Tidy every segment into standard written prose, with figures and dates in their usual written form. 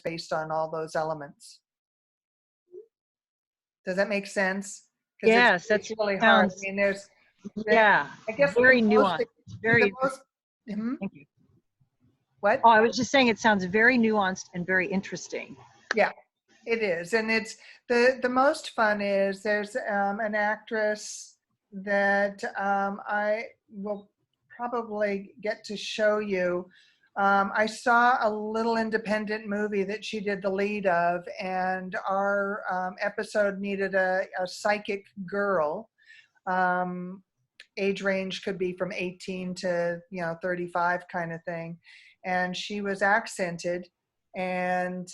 based on all those elements. Does that make sense? Yes, it's really hard. I mean, yeah, I guess very nuanced. Very. Thank you. What? Oh, I was just saying it sounds very nuanced and very interesting. Yeah, it is. And it's the most fun is there's an actress that I will probably get to show you. I saw a little independent movie that she did the lead of, and our episode needed a psychic girl. Age range could be from 18 to 35 kind of thing, and she was accented, and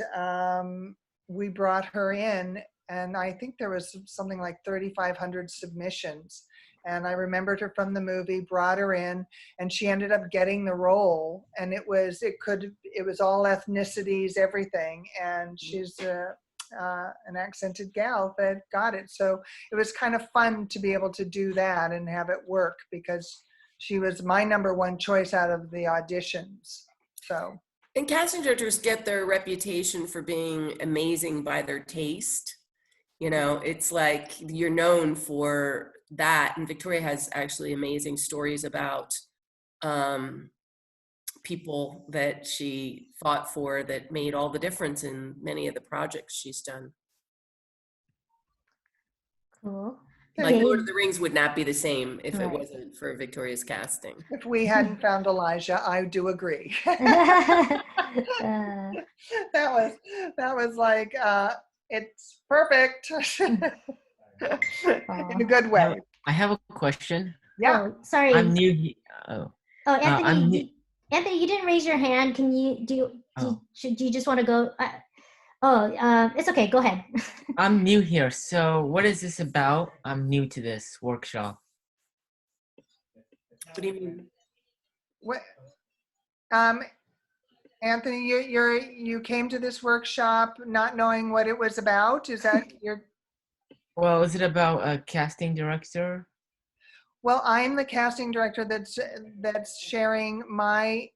we brought her in, and I think there was something like 3,500 submissions. And I remembered her from the movie, brought her in, and she ended up getting the role. And it was all ethnicities, everything. And she's an accented gal that got it. So it was kind of fun to be able to do that and have it work, because she was my number one choice out of the auditions. So. And casting directors get their reputation for being amazing by their taste. It's like you're known for that. And Victoria has actually amazing stories about people that she fought for that made all the difference in many of the projects she's done. Cool. Like Lord of the Rings would not be the same if it wasn't for Victoria's casting. If we hadn't found Elijah, I do agree. That was like, it's perfect. In a good way. I have a question. Yeah. Oh, sorry. I'm new. Anthony, Anthony, you didn't raise your hand. Can you do you just want to go? It's okay. Go ahead. I'm new here. So what is this about? I'm new to this workshop. What do you mean? What? Anthony, you came to this workshop not knowing what it was about. Is that your? Well, is it about a casting director? Well, I'm the casting director that's sharing my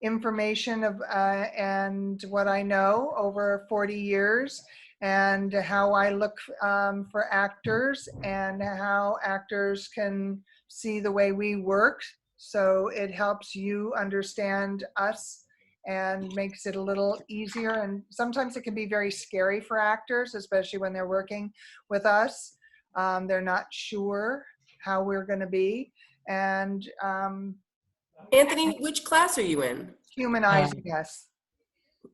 information of and what I know over 40 years, and how I look for actors, and how actors can see the way we work. So it helps you understand us and makes it a little easier. And sometimes it can be very scary for actors, especially when they're working with us. They're not sure how we're going to be. And Anthony, which class are you in? Humanizing us.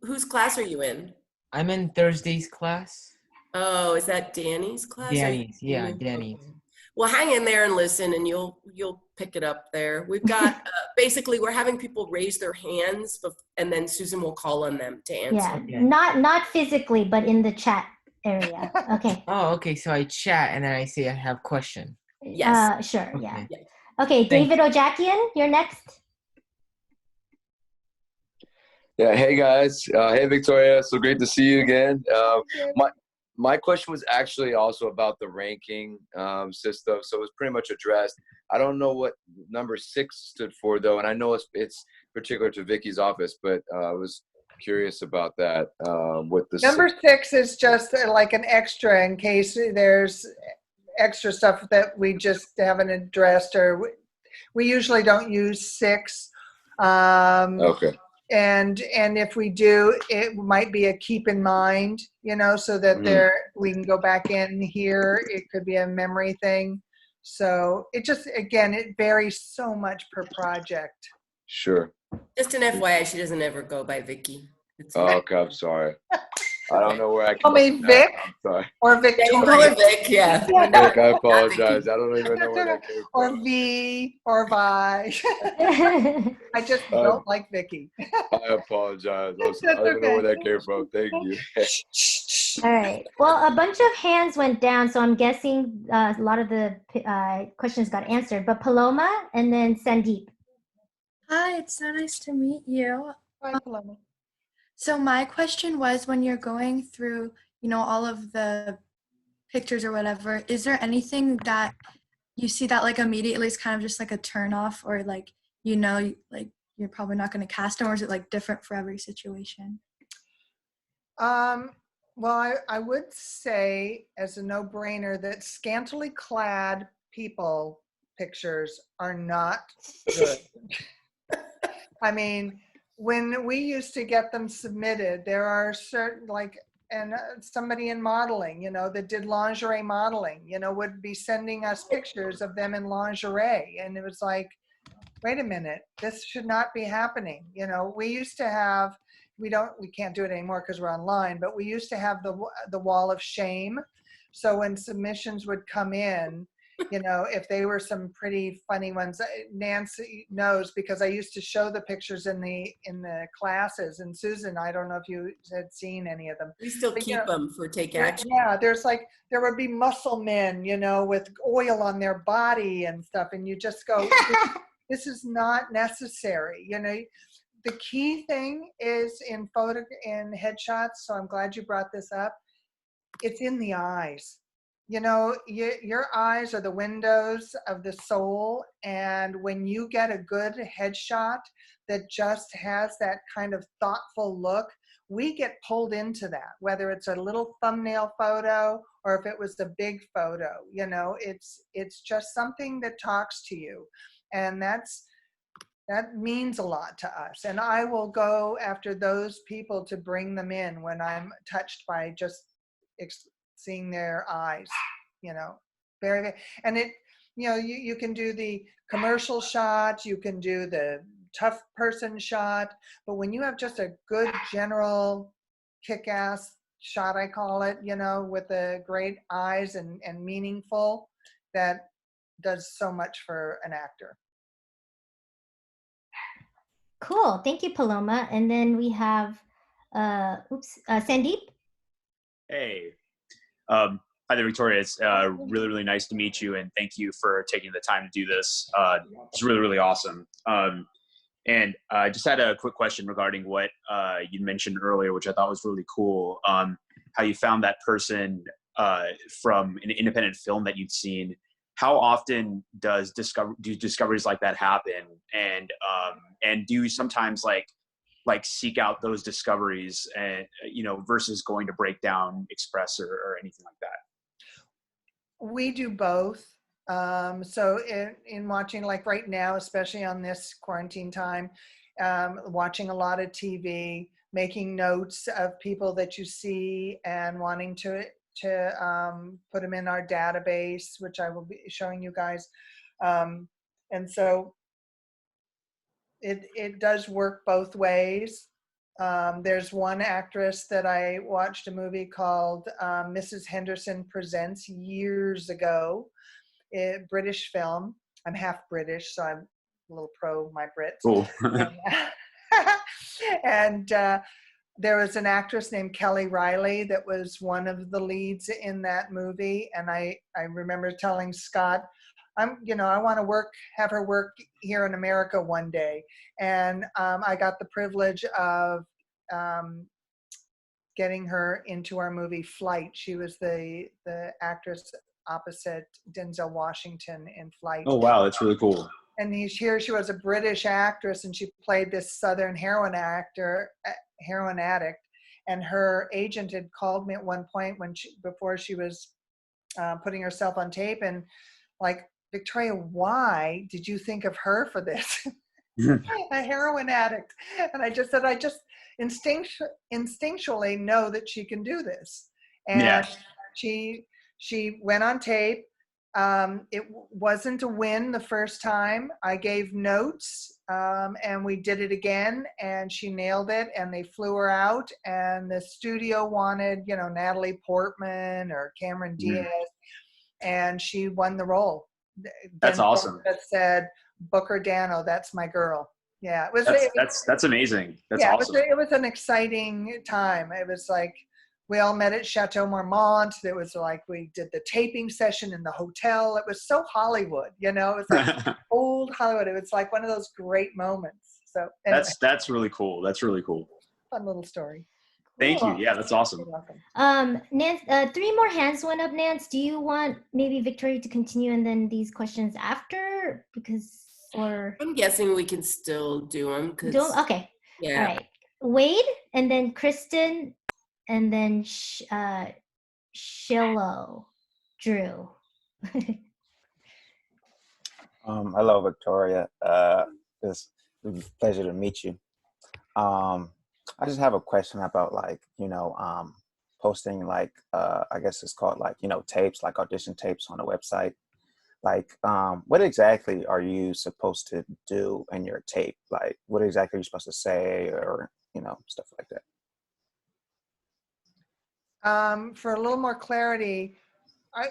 Whose class are you in? I'm in Thursday's class. Oh, is that Danny's class? Danny's, yeah, Danny's. Well, hang in there and listen, and you'll pick it up there. We've got basically we're having people raise their hands, and then Susan will call on them to answer. Yeah, Okay. not physically, but in the chat area. Okay. Oh, okay. So I chat and then I say I have question. Yes. Sure. Okay. Yeah. Okay, David Ojakian, you're next. Yeah. Hey guys. Hey Victoria. So great to see you again. My question was actually also about the ranking system, so it was pretty much addressed. I don't know what number 6 stood for though, and I know it's particular to Vicky's office, but I was curious about that. With the number 6 is just like an extra in case there's extra stuff that we just haven't addressed, or we usually don't use 6. Okay. And if we do, it might be a keep in mind, so that we can go back in here. It could be a memory thing. So it just, again, it varies so much per project. Sure. Just an FYI, she doesn't ever go by Vicky. Okay, I'm sorry. I don't know where I can. Call me Vic. I'm sorry. Or Victoria. Yeah, you call her Vic, yeah. Vic, I apologize. I don't even know where that came from. Or V or Vi. I just don't like Vicky. I apologize. I don't even know where that came from. Thank you. All right. Well, a bunch of hands went down, so I'm guessing a lot of the questions got answered. But Paloma and then Sandeep. Hi, it's so nice to meet you. Hi, Paloma. So my question was, when you're going through, all of the pictures or whatever, is there anything that you see that like immediately is kind of just like a turn off, or like, like you're probably not going to cast them, or is it like different for every situation? Well, I would say as a no-brainer that scantily clad people pictures are not good. I mean, when we used to get them submitted, there are certain and somebody in modeling, that did lingerie modeling, would be sending us pictures of them in lingerie. And it was like, wait a minute, this should not be happening. We used to have, we can't do it anymore because we're online, but we used to have the wall of shame. So when submissions would come in, if they were some pretty funny ones, Nancy knows because I used to show the pictures in the classes. And Susan, I don't know if you had seen any of them. We still But, keep them for Take Action. yeah, there would be muscle men, with oil on their body and stuff. And you just go, this is not necessary. The key thing is in headshots. So I'm glad you brought this up. It's in the eyes. Your eyes are the windows of the soul. And when you get a good headshot that just has that kind of thoughtful look, we get pulled into that, whether it's a little thumbnail photo or if it was a big photo, it's just something that talks to you. And that means a lot to us. And I will go after those people to bring them in when I'm touched by just seeing their eyes, very, very, and you can do the commercial shot, you can do the tough person shot, but when you have just a good general kick-ass shot, I call it, with the great eyes and meaningful, that does so much for an actor. Cool. Thank you, Paloma. And then we have, Sandeep. Hey. Hi there, Victoria. It's really, really nice to meet you, and thank you for taking the time to do this. It's really, really awesome. And I just had a quick question regarding what you mentioned earlier, which I thought was really cool. How you found that person from an independent film that you'd seen. How often do discoveries like that happen? And do you sometimes like seek out those discoveries and versus going to Breakdown Express or anything like that? We do both. So in watching, like right now, especially on this quarantine time, watching a lot of TV, making notes of people that you see and wanting to put them in our database, which I will be showing you guys. And so it does work both ways. There's one actress that I watched a movie called Mrs. Henderson Presents years ago, a British film. I'm half British, so I'm a little pro my Brits. Cool. And there was an actress named Kelly Riley that was one of the leads in that movie. And I remember telling Scott, I want to have her work here in America one day. And I got the privilege of getting her into our movie Flight. She was the actress opposite Denzel Washington in Flight. Oh, wow. That's really cool. And she was a British actress, and she played this Southern heroin addict. And her agent had called me at one point before she was putting herself on tape, and like, Victoria, why did you think of her for this? A heroin addict. And I just said, I just instinctually know that she can do this. And yeah. She went on tape. It wasn't a win the first time. I gave notes, and we did it again, and she nailed it, and they flew her out, and the studio wanted, Natalie Portman or Cameron Diaz, and she won the role. That's awesome. That said, Booker Dano, that's my girl. Yeah, that's amazing. That's awesome. It was an exciting time. It was like, we all met at Chateau Marmont. It was like we did the taping session in the hotel. It was so Hollywood, it was like old Hollywood. It was like one of those great moments. So anyway. That's really cool. That's really cool. Fun little story. Thank you. Yeah, that's awesome. You're welcome. Nance, 3 more hands went up. Nance, do you want maybe Victoria to continue and then these questions after? I'm guessing we can still do them. Okay. Yeah. All right. Wade, and then Kristen, and then Shillo Drew. Hello, Victoria. It's a pleasure to meet you. I just have a question about posting I guess it's called tapes, like audition tapes on a website. What exactly are you supposed to do in your tape? Like, what exactly are you supposed to say, or stuff like that? For a little more clarity,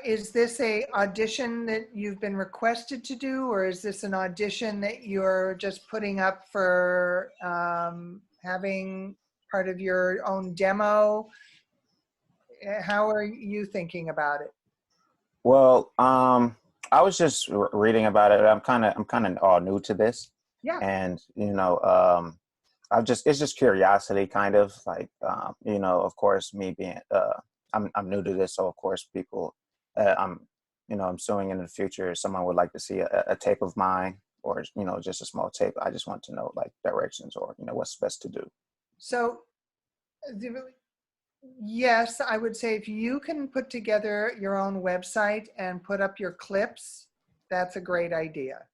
is this a audition that you've been requested to do, or is this an audition that you're just putting up for having part of your own demo? How are you thinking about it? Well, I was just reading about it. I'm kind of all new to this, Yeah. and it's just curiosity, kind of of course, me being I'm new to this, so of course people I'm assuming in the future someone would like to see a tape of mine, or just a small tape. I just want to know directions, or what's best to do. So yes, I would say if you can put together your own website and put up your clips, that's a great idea.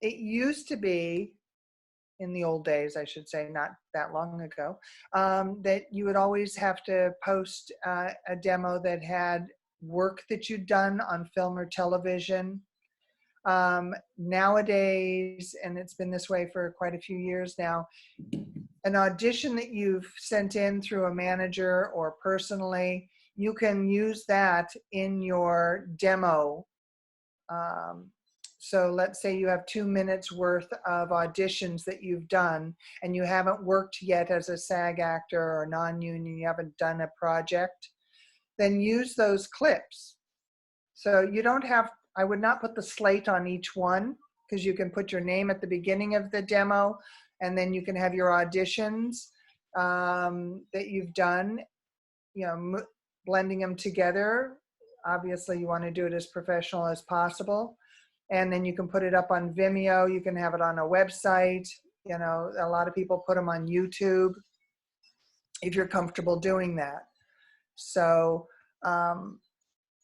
It used to be, in the old days, I should say, not that long ago, that you would always have to post a demo that had work that you'd done on film or television. Nowadays, and it's been this way for quite a few years now, an audition that you've sent in through a manager or personally, you can use that in your demo. So let's say you have 2 minutes worth of auditions that you've done and you haven't worked yet as a SAG actor or non-union, you haven't done a project, then use those clips. So you don't have, I would not put the slate on each one, because you can put your name at the beginning of the demo, and then you can have your auditions that you've done, blending them together. Obviously, you want to do it as professional as possible. And then you can put it up on Vimeo. You can have it on a website. A lot of people put them on YouTube if you're comfortable doing that. So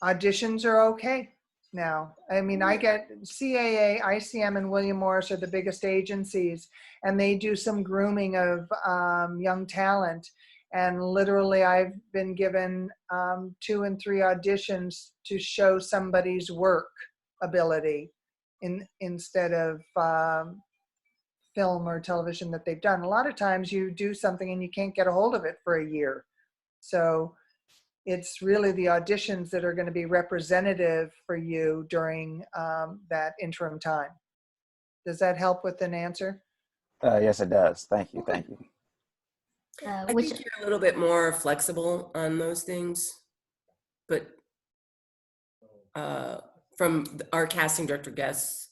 auditions are okay now. I mean, I get CAA, ICM, and William Morris are the biggest agencies, and they do some grooming of young talent. And literally, I've been given 2 and 3 auditions to show somebody's work ability instead of film or television that they've done. A lot of times you do something and you can't get a hold of it for a year. So it's really the auditions that are going to be representative for you during that interim time. Does that help with an answer? Yes, it does. Thank you. Thank you. I think you're a little bit more flexible on those things, but from our casting director guests,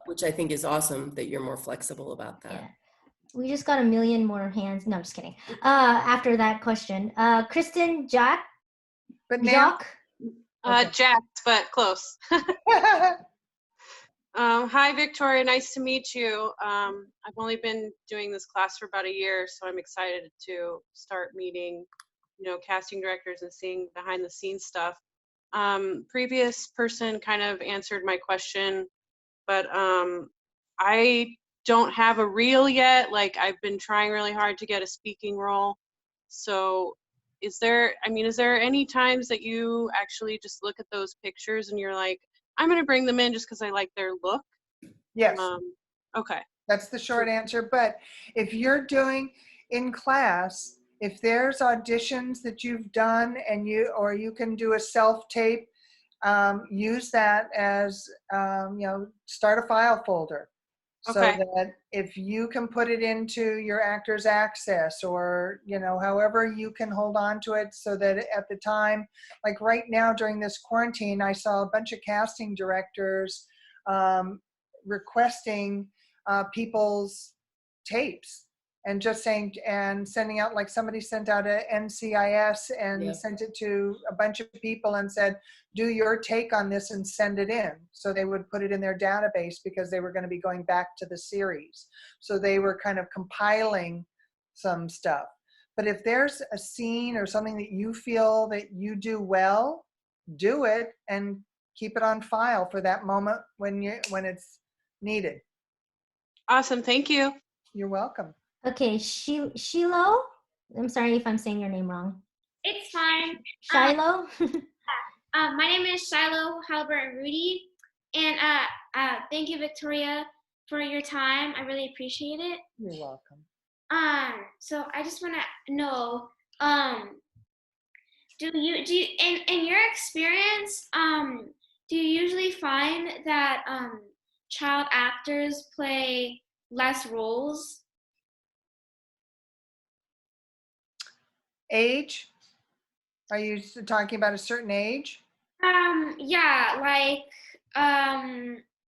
which I think is awesome that you're more flexible about that. Yeah. We just got a million more hands. No, I'm just kidding. After that question, Kristen Jack. But now, okay. Jacked, but close. Hi, Victoria. Nice to meet you. I've only been doing this class for about a year, so I'm excited to start meeting, casting directors and seeing behind the scenes stuff. Previous person kind of answered my question, but I don't have a reel yet. I've been trying really hard to get a speaking role. So is there any times that you actually just look at those pictures and you're like, I'm going to bring them in just because I like their look? Yes. Okay. That's the short answer. But if you're doing in class, if there's auditions that you've done and you can do a self-tape, use that as, start a file folder. Okay. So that if you can put it into your Actors Access or, however you can hold on to it, so that at the time, like right now during this quarantine, I saw a bunch of casting directors requesting people's tapes and just saying, and sending out, like somebody sent out a NCIS and sent it to a bunch of people and said, do your take on this and send it in. So they would put it in their database because they were going to be going back to the series. So they were kind of compiling some stuff. But if there's a scene or something that you feel that you do well, do it and keep it on file for that moment when it's needed. Awesome. Thank you. You're welcome. Okay, Shiloh. I'm sorry if I'm saying your name wrong. It's fine. Shiloh. My name is Shiloh Halbert Rudy, and thank you, Victoria, for your time. I really appreciate it. You're welcome. So I just want to know, do you in your experience, do you usually find that child actors play less roles? Age? Are you talking about a certain age? Yeah, like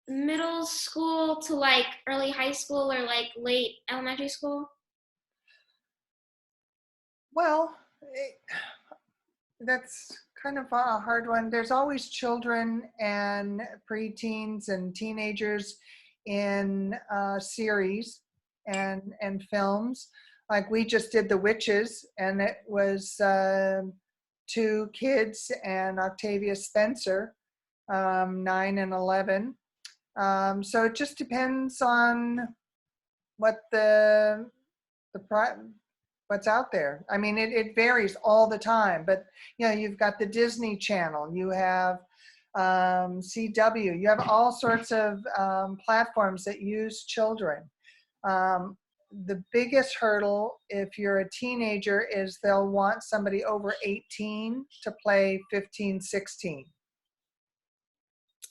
middle school to like early high school or like late elementary school. Well, that's kind of a hard one. There's always children and preteens and teenagers in series and films. Like we just did The Witches, and it was 2 kids and Octavia Spencer, 9 and 11. So it just depends on what what's out there. I mean, it varies all the time, but you know, you've got the Disney Channel, you have CW, you have all sorts of platforms that use children. The biggest hurdle if you're a teenager is they'll want somebody over 18 to play 15, 16.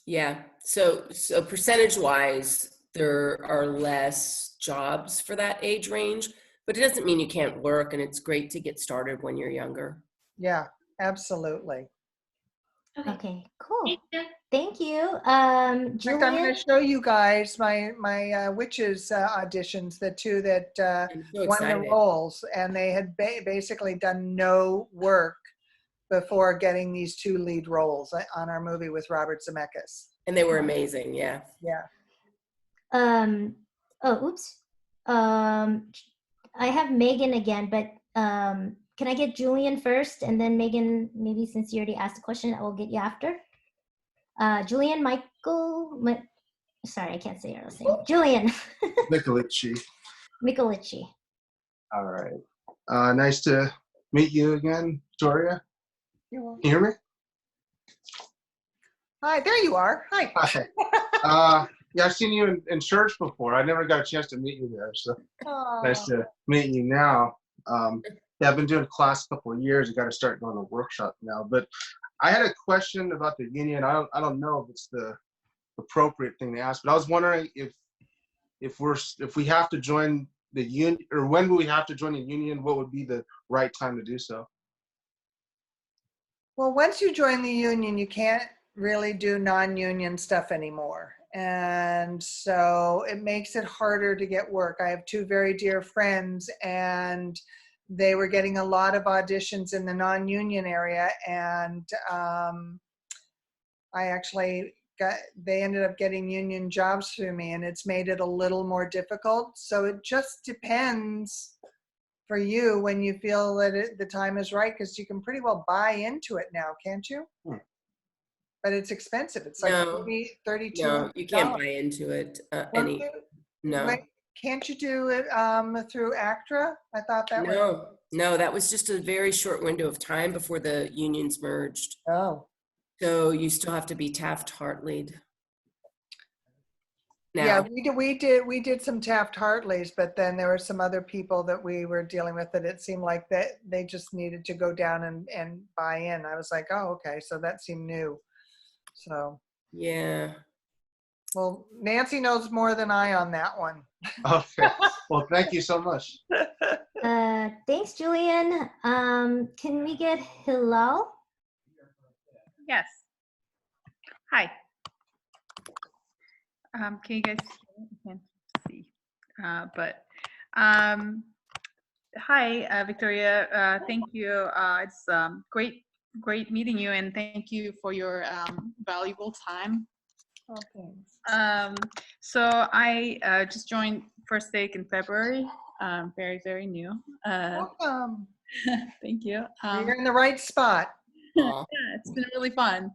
Yeah. So percentage wise, there are less jobs for that age range, but it doesn't mean you can't work, and it's great to get started when you're younger. Yeah, absolutely. Okay, cool. Thank you. Thank you. In fact, I'm Julian. going to show you guys my witches auditions, the 2 that I'm so won the excited. roles, and they had basically done no work before getting these 2 lead roles on our movie with Robert Zemeckis. And they were amazing. Yeah. Yeah. Oh, oops. I have Megan again, but can I get Julian first, and then Megan, maybe since you already asked the question, I will get you after. Julian sorry, I can't say your last name. Julian. Michelici. Michelici. All right. Nice to meet you again, Victoria. You're welcome. Can you hear me? Hi, there you are. Hi. Hi. Yeah, I've seen you in church before. I never got a chance to meet you there, so nice to meet you now. Yeah, I've been doing class a couple of years. I got to start going to workshop now. But I had a question about the union. I don't know if it's the appropriate thing to ask, but I was wondering if we have to join the union, or when we have to join the union, what would be the right time to do so? Well, once you join the union, you can't really do non-union stuff anymore. And so it makes it harder to get work. I have 2 very dear friends, and they were getting a lot of auditions in the non-union area. And they ended up getting union jobs through me, and it's made it a little more difficult. So it just depends for you when you feel that the time is right, because you can pretty well buy into it now, can't you? But it's expensive. It's like No. $32. No, you can't buy into it. No. Wait, can't you do it through ACTRA? I thought that was. No, that was just a very short window of time before the unions merged. Oh. So you still have to be Taft-Hartley'd. Now. Yeah, we did some Taft-Hartleys, but then there were some other people that we were dealing with that it seemed like that they just needed to go down and buy in. I was like, oh, okay, so that seemed new. So. Yeah. Well, Nancy knows more than I on that one. Okay. Well, thank you so much. Thanks, Julian. Can we get Hilal? Yes. Hi. Can you guys hear me? I can't see. Hi, Victoria. Thank you. It's great meeting you, and thank you for your valuable time. Oh, thanks. So I just joined First Take in February, Very, very new. Welcome. Thank you. You're in the right spot. Yeah, it's been really fun.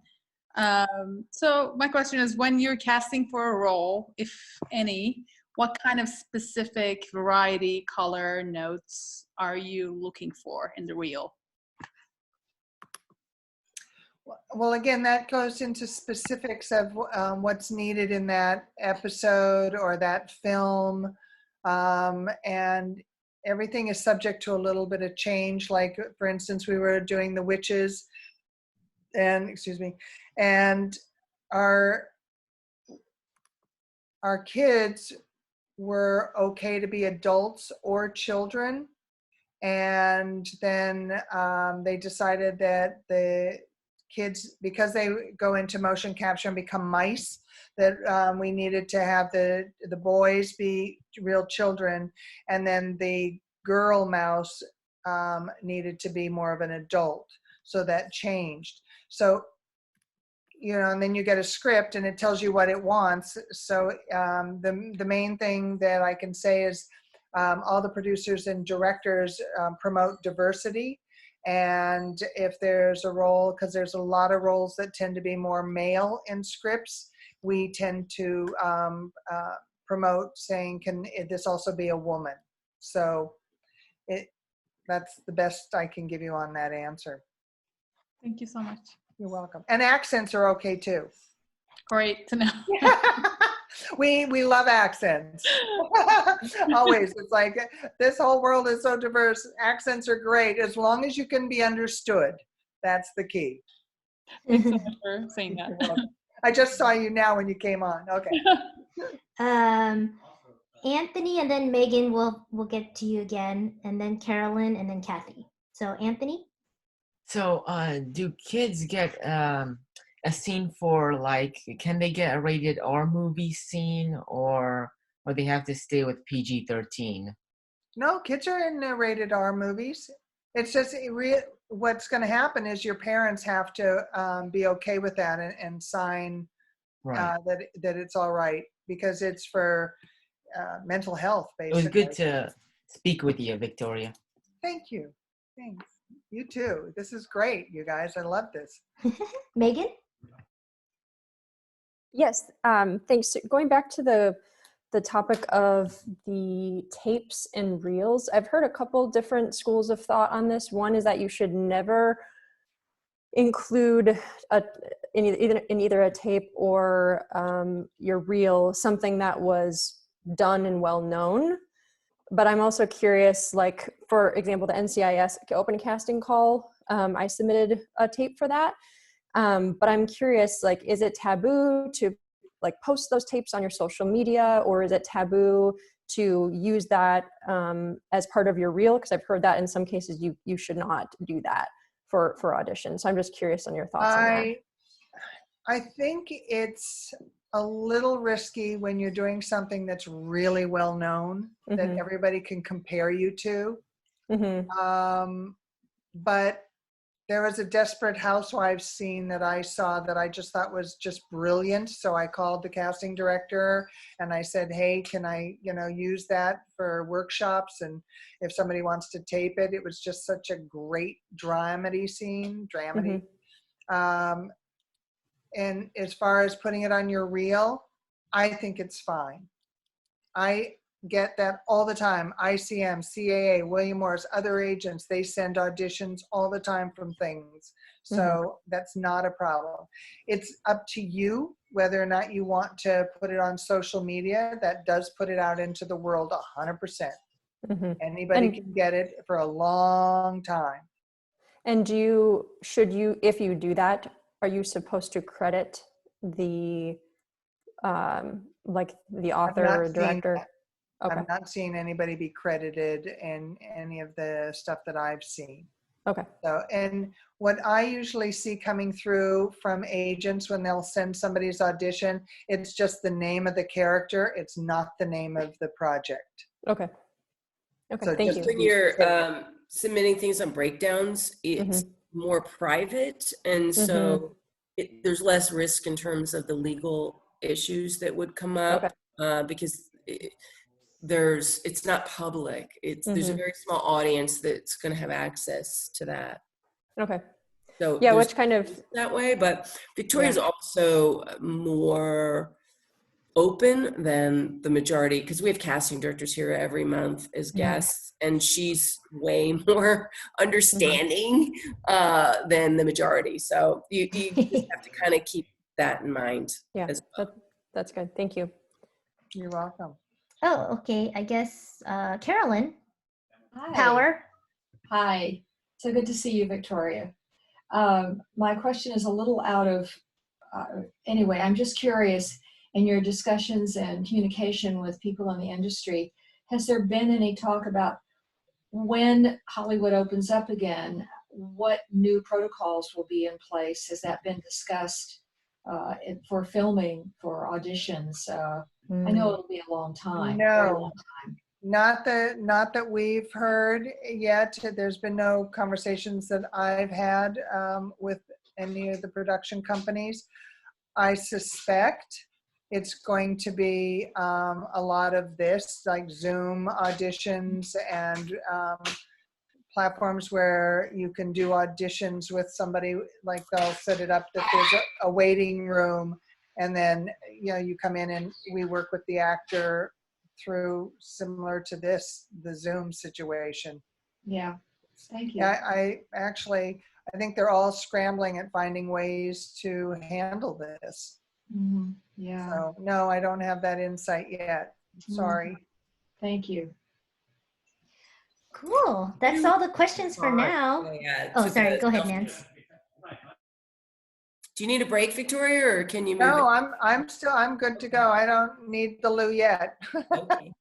So my question is, when you're casting for a role, if any, what kind of specific variety, color, notes are you looking for in the reel? Well, again, that goes into specifics of what's needed in that episode or that film. And everything is subject to a little bit of change. Like, for instance, we were doing the witches and, excuse me, and our kids were okay to be adults or children. And then they decided that the kids, because they go into motion capture and become mice, that we needed to have the boys be real children, and then the girl mouse needed to be more of an adult. So that changed. So, you know, and then you get a script and it tells you what it wants. So the main thing that I can say is all the producers and directors promote diversity. And if there's a role, because there's a lot of roles that tend to be more male in scripts, we tend to promote saying, can this also be a woman? So that's the best I can give you on that answer. Thank you so much. You're welcome. And accents are okay too. Great to know. We love accents. Always. It's like this whole world is so diverse. Accents are great as long as you can be understood. That's the key. Thanks so much for saying that. I just saw you now when you came on. Okay. Anthony, and then Megan will get to you again, and then Carolyn, and then Kathy. So Anthony? So, do kids get a scene for, like, can they get a rated R movie scene, or they have to stay with PG-13? No, kids are in rated R movies. It's just what's going to happen is your parents have to be okay with that and sign Right. that it's all right, because it's for mental health, It basically. was good to speak with you, Victoria. Thank you. Thanks. You too. This is great, you guys. I love this. Megan? Yes, thanks. Going back to the topic of the tapes and reels, I've heard a couple different schools of thought on this. One is that you should never include in either a tape or your reel something that was done and well known. But I'm also curious, like, for example, the NCIS open casting call, I submitted a tape for that. But I'm curious, like, is it taboo to, like, post those tapes on your social media, or is it taboo to use that as part of your reel? Because I've heard that in some cases you should not do that for auditions. So I'm just curious on your thoughts on that. I think it's a little risky when you're doing something that's really well known, that everybody can compare you to. But there was a Desperate Housewives scene that I saw that I just thought was just brilliant. So I called the casting director and I said, hey, can I, use that for workshops? And if somebody wants to tape it, it was just such a great dramedy scene, and as far as putting it on your reel, I think it's fine. I get that all the time. ICM, CAA, William Morris, other agents, they send auditions all the time from things. So that's not a problem. It's up to you whether or not you want to put it on social media. That does put it out into the world 100%. Anybody can get it for a long time. And if you do that, are you supposed to credit the the author or director? Okay. I'm not seeing anybody be credited in any of the stuff that I've seen. Okay. So, and what I usually see coming through from agents when they'll send somebody's audition, it's just the name of the character. It's not the name of the project. Okay. Okay. So thank you. When you're submitting things on breakdowns, it's more private, and so there's less risk in terms of the legal issues that would come up because it's not public. There's a Mhm. very small audience that's going to have access to that. Okay. So Yeah, there's which kind of that way, but Victoria's yeah. also more open than the majority, because we have casting directors here every month as guests, and she's way more understanding than the majority. So you just have to kind of keep that in mind Yeah, as well. that's good. Thank you. You're welcome. Oh, okay. I guess Carolyn Hi. Power. Hi. So good to see you, Victoria. My question is a little out of, anyway, I'm just curious, in your discussions and communication with people in the industry, has there been any talk about when Hollywood opens up again, what new protocols will be in place? Has that been discussed for filming, for auditions? I know it'll be a long time. Very No, long time. not that we've heard yet. There's been no conversations that I've had with any of the production companies. I suspect it's going to be a lot of this, like Zoom auditions and platforms where you can do auditions with somebody, like they'll set it up that there's a waiting room, and then you come in and we work with the actor through, similar to this, the Zoom situation. Yeah, thank you. I think they're all scrambling at finding ways to handle this. Mm-hmm. Yeah. So no, I don't have that insight yet. Sorry. Thank you. Cool. That's all the questions for now. Oh, sorry. Go ahead, Nance. Do you need a break, Victoria, or can you move? No, I'm good to go. I don't need the loo yet. Okay.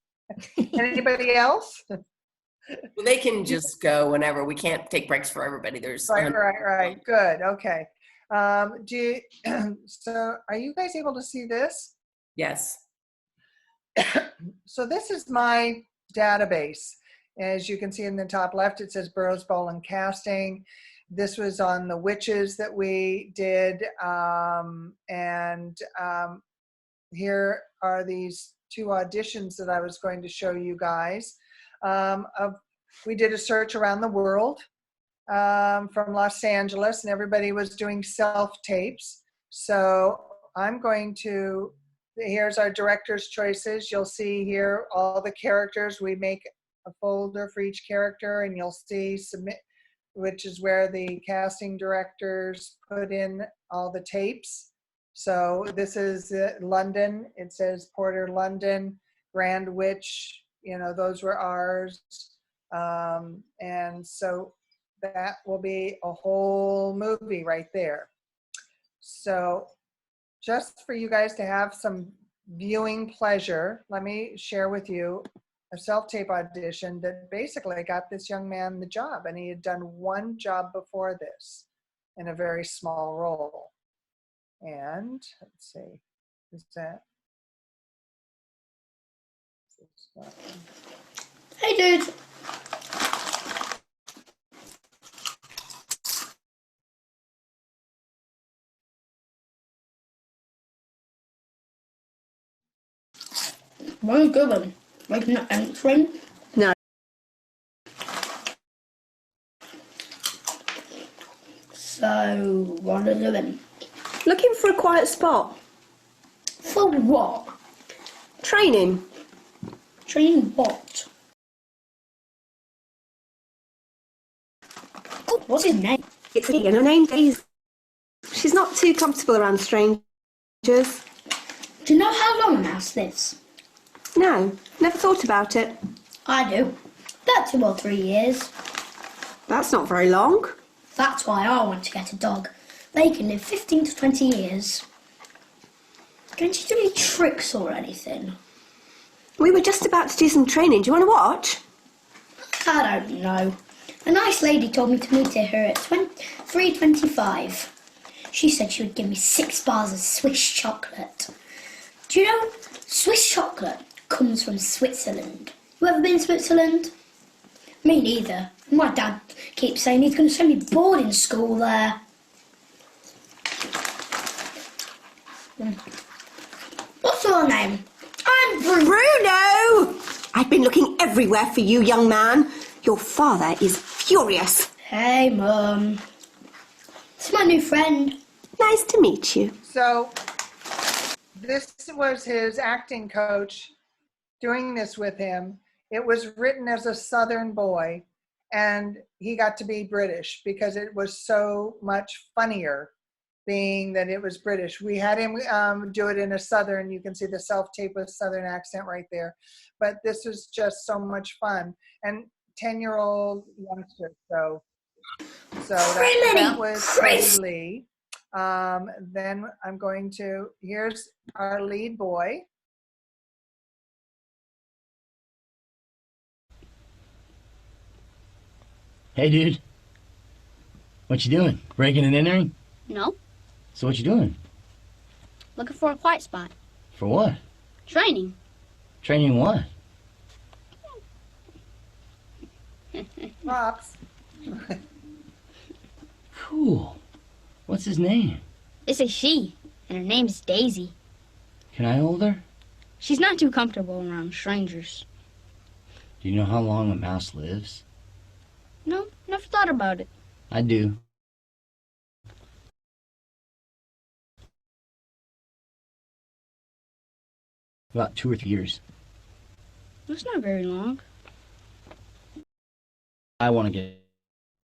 Anybody else? Well, they can just go whenever. We can't take breaks for everybody. There's Right. Good. Okay. So are you guys able to see this? Yes. So this is my database. As you can see in the top left, it says Burrows Bowl and Casting. This was on the witches that we did. Here are these two auditions that I was going to show you guys. We did a search around the world from Los Angeles, and everybody was doing self-tapes. So I'm going to, here's our director's choices. You'll see here all the characters. We make a folder for each character, and you'll see submit, which is where the casting directors put in all the tapes. So this is London. It says Porter, London, Grand Witch, those were ours. And so that will be a whole movie right there. So just for you guys to have some viewing pleasure, let me share with you a self-tape audition that basically got this young man the job, and he had done one job before this in a very small role. And let's see, is that? Hey, dude. What a good one. Like an entering? No. So, what are you doing? Looking for a quiet spot. For what? Training. Training what? What's his name? It's Daisy, and her name's Daisy. She's not too comfortable around strangers. Do you know how long a mouse lives? No, never thought about it. I do. About 2 or 3 years. That's not very long. That's why I want to get a dog. They can live 15 to 20 years. Don't you do any tricks or anything? We were just about to do some training. Do you want to watch? I don't know. A nice lady told me to meet her at 3:25. She said she would give me 6 bars of Swiss chocolate. Do you know, Swiss chocolate comes from Switzerland. You ever been to Switzerland? Me neither. My dad keeps saying he's going to send me boarding school there. What's your name? I'm Bruno! I've been looking everywhere for you, young man. Your father is furious. Hey, Mum. It's my new friend. Nice to meet you. So this was his acting coach doing this with him. It was written as a Southern boy, and he got to be British because it was so much funnier being that it was British. We had him do it in a Southern, you can see the self-tape with Southern accent right there. But this was just so much fun. And 10-year-old youngster, so that was Freddie Lee. Then I'm going to, here's our lead boy. Hey, dude. What you doing? Breaking and entering? No, So what you doing? looking for a quiet spot. For what? Training. Training what? Pops. Cool. What's his name? It's a she, and her name's Daisy. Can I hold her? She's not too comfortable around strangers. Do you know how long a mouse lives? No, never thought about it. I do. About 2 or 3 years. That's not very long. I want to get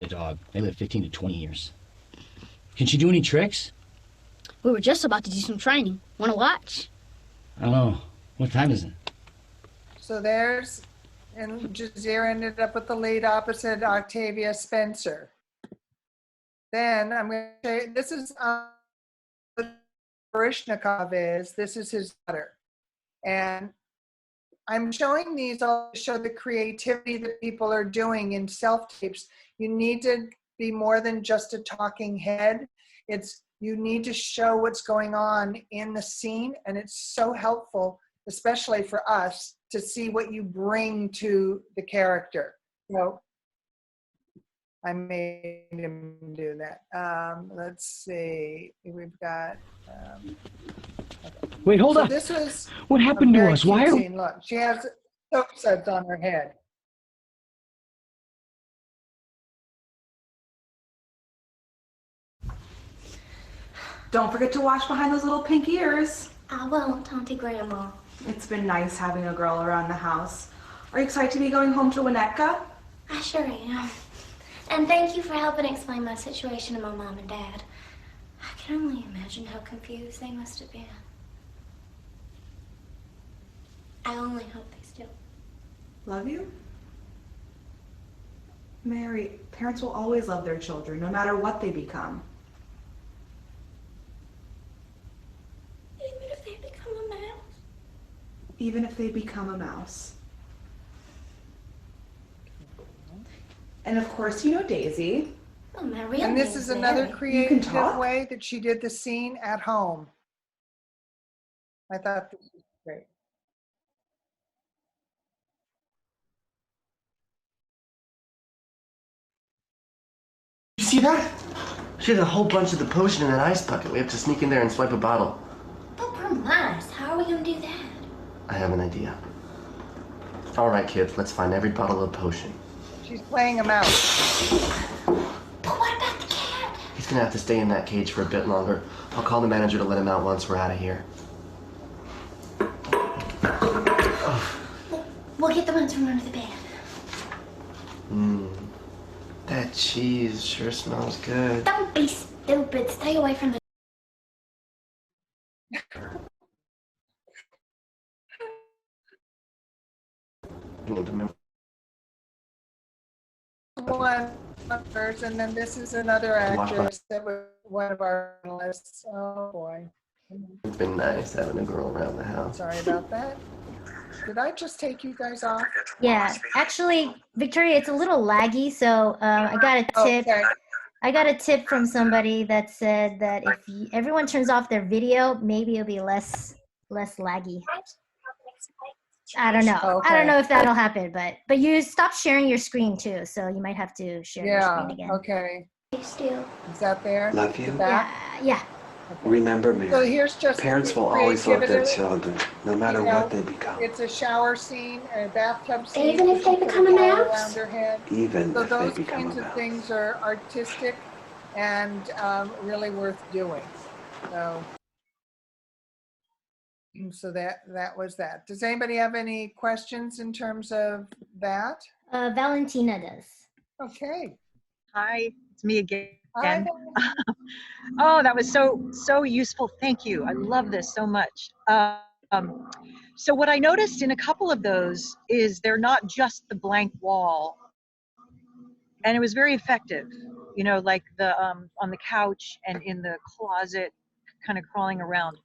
a dog. They live 15 to 20 years. Can she do any tricks? We were just about to do some training. Want to watch? I don't know. What time is it? So there's, and Jazeera ended up with the lead opposite Octavia Spencer. Then I'm going to say, this is Barishnikov is, this is his daughter. And I'm showing these all to show the creativity that people are doing in self-tapes. You need to be more than just a talking head. You need to show what's going on in the scene, and it's so helpful, especially for us, to see what you bring to the character. So I made him do that. Let's see, we've got. Wait, hold so up. This was What happened to us? Why are scene. Look, she has soap suds on her head. Don't forget to wash behind those little pink ears. I won't, Auntie Grandma. It's been nice having a girl around the house. Are you excited to be going home to Winnetka? I sure am. And thank you for helping explain my situation to my mom and dad. I can only imagine how confused they must have been. I only hope they still Love you? Mary, parents will always love their children, no matter what they become. Even if they become a mouse. Even if they become a mouse. And of course, you know Daisy. Oh, my real And this name's is another Mary. creative talk? way that she did the scene at home. I thought this was great. You see that? She has a whole bunch of the potion in that ice bucket. We have to sneak in there and swipe a bottle. But we're mice. How are we going to do that? I have an idea. All right, kids, let's find every bottle of potion. She's playing a mouse. He's gonna have to stay in that cage for a bit longer. I'll call the manager to let him out once we're out of here. We'll get the ones from under the bed. That cheese sure smells good. Don't be stupid. Stay away from the... I need to remember. One first, and then this is another actress that was one of our finalists. Oh boy. It's been nice having a girl around the house. Sorry about that. Did I just take you guys off? Yeah, actually, Victoria, it's a little laggy, so I got a tip. Okay. I got a tip from somebody that said that if everyone turns off their video, maybe it'll be less laggy. I don't know. Okay. I don't know if that'll happen, but you stop sharing your screen too, so you might have to share your Yeah, screen again. okay. Still. Is that there? Love you. Back? Yeah. Remember, So Mary, here's just parents will always love their creativity. children, no matter what they become, It's a shower scene, a bathtub scene. Even if so she they put become a towel mouse? around her head. even So if they those become kinds a of mouse. things are artistic and really worth doing. So that was that. Does anybody have any questions in terms of that? Valentina does. Okay. Hi, it's me again. Hi. Oh, that was so useful. Thank you. I love this so much. So what I noticed in a couple of those is they're not just the blank wall, and it was very effective. You know, like the on the couch and in the closet, kind of crawling around.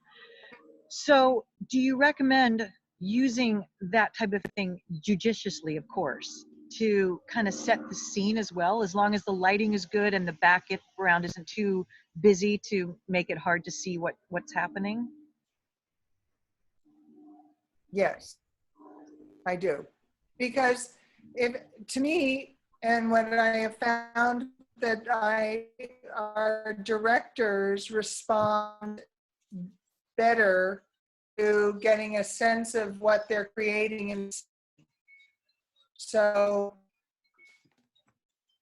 So, do you recommend using that type of thing judiciously, of course, to kind of set the scene as well, as long as the lighting is good and the background isn't too busy to make it hard to see what's happening? Yes, I do. Because to me, and what I have found that our directors respond better to getting a sense of what they're creating. And so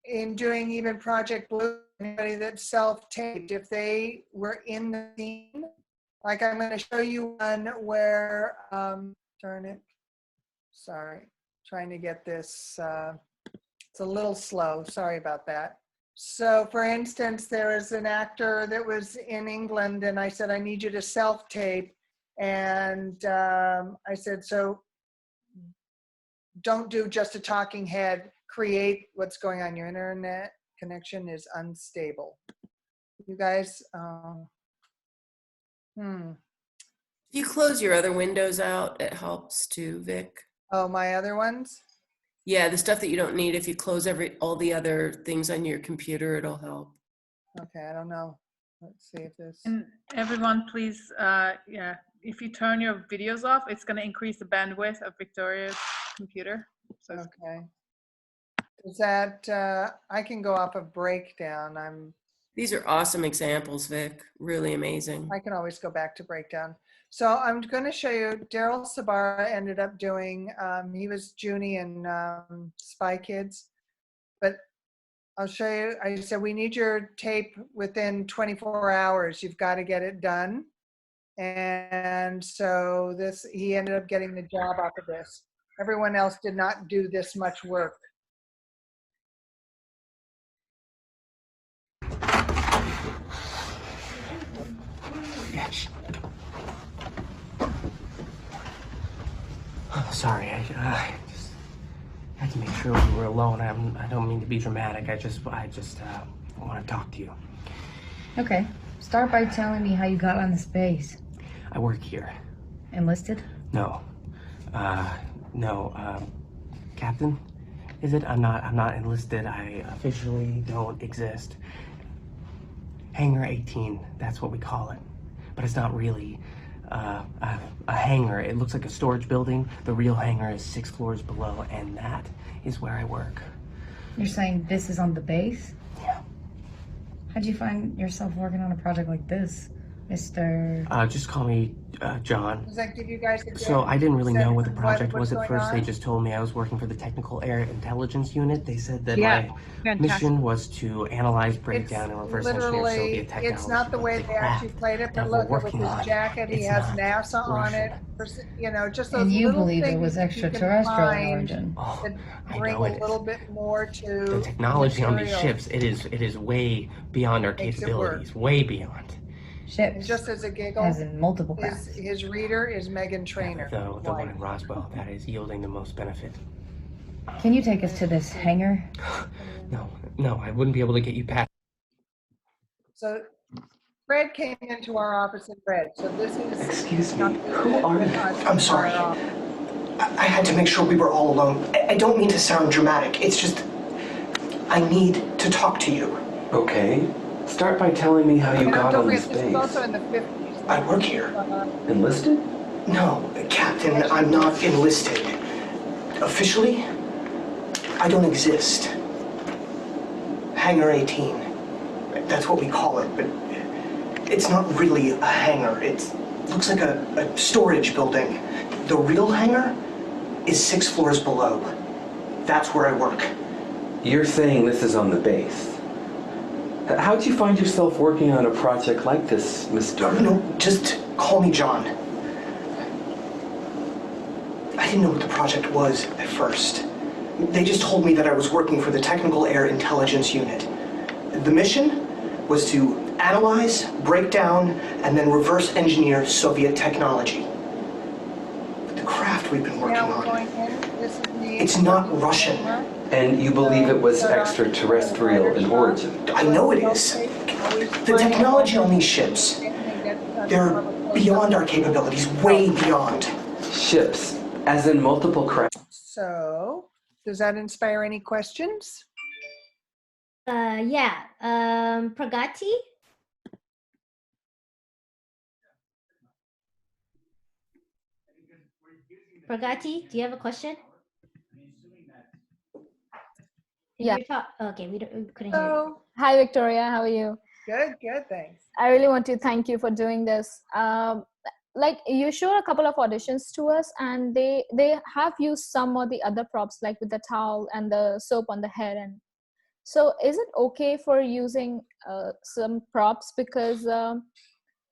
in doing even Project Blue, anybody that self-taped, if they were in the scene, like I'm going to show you one where, darn it, sorry, trying to get this, it's a little slow, sorry about that. So for instance, there was an actor that was in England and I said, I need you to self-tape. And I said, so don't do just a talking head, create what's going on. Your internet connection is unstable. You guys, If you close your other windows out, it helps too, Vic. Oh, my other ones? Yeah, the stuff that you don't need, if you close all the other things on your computer, it'll help. Okay, I don't know. Let's see if this. And everyone, please, yeah, if you turn your videos off, it's going to increase the bandwidth of Victoria's computer. So okay. Is that, I can go off of breakdown. These are awesome examples, Vic. Really amazing. I can always go back to breakdown. So I'm going to show you, Daryl Sabara ended up doing, he was Junie in Spy Kids, but I'll show you, I said, we need your tape within 24 hours. You've got to get it done. And so he ended up getting the job off of this. Everyone else did not do this much work. Yes. Oh, sorry, I just had to make sure we were alone. I don't mean to be dramatic. I just want to talk to you. Okay. Start by telling me how you got on this base. I work here. Enlisted? No. Captain? Is it? I'm not enlisted. I officially don't exist. Hangar 18, that's what we call it. But it's not really a hangar. It looks like a storage building. The real hangar is 6 floors below, and that is where I work. You're saying this is on the base? Yeah. How'd you find yourself working on a project like this, Mr. Just call me John. Does that give you guys a So I didn't really know what the project what's was at going first. on? They just told me I was working for the Technical Air Intelligence Unit. They said that Yeah, my fantastic. mission was to analyze, break down, and reverse engineer Soviet Literally, technology. it's not the way they actually played it, but that we're look, with working his on, jacket, he it's has not NASA on it. Just those And you little believe it things was that you can extraterrestrial in find origin. that I bring know a it is. little bit more to The technology on these material. ships, it is way beyond our Makes it capabilities. Way beyond. And Ships. just as a giggle, As in multiple crafts. his reader is Megan Trainor. The one in Roswell, that is yielding the most benefit. Can you take us to this hangar? No, I wouldn't be able to get you past. So Fred came into our office and read. So this is. Excuse me, who are you? I'm sorry. I had to make sure we were all alone. I don't mean to sound dramatic. It's just, I need to talk to you. Okay. Start by telling me how you got on this This is base. also in the 50s. I work here. Enlisted? No, Captain, I'm not enlisted. Officially, I don't exist. Hangar 18. That's what we call it, but It's not really a hangar. It looks like a storage building. The real hangar is 6 floors below. That's where I work. You're saying this is on the base. How'd you find yourself working on a project like this, Mr.? No, just call me John. I didn't know what the project was at first. They just told me that I was working for the Technical Air Intelligence Unit. The mission was to analyze, break down, and then reverse engineer Soviet technology. But the craft we've been working on, it's not Russian. And you believe it was extraterrestrial in origin? I know it is. The technology on these ships, they're beyond our capabilities, way beyond. Ships, as in multiple craft? So, does that inspire any questions? Yeah. Pragati? Pragati, do you have a question? Yeah. Okay, we couldn't hear you. Hi, Victoria. How are you? Good, thanks. I really want to thank you for doing this. Like you showed a couple of auditions to us, and they have used some or the other props, like with the towel and the soap on the head. And so, is it okay for using some props? Because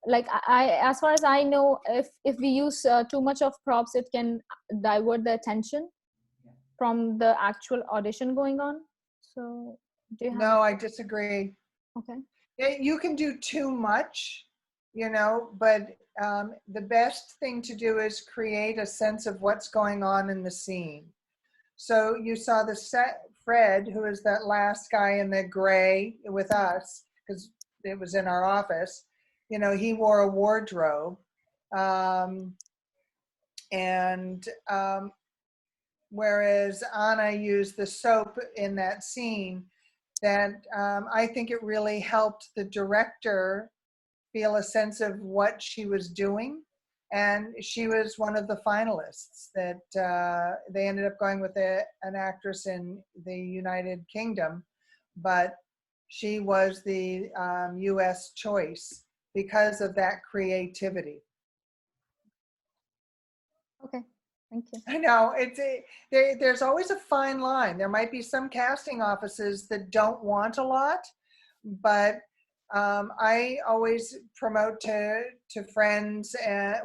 like I, as far as I know, if we use too much of props, it can divert the attention from the actual audition going on. So, do you have? No, I disagree. Okay. You can do too much, but the best thing to do is create a sense of what's going on in the scene. So you saw Fred, who is that last guy in the gray with us, because it was in our office. He wore a wardrobe, whereas Anna used the soap in that scene. That I think it really helped the director feel a sense of what she was doing. And she was one of the finalists that they ended up going with an actress in the United Kingdom, but she was the US choice because of that creativity. Okay. Thank you. I know there's always a fine line. There might be some casting offices that don't want a lot, but I always promote to friends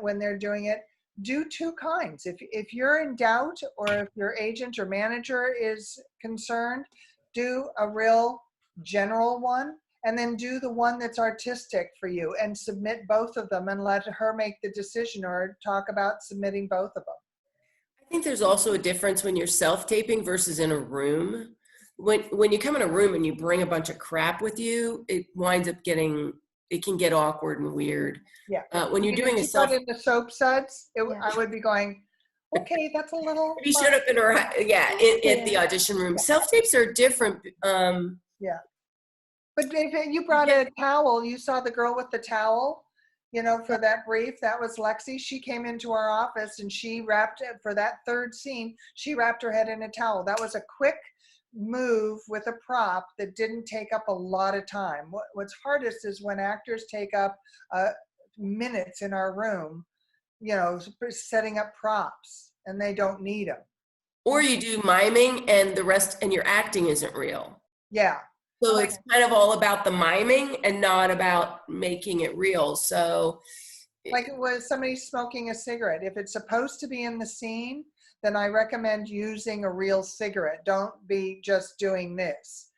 when they're doing it, do two kinds. If you're in doubt, or if your agent or manager is concerned, do a real general one, and then do the one that's artistic for you, and submit both of them and let her make the decision, or talk about submitting both of them. I think there's also a difference when you're self-taping versus in a room. When you come in a room and you bring a bunch of crap with you, it winds up it can get awkward and weird. Yeah. When you're doing a self, in the soap suds, I would be going, okay, that's a little. He showed up in her, at the audition room. Self-tapes are different. Yeah. But if you brought a towel, you saw the girl with the towel, for that brief, that was Lexi. She came into our office and she wrapped it for that third scene. She wrapped her head in a towel. That was a quick move with a prop that didn't take up a lot of time. What's hardest is when actors take up minutes in our room, setting up props, and they don't need them. Or you do miming and the rest, and your acting isn't real. Yeah. So it's kind of all about the miming and not about making it real. So like it was somebody smoking a cigarette. If it's supposed to be in the scene, then I recommend using a real cigarette. Don't be just doing this.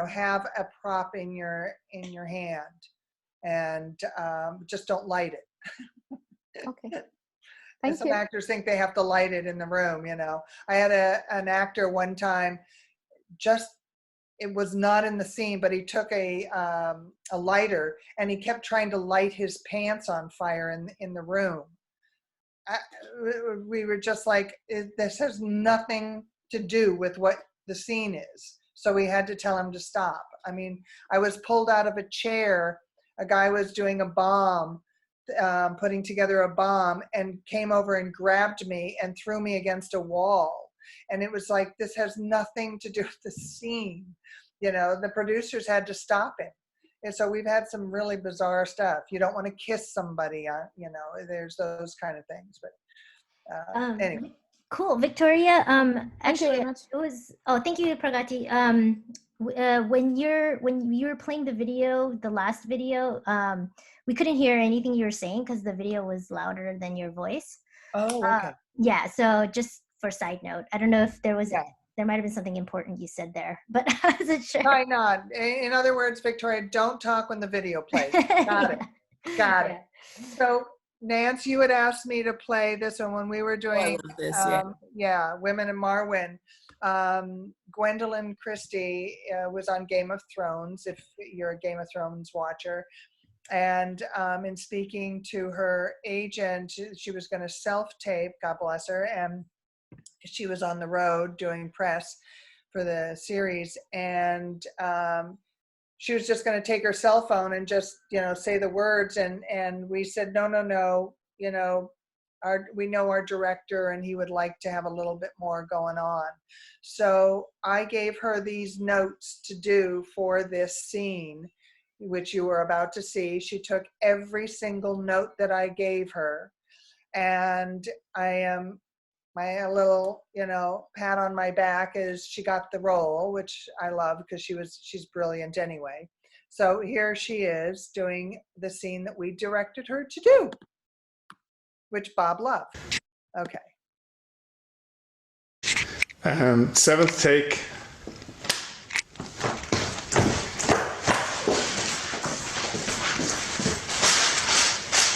Have a prop in your hand, and just don't light it. Okay. Some actors think they have to light it in the room. I had an actor one time, it was not in the scene, but he took a lighter and he kept trying to light his pants on fire in the room. We were just like, this has nothing to do with what the scene is. So we had to tell him to stop. I mean, I was pulled out of a chair. A guy was doing a bomb, putting together a bomb, and came over and grabbed me and threw me against a wall. And it was like, this has nothing to do with the scene. The producers had to stop him. And so we've had some really bizarre stuff. You don't want to kiss somebody, there's those kind of things. But anyway. Cool, Victoria. Thank you Actually, very much. it was. Oh, thank you, Pragati. When you were playing the video, the last video, we couldn't hear anything you were saying because the video was louder than your voice. Oh, okay. Yeah. So just for side note, I don't know if there was. There might have been something important you said there, but I wasn't sure. Try not. In other words, Victoria, don't talk when the video plays. Got it. Got it. So, Nance, you had asked me to play this one when we were doing, Women in Marwyn. Gwendolyn Christie was on Game of Thrones, if you're a Game of Thrones watcher. And in speaking to her agent, she was going to self-tape, God bless her, and she was on the road doing press for the series, and she was just going to take her cell phone and just say the words, and we said no, we know our director and he would like to have a little bit more going on. So I gave her these notes to do for this scene, which you were about to see. She took every single note that I gave her, and my little, pat on my back is she got the role, which I love because she's brilliant anyway. So here she is doing the scene that we directed her to do, which Bob loved. Okay. 7th take.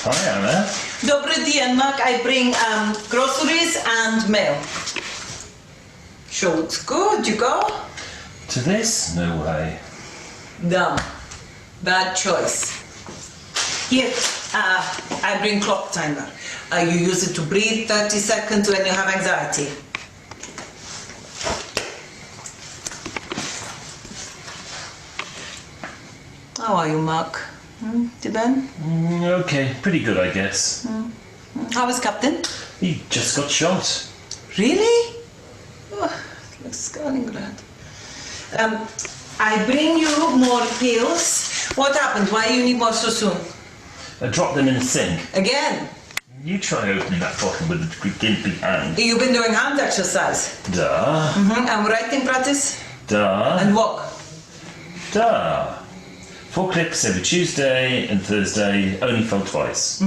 Hi, Anna. Dobry dzień, Mark. I bring groceries and mail. Sure, it's good. You go? To this? No way. Dumb. Bad choice. Here, I bring clock timer. You use it to breathe 30 seconds when you have anxiety. How are you, Mark? Ben? Okay, pretty good, I guess. How is Captain? He just got shot. Really? Oh, like Stalingrad. I bring you more pills. What happened? Why you need more so soon? I dropped them in the sink. Again? You try opening that bottle with a gimpy hand. You've been doing hand exercise. Duh. And writing practice? Duh. And walk? Duh. 4 clips every Tuesday and Thursday, only fell twice.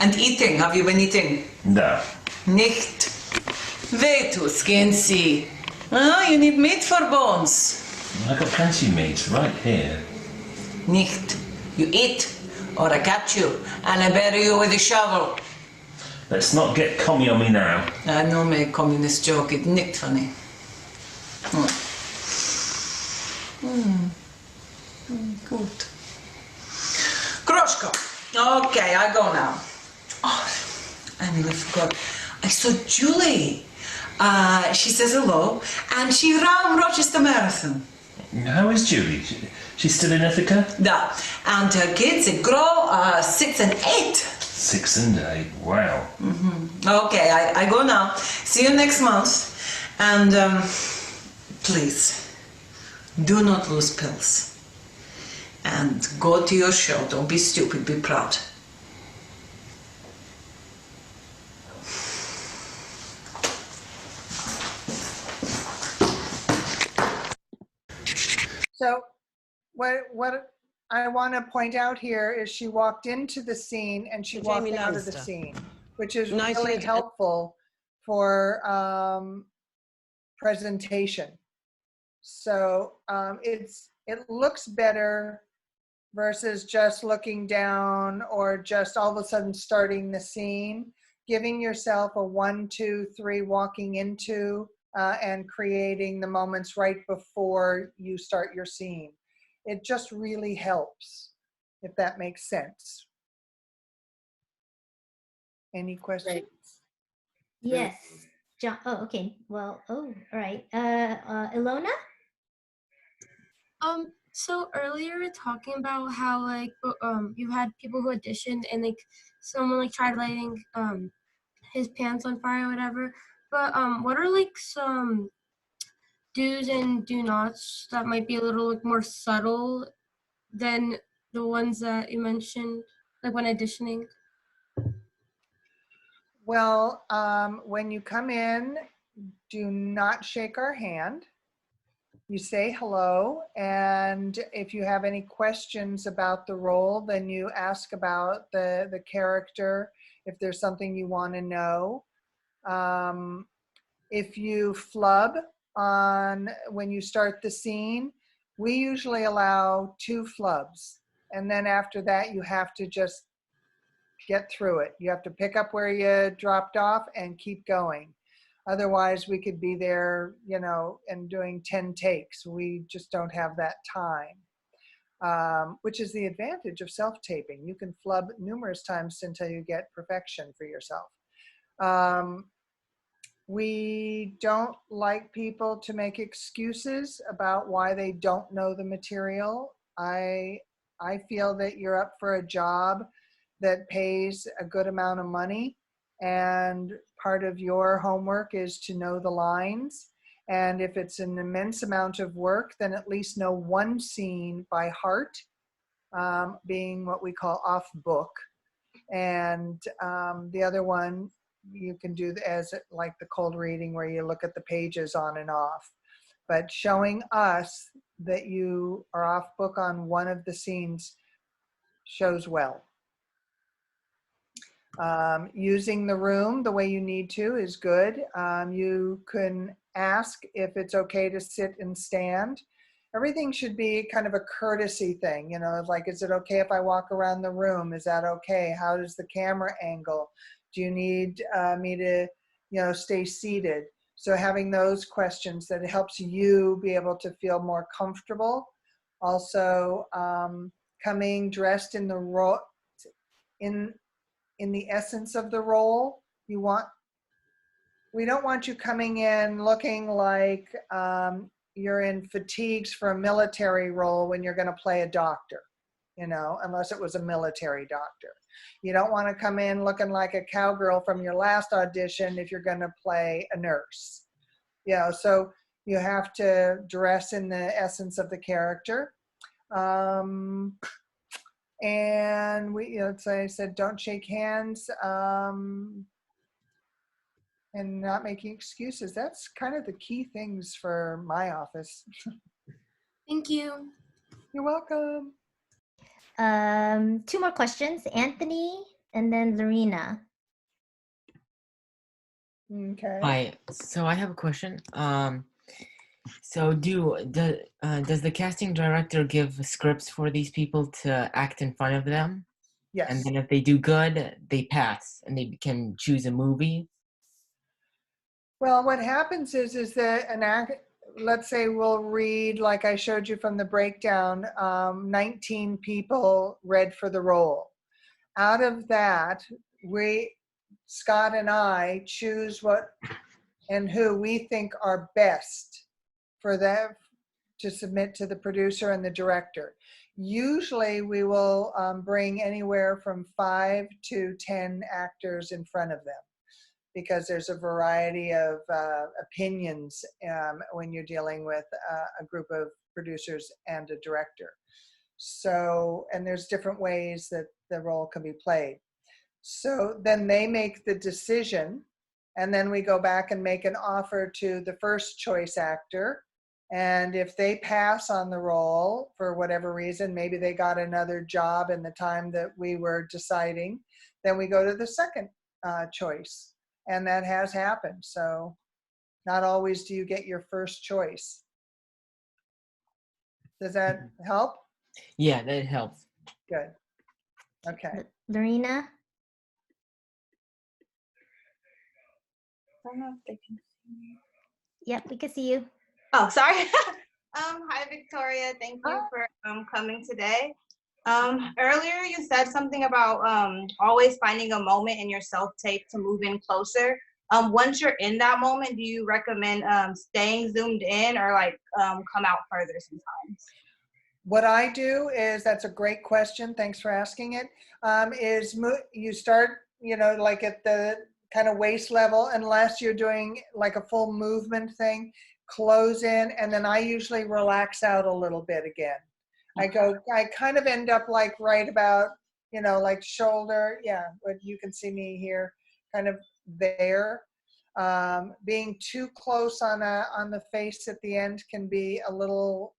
And eating, have you been eating? No. Nicht. Way too skinny. Oh, you need meat for bones. I got plenty of meat right here. Nicht. You eat, or I catch you, and I bury you with a shovel. Let's not get commie on me now. I know my communist joke, it's nicht funny. Good. Kroshko. Okay, I go now. Oh, I nearly forgot. I saw Julie. She says hello, and she ran Rochester Marathon. How is Julie? She's still in Ithaca? Yeah, and her kids, they grow 6 and 8. 6 and 8, wow. Okay, I go now. See you next month. And please, do not lose pills. And go to your show. Don't be stupid, be proud. So what I want to point out here is she walked into the scene and she walked Jamie out of the Lannister. scene, which is Nice really to- helpful for presentation. So it looks better versus just looking down or just all of a sudden starting the scene. Giving yourself a 1, 2, 3 walking into and creating the moments right before you start your scene. It just really helps, if that makes sense. Any questions? Yes. John. Oh, okay. Well. Oh, all right. Ilona. So earlier we were talking about how like you had people who auditioned and like someone like tried lighting his pants on fire or whatever. But what are like some do's and do nots that might be a little like more subtle than the ones that you mentioned, like when auditioning? Well, when you come in, do not shake our hand. You say hello, and if you have any questions about the role, then you ask about the character, if there's something you want to know. If you flub on when you start the scene, we usually allow 2 flubs. And then after that, you have to just get through it. You have to pick up where you dropped off and keep going. Otherwise, we could be there, and doing 10 takes. We just don't have that time, which is the advantage of self-taping. You can flub numerous times until you get perfection for yourself. We don't like people to make excuses about why they don't know the material. I feel that you're up for a job that pays a good amount of money, and part of your homework is to know the lines. And if it's an immense amount of work, then at least know one scene by heart, being what we call off book. And the other one you can do as like the cold reading, where you look at the pages on and off. But showing us that you are off book on one of the scenes shows well. Using the room the way you need to is good. You can ask if it's okay to sit and stand. Everything should be kind of a courtesy thing, like, is it okay if I walk around the room? Is that okay? How does the camera angle? Do you need me to, stay seated? So having those questions, that helps you be able to feel more comfortable. Also, coming dressed in the role, in the essence of the role. We don't want you coming in looking like you're in fatigues for a military role when you're going to play a doctor, unless it was a military doctor. You don't want to come in looking like a cowgirl from your last audition if you're going to play a nurse. So you have to dress in the essence of the character. And so I said, don't shake hands, and not making excuses. That's kind of the key things for my office. Thank you. You're welcome. 2 more questions, Anthony and then Lorena. Okay. Hi. So I have a question. So does the casting director give scripts for these people to act in front of them? Yes. And then if they do good, they pass and they can choose a movie? Well, what happens is that let's say we'll read, like I showed you from the breakdown, 19 people read for the role. Out of that, Scott and I choose what and who we think are best for them to submit to the producer and the director. Usually we will bring anywhere from 5 to 10 actors in front of them, because there's a variety of opinions when you're dealing with a group of producers and a director. So, and there's different ways that the role can be played. So then they make the decision, and then we go back and make an offer to the first choice actor. And if they pass on the role for whatever reason, maybe they got another job in the time that we were deciding, then we go to the second choice. And that has happened. So not always do you get your first choice. Does that help? Yeah, that helps. Good. Okay. Lorena? I don't know if they can see me. Yep, we can see you. Oh, sorry. Hi, Victoria. Thank you for coming today. Earlier, you said something about always finding a moment in your self-tape to move in closer. Once you're in that moment, do you recommend staying zoomed in or come out further sometimes? What I do is, that's a great question. Thanks for asking it. You start, like at the kind of waist level, unless you're doing like a full movement thing, close in, and then I usually relax out a little bit again. I kind of end up like right about, like shoulder. Yeah, but you can see me here, kind of there. Being too close on the face at the end can be a little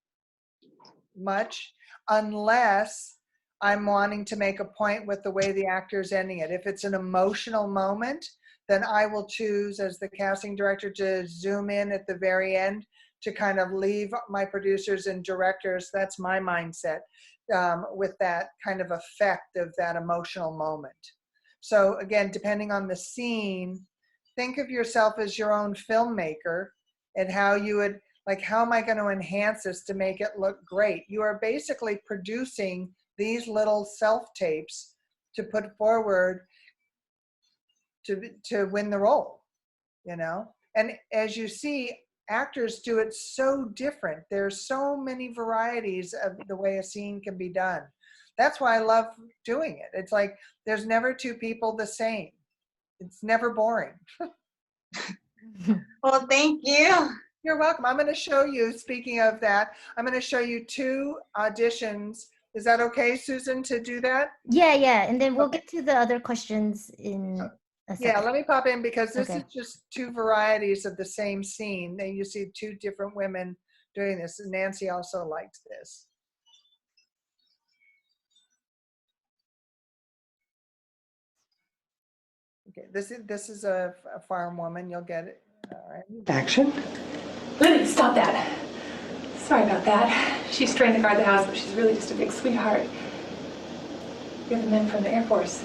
much, unless I'm wanting to make a point with the way the actor's ending it. If it's an emotional moment, then I will choose as the casting director to zoom in at the very end to kind of leave my producers and directors, that's my mindset, with that kind of effect of that emotional moment. So again, depending on the scene, think of yourself as your own filmmaker and how you would, like, how am I going to enhance this to make it look great? You are basically producing these little self-tapes to put forward to win the role, And as you see, actors do it so different. There's so many varieties of the way a scene can be done. That's why I love doing it. It's like there's never two people the same. It's never boring. Well, thank you. You're welcome. I'm going to show you, speaking of that, I'm going to show you 2 auditions. Is that okay, Susan, to do that? Yeah. And then we'll get to the other questions in a second. Yeah, let me pop in because this Okay. is just 2 varieties of the same scene. Then you see 2 different women doing this. And Nancy also liked this. Okay, this is a farm woman. You'll get it. All right. Action. Libby, stop that. Sorry about that. She's trained to guard the house, but she's really just a big sweetheart. You're the men from the Air Force.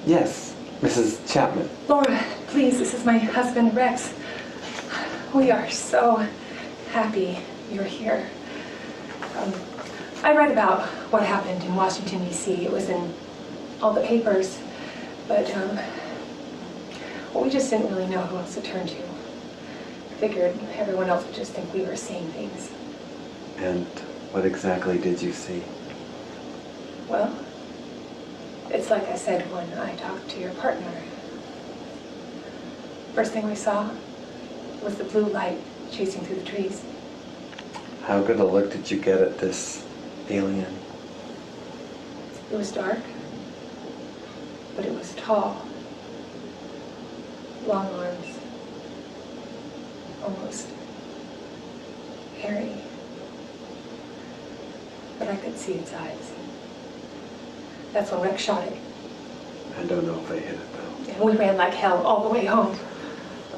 Yes, Mrs. Chapman. Laura, please, this is my husband, Rex. We are so happy you're here. I read about what happened in Washington, D.C. It was in all the papers, but well, we just didn't really know who else to turn to. Figured everyone else would just think we were seeing things. And what exactly did you see? Well, it's like I said when I talked to your partner. First thing we saw was the blue light chasing through the trees. How good a look did you get at this alien? It was dark, but it was tall. Long arms. Almost hairy. But I could see its eyes. That's when Rex shot it. I don't know if I hit it though. And we ran like hell all the way home.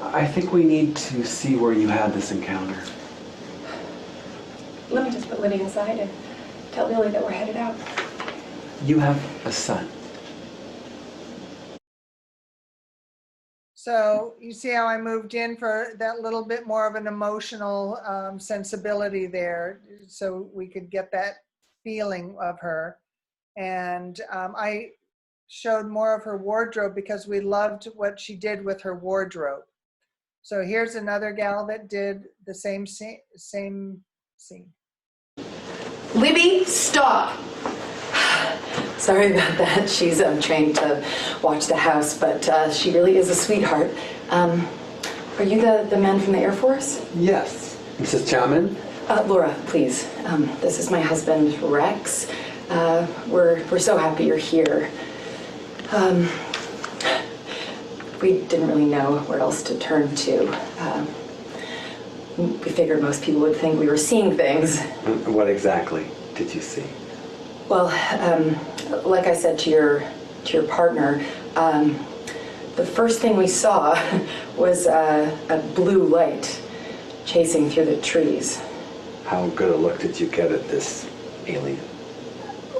I think we need to see where you had this encounter. Let me just put Libby inside and tell Lily that we're headed out. You have a son. So you see how I moved in for that little bit more of an emotional sensibility there, so we could get that feeling of her. And I showed more of her wardrobe because we loved what she did with her wardrobe. So here's another gal that did the same scene. Libby, stop. Sorry about that. She's trained to watch the house, but she really is a sweetheart. Are you the men from the Air Force? Yes. Mrs. Chapman? Laura, please. This is my husband, Rex. We're so happy you're here. We didn't really know where else to turn to. We figured most people would think we were seeing things. What exactly did you see? Well, like I said to your partner, the first thing we saw was a blue light chasing through the trees. How good a look did you get at this alien?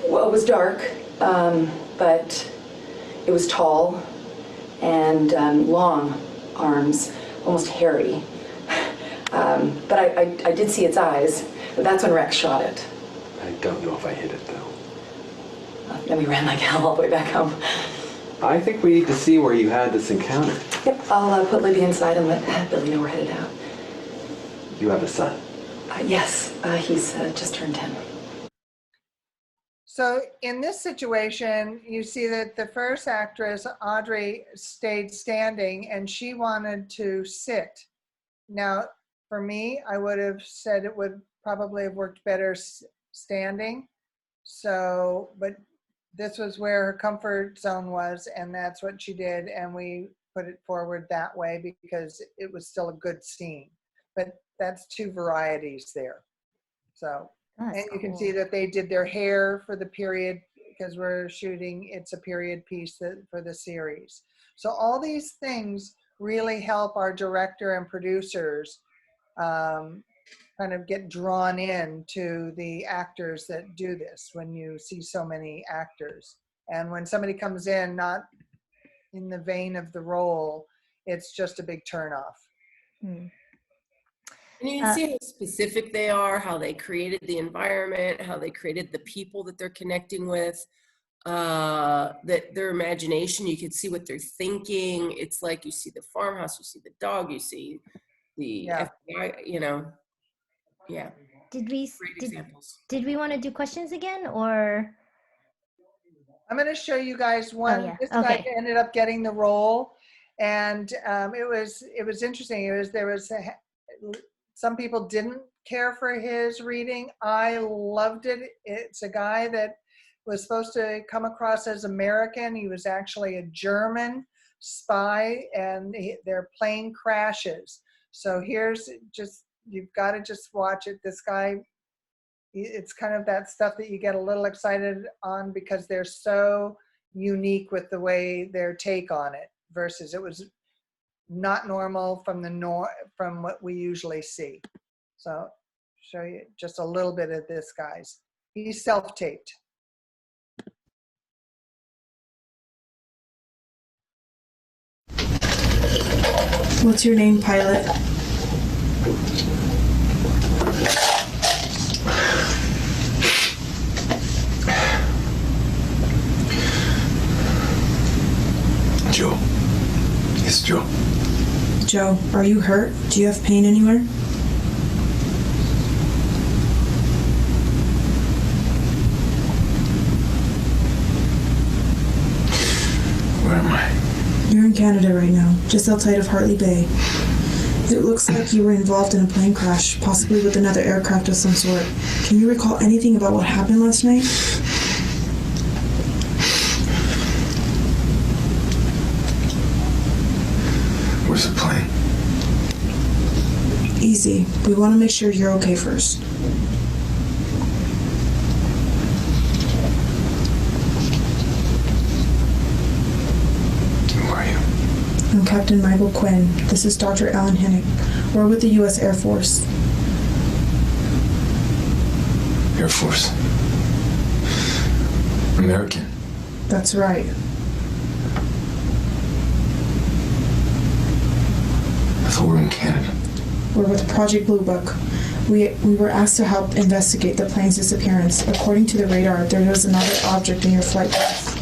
Well, it was dark, but it was tall and long arms, almost hairy. But I did see its eyes. That's when Rex shot it. I don't know if I hit it though. Then we ran like hell all the way back home. I think we need to see where you had this encounter. Yep, I'll put Libby inside and let Billy know we're headed out. You have a son? Yes, he's just turned 10. So in this situation, you see that the first actress, Audrey, stayed standing and she wanted to sit. Now, for me, I would have said it would probably have worked better standing, So, but this was where her comfort zone was, and that's what she did. And we put it forward that way because it was still a good scene. But that's two varieties there. So, and you can see that they did their hair for the period because we're shooting, it's a period piece for the series. So all these things really help our director and producers kind of get drawn in to the actors that do this when you see so many actors. And when somebody comes in not in the vein of the role, it's just a big turnoff. And you can see how specific they are, how they created the environment, how they created the people that they're connecting with, that their imagination, you can see what they're thinking. It's like you see the farmhouse, you see the dog, you see the FBI, you know. Yeah. Did we Great examples. Did we want to do questions again, or? I'm going to show you guys one. Oh, yeah. This Okay. guy ended up getting the role, and it was interesting. Some people didn't care for his reading. I loved it. It's a guy that was supposed to come across as American. He was actually a German spy, and their plane crashes. So here's just, you've got to just watch it. This guy, it's kind of that stuff that you get a little excited on because they're so unique with the way their take on it versus it was not normal from what we usually see. So show you just a little bit of this guy's. He's self-taped. What's your name, pilot? Joe. It's Joe. Joe, are you hurt? Do you have pain anywhere? Where am I? You're in Canada right now, just outside of Hartley Bay. It looks like you were involved in a plane crash, possibly with another aircraft of some sort. Can you recall anything about what happened last night? Where's the plane? Easy. We want to make sure you're okay first. Who are you? I'm Captain Michael Quinn. This is Dr. Alan Hennick. We're with the U.S. Air Force. Air Force. American. That's right. I thought we were in Canada. We're with Project Blue Book. We were asked to help investigate the plane's disappearance. According to the radar, there was another object in your flight path.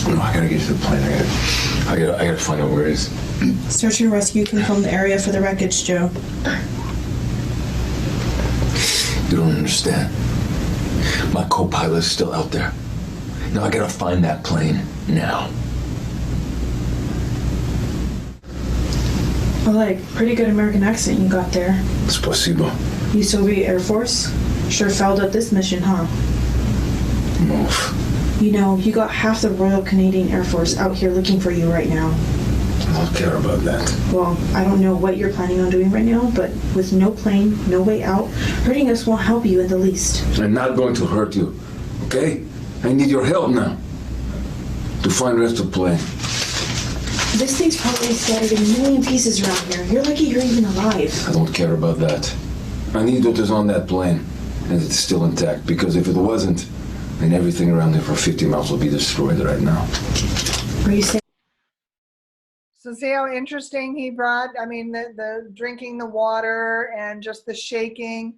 No, I gotta get to the plane. I gotta find out where it is. Search and rescue can film the area for the wreckage, Joe. You don't understand. My co-pilot's still out there. Now I gotta find that plane now. Well, like, pretty good American accent you got there. Spasibo. You Soviet Air Force? Sure fouled up this mission, huh? Move. You know, you got half the Royal Canadian Air Force out here looking for you right now. I don't care about that. Well, I don't know what you're planning on doing right now, but with no plane, no way out, hurting us won't help you in the least. I'm not going to hurt you, okay? I need your help now to find the rest of the plane. This thing's probably scattered in a million pieces around here. You're lucky you're even alive. I don't care about that. I need what is on that plane, and it's still intact, because if it wasn't, then everything around there for 50 miles will be destroyed right now. Are you saying? So see how interesting he brought, I mean, the drinking the water and just the shaking.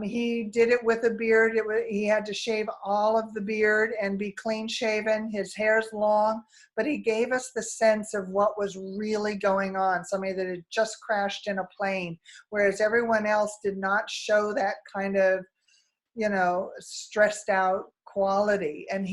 He did it with a beard. He had to shave all of the beard and be clean shaven. His hair's long, but he gave us the sense of what was really going on. Somebody that had just crashed in a plane, whereas everyone else did not show that kind of, stressed out quality. And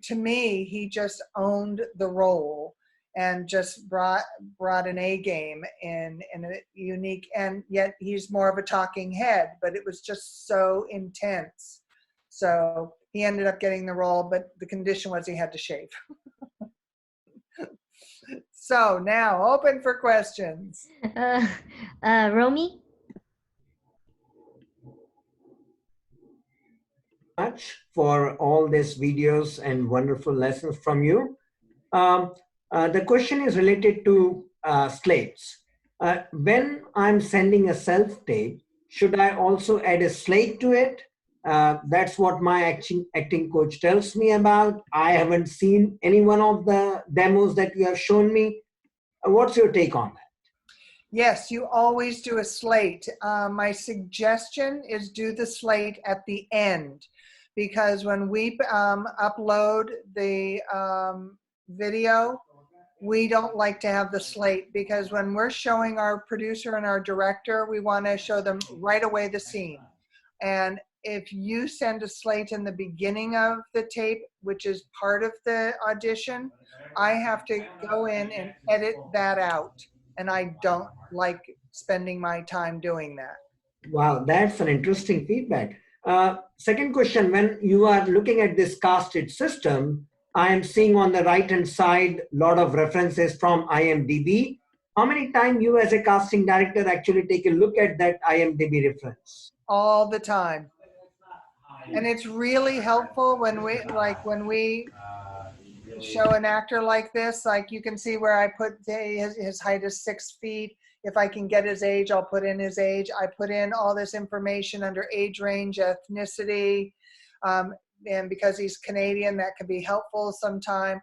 to me, he just owned the role. and just brought an A game in a unique, and yet he's more of a talking head, but it was just so intense. So he ended up getting the role, but the condition was he had to shave. So now open for questions. Romy? Much for all these videos and wonderful lessons from you. The question is related to slates. When I'm sending a self-tape, should I also add a slate to it? That's what my acting coach tells me about. I haven't seen any one of the demos that you have shown me. What's your take on that? Yes, you always do a slate. My suggestion is do the slate at the end, because when we upload the video, we don't like to have the slate, because when we're showing our producer and our director, we want to show them right away the scene. And if you send a slate in the beginning of the tape, which is part of the audition, I have to go in and edit that out. And I don't like spending my time doing that. Wow, that's an interesting feedback. Second question, when you are looking at this casted system, I am seeing on the right-hand side a lot of references from IMDb. How many times you as a casting director actually take a look at that IMDb reference? All the time. And it's really helpful when we show an actor like this, like you can see where I put his height is 6 feet. If I can get his age, I'll put in his age. I put in all this information under age range, ethnicity, and because he's Canadian, that can be helpful sometime.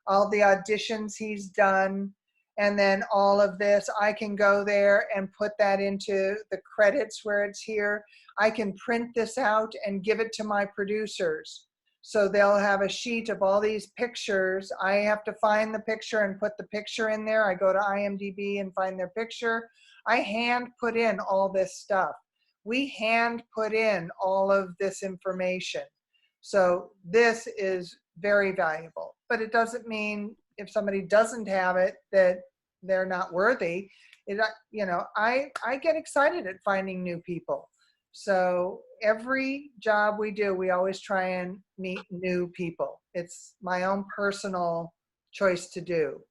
All the auditions he's done, and then all of this, I can go there and put that into the credits where it's here. I can print this out and give it to my producers. So they'll have a sheet of all these pictures. I have to find the picture and put the picture in there. I go to IMDb and find their picture. I hand put in all this stuff. We hand put in all of this information. So this is very valuable, but it doesn't mean if somebody doesn't have it that they're not worthy. I get excited at finding new people. So every job we do, we always try and meet new people. It's my own personal choice to do.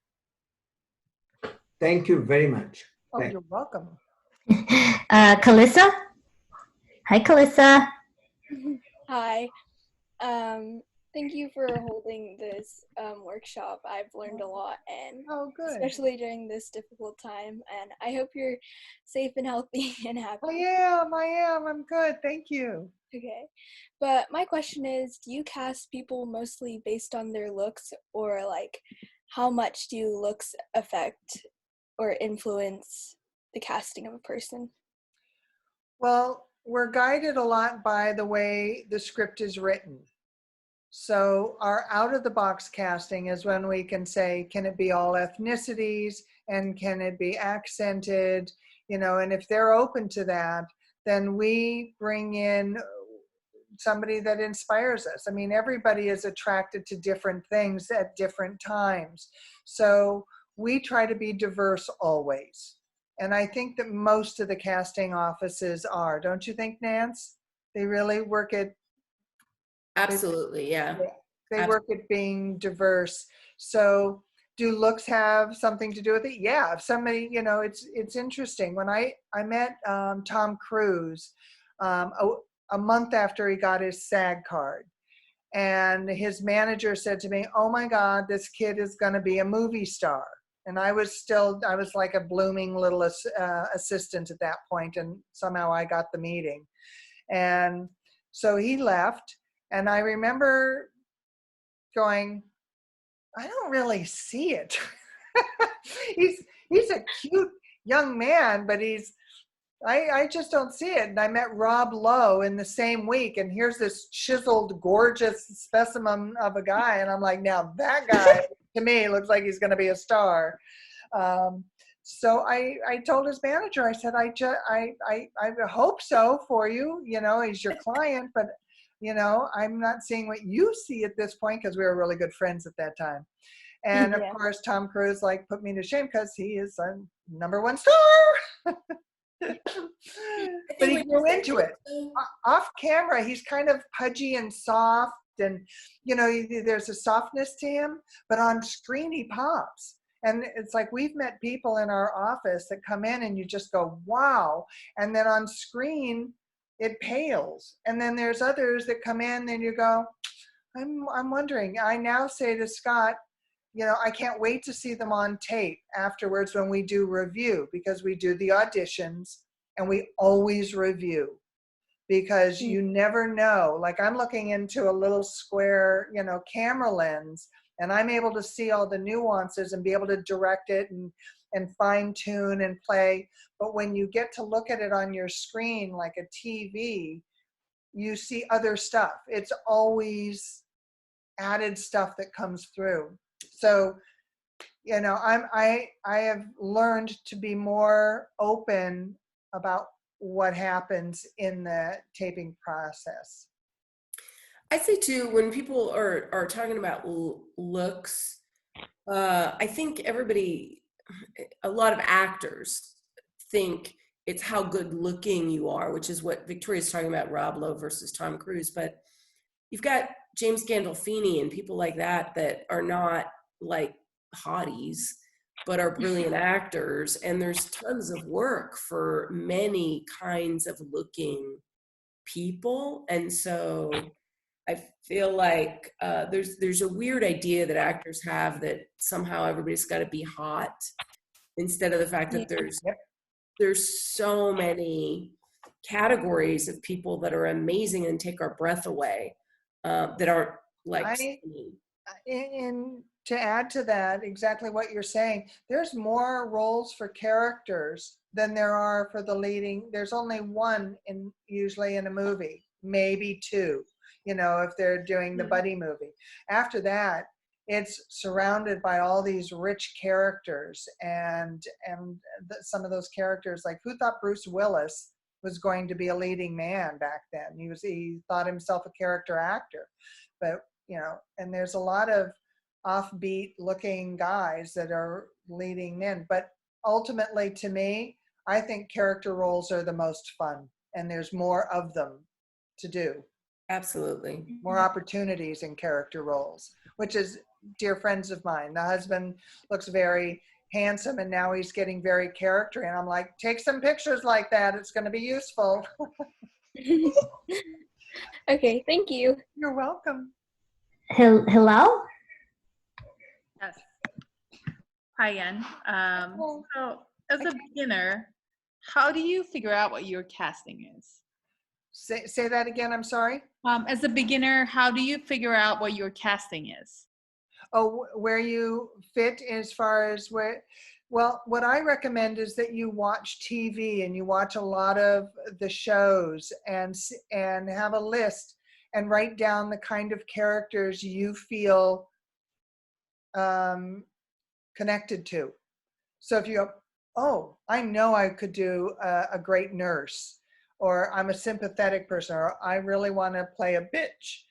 Thank you very much. Oh, you're welcome. Calissa? Hi, Calissa. Hi. Thank you for holding this workshop. I've learned a lot, and especially during this difficult time. And I hope you're safe and healthy and happy. I am. I'm good. Thank you. Okay. But my question is, do you cast people mostly based on their looks, or like how much do looks affect or influence the casting of a person? Well, we're guided a lot by the way the script is written. So our out-of-the-box casting is when we can say, can it be all ethnicities and can it be accented? And if they're open to that, then we bring in somebody that inspires us. I mean, everybody is attracted to different things at different times. So we try to be diverse always. And I think that most of the casting offices are. Don't you think, Nance? They really work at Absolutely, yeah. They work at being diverse. So do looks have something to do with it? Yeah, if somebody, it's interesting. When I met Tom Cruise a month after he got his SAG card, and his manager said to me, oh my God, this kid is gonna be a movie star. And I was like a blooming little assistant at that point, and somehow I got the meeting. And so he left. And I remember going, I don't really see it. he's a cute young man, but I just don't see it. And I met Rob Lowe in the same week, and here's this chiseled, gorgeous specimen of a guy. And I'm like, now that guy to me looks like he's going to be a star. So I told his manager, I said, I hope so for you. He's your client, but I'm not seeing what you see at this point, because we were really good friends at that time. And of Yeah. course, Tom Cruise like put me to shame because he is a #1 star. But he grew into it. Off camera, he's kind of pudgy and soft, and there's a softness to him. But on screen, he pops. And it's like we've met people in our office that come in and you just go, wow. And then on screen, it pales. And then there's others that come in and you go, I'm wondering. I now say to Scott, I can't wait to see them on tape afterwards when we do review, because we do the auditions and we always review, because you never know. Like I'm looking into a little square, camera lens, and I'm able to see all the nuances and be able to direct it and fine tune and play. But when you get to look at it on your screen, like a TV, you see other stuff. It's always added stuff that comes through. So, I have learned to be more open about what happens in the taping process. I say too, when people are talking about looks, I think a lot of actors think it's how good looking you are, which is what Victoria's talking about, Rob Lowe versus Tom Cruise. But you've got James Gandolfini and people like that are not like hotties, but are brilliant actors. And there's tons of work for many kinds of looking people. And so I feel like there's a weird idea that actors have that somehow everybody's got to be hot, instead of the fact that there's so many categories of people that are amazing and take our breath away, that aren't like. And to add to that, exactly what you're saying, there's more roles for characters than there are for the leading. There's only one usually in a movie, maybe two, if they're doing the buddy movie. After that, it's surrounded by all these rich characters, and some of those characters, like who thought Bruce Willis was going to be a leading man back then? He thought himself a character actor, but and there's a lot of offbeat looking guys that are leading men. But ultimately, to me, I think character roles are the most fun, and there's more of them to do. Absolutely. More opportunities in character roles, which is dear friends of mine. The husband looks very handsome, and now he's getting very character, and I'm like, take some pictures like that. It's going to be useful. Okay, thank you. You're welcome. Hello? Yes. Hi again. So as a beginner, how do you figure out what your casting is? Say that again, I'm sorry. As a beginner, how do you figure out what your casting is? Oh, where you fit as far as where, well, what I recommend is that you watch TV and you watch a lot of the shows and have a list and write down the kind of characters you feel connected to. So if you go, oh, I know I could do a great nurse, or I'm a sympathetic person, or I really want to play a bitch.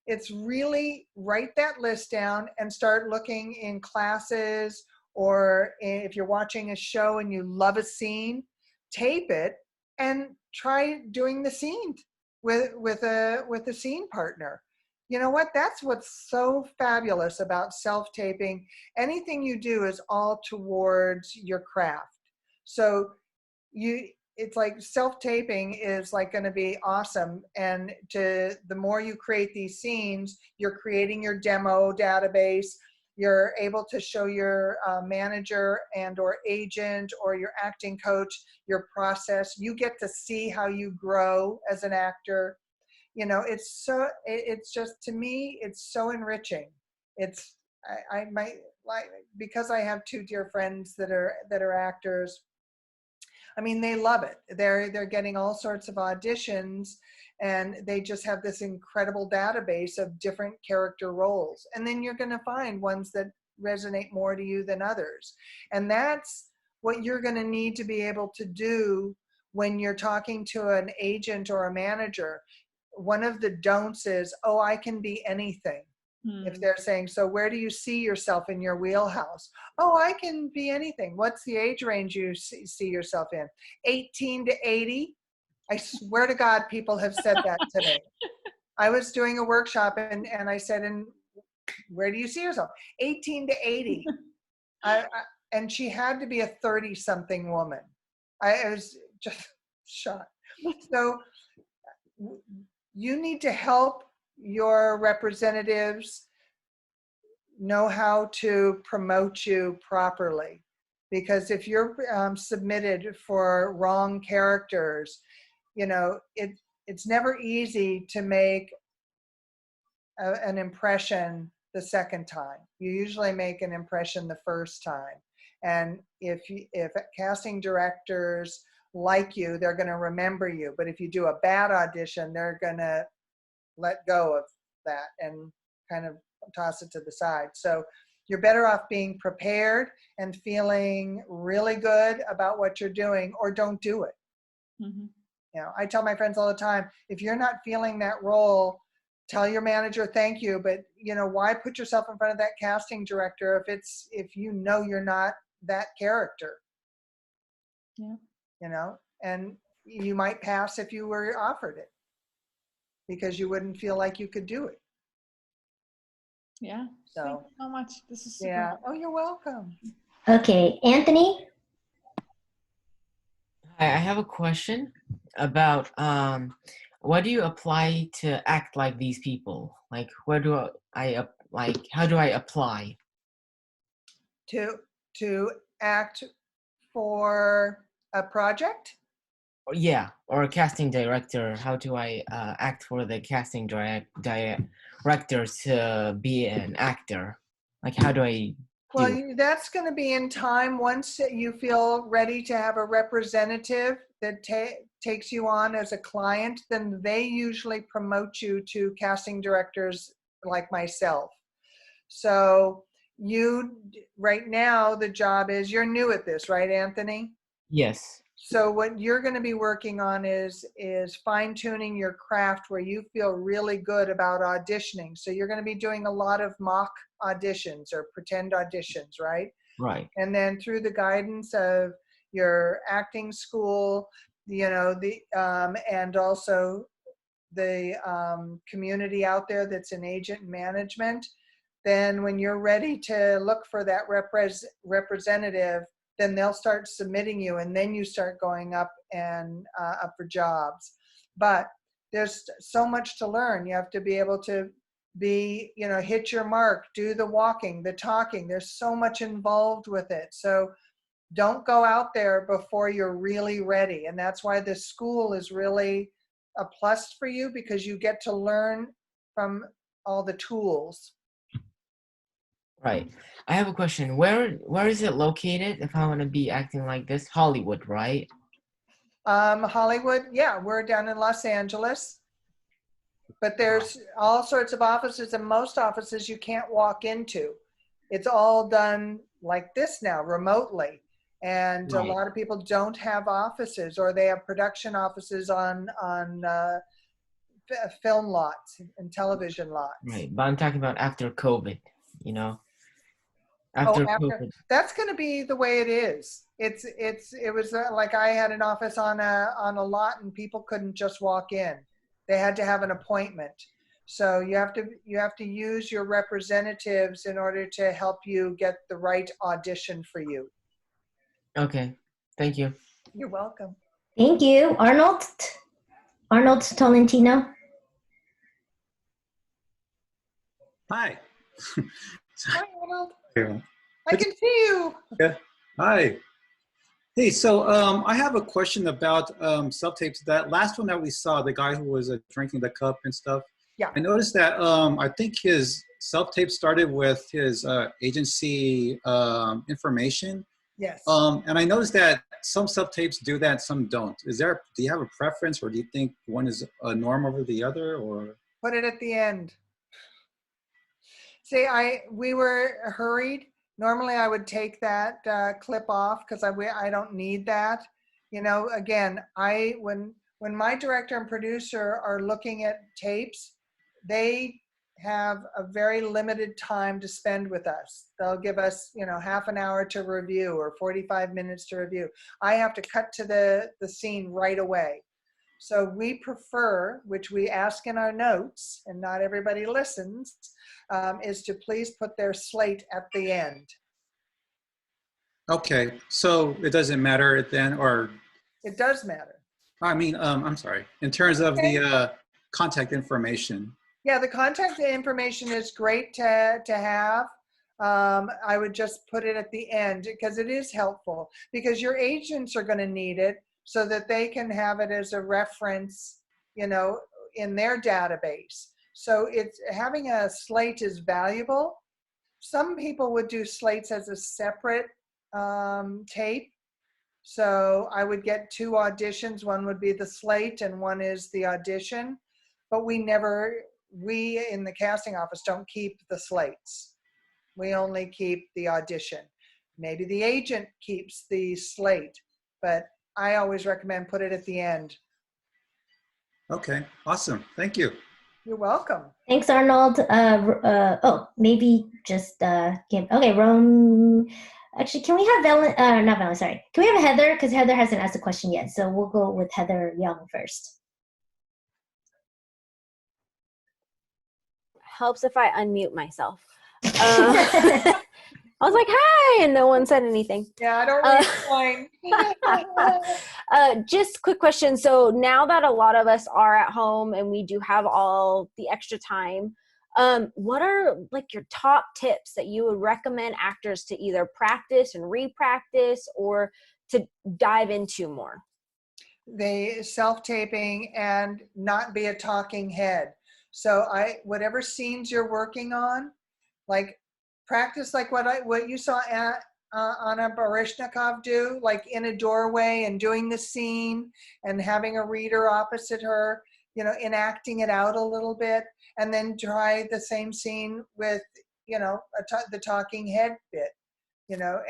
It's really write that list down and start looking in classes, or if you're watching a show and you love a scene, tape it and try doing the scene with a scene partner. You know what? That's what's so fabulous about self-taping. Anything you do is all towards your craft. So it's like self-taping is like going to be awesome. And the more you create these scenes, you're creating your demo database. You're able to show your manager and or agent or your acting coach your process. You get to see how you grow as an actor. It's just, to me, it's so enriching. I might like, because I have two dear friends that are actors. I mean, they love it. They're getting all sorts of auditions, and they just have this incredible database of different character roles. And then you're going to find ones that resonate more to you than others. And that's what you're going to need to be able to do when you're talking to an agent or a manager. One of the don'ts is, oh, I can be anything. If they're saying, so where do you see yourself in your wheelhouse? Oh, I can be anything. What's the age range you see yourself in? 18 to 80? I swear to God, people have said that to me. I was doing a workshop and I said, and where do you see yourself? 18 to 80. And she had to be a 30-something woman. I was just shocked. So you need to help your representatives know how to promote you properly. Because if you're submitted for wrong characters, you know, it's never easy to make an impression the second time. You usually make an impression the first time. And if casting directors like you, they're going to remember you. But if you do a bad audition, they're going to let go of that and kind of toss it to the side. So you're better off being prepared and feeling really good about what you're doing, or don't do it. Mm-hmm. You know, I tell my friends all the time, if you're not feeling that role, tell your manager thank you, but you know, why put yourself in front of that casting director if you know you're not that character? Yeah. You know, and you might pass if you were offered it because you wouldn't feel like you could do it. Yeah. So, thank you so much. This is super. Yeah. Oh, you're welcome. Okay, Anthony? I have a question about what do you apply to act like these people? Like, where do I like? How do I apply? To act for a project? Yeah, or a casting director. How do I act for the casting director to be an actor? Like, how do I do it? Well, that's going to be in time. Once you feel ready to have a representative that takes you on as a client, then they usually promote you to casting directors like myself. So right now, the job is, you're new at this, right, Anthony? Yes. So what you're going to be working on is fine-tuning your craft where you feel really good about auditioning. So you're going to be doing a lot of mock auditions or pretend auditions, right? Right. And then through the guidance of your acting school, you know, and also the community out there that's in agent management, then when you're ready to look for that representative, then they'll start submitting you, and then you start going up for jobs. But there's so much to learn. You have to be able to hit your mark, do the walking, the talking. There's so much involved with it. So don't go out there before you're really ready. And that's why this school is really a plus for you, because you get to learn from all the tools. Right. I have a question. Where is it located if I want to be acting like this? Hollywood, right? Hollywood, yeah, we're down in Los Angeles. But there's all sorts of offices, and most offices you can't walk into. It's all done like this now, remotely. And Right. A lot of people don't have offices, or they have production offices on film lots and television lots. Right. But I'm talking about after COVID, you know? After COVID. That's going to be the way it is. It was like I had an office on a lot, and people couldn't just walk in. They had to have an appointment. So you have to use your representatives in order to help you get the right audition for you. Okay. Thank you. You're welcome. Thank you. Arnold Tolentino. Hi. Hi, Arnold. Yeah. I can see you. Yeah. Hi. Hey, so I have a question about self-tapes. That last one that we saw, the guy who was drinking the cup and stuff. Yeah. I noticed that I think his self-tape started with his agency information. Yes. And I noticed that some self-tapes do that, some don't. Do you have a preference, or do you think one is a norm over the other, or? Put it at the end. See, we were hurried. Normally I would take that clip off because I don't need that. You know, again, when my director and producer are looking at tapes, they have a very limited time to spend with us. They'll give us, half an hour to review or 45 minutes to review. I have to cut to the scene right away. So we prefer, which we ask in our notes, and not everybody listens, is to please put their slate at the end. Okay, so it doesn't matter then, or? It does matter. I mean, I'm sorry, in terms of the contact information. Yeah, the contact information is great to have. I would just put it at the end because it is helpful, because your agents are going to need it so that they can have it as a reference, in their database. So it's having a slate is valuable. Some people would do slates as a separate tape. So I would get 2 auditions. One would be the slate and one is the audition. But we in the casting office don't keep the slates. We only keep the audition. Maybe the agent keeps the slate, but I always recommend put it at the end. Okay, awesome. Thank you. You're welcome. Thanks, Arnold. Maybe just okay, Rome. Actually, can we have not Valen, sorry. Can we have Heather? Because Heather hasn't asked a question yet. So we'll go with Heather Young first. Helps if I unmute myself. I was like, hi, and no one said anything. Yeah, I don't really explain. Just quick question. So now that a lot of us are at home and we do have all the extra time, what are like your top tips that you would recommend actors to either practice and re-practice or to dive into more? The self-taping and not be a talking head. So whatever scenes you're working on, like practice like what you saw Anna Baryshnikov do, like in a doorway and doing the scene and having a reader opposite her, enacting it out a little bit, and then try the same scene with, the talking head bit,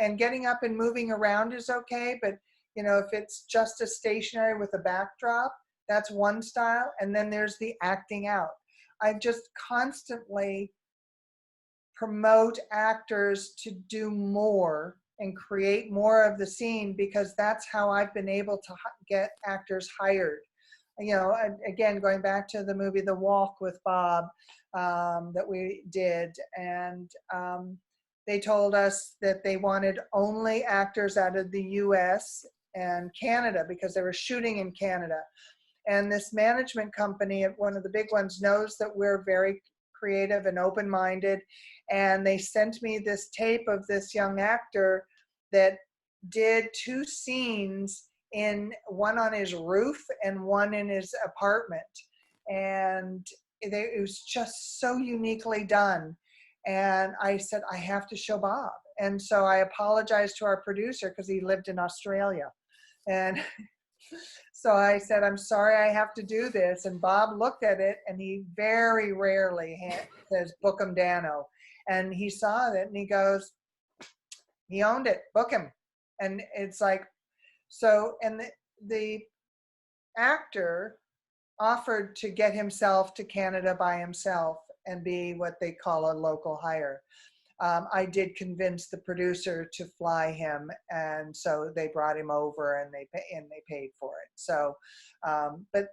and getting up and moving around is okay, but if it's just a stationary with a backdrop, that's one style, and then there's the acting out. I just constantly promote actors to do more and create more of the scene, because that's how I've been able to get actors hired. Again, going back to the movie The Walk with Bob that we did, and they told us that they wanted only actors out of the US and Canada because they were shooting in Canada. And this management company, one of the big ones, knows that we're very creative and open-minded, and they sent me this tape of this young actor that did 2 scenes, one on his roof and one in his apartment, and it was just so uniquely done. And I said, I have to show Bob. And so I apologized to our producer because he lived in Australia, and so I said, I'm sorry I have to do this. And Bob looked at it, and he very rarely says, book him, Dano. And he saw it, and he goes, he owned it, book him. And it's like, so, and the actor offered to get himself to Canada by himself and be what they call a local hire. I did convince the producer to fly him, and so they brought him over, and they paid for it. So, but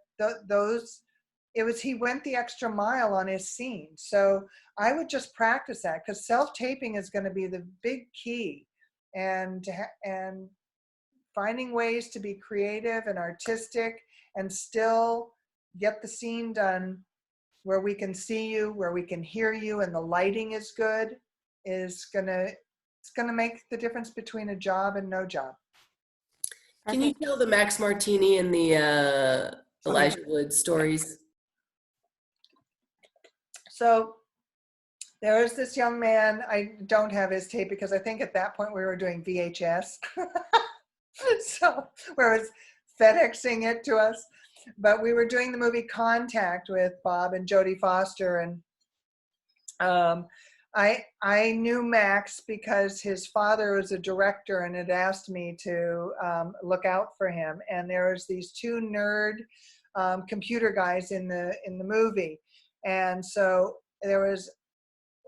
he went the extra mile on his scene. So I would just practice that, because self-taping is going to be the big key, and finding ways to be creative and artistic and still get the scene done where we can see you, where we can hear you, and the lighting is good. It's gonna make the difference between a job and no job. Can you tell the Max Martini and the Elijah Wood stories? So there was this young man, I don't have his tape because I think at that point we were doing VHS. So where it was FedExing it to us. But we were doing the movie Contact with Bob and Jodie Foster, and I knew Max because his father was a director and had asked me to look out for him. And there was these 2 nerd computer guys in the movie, and so there was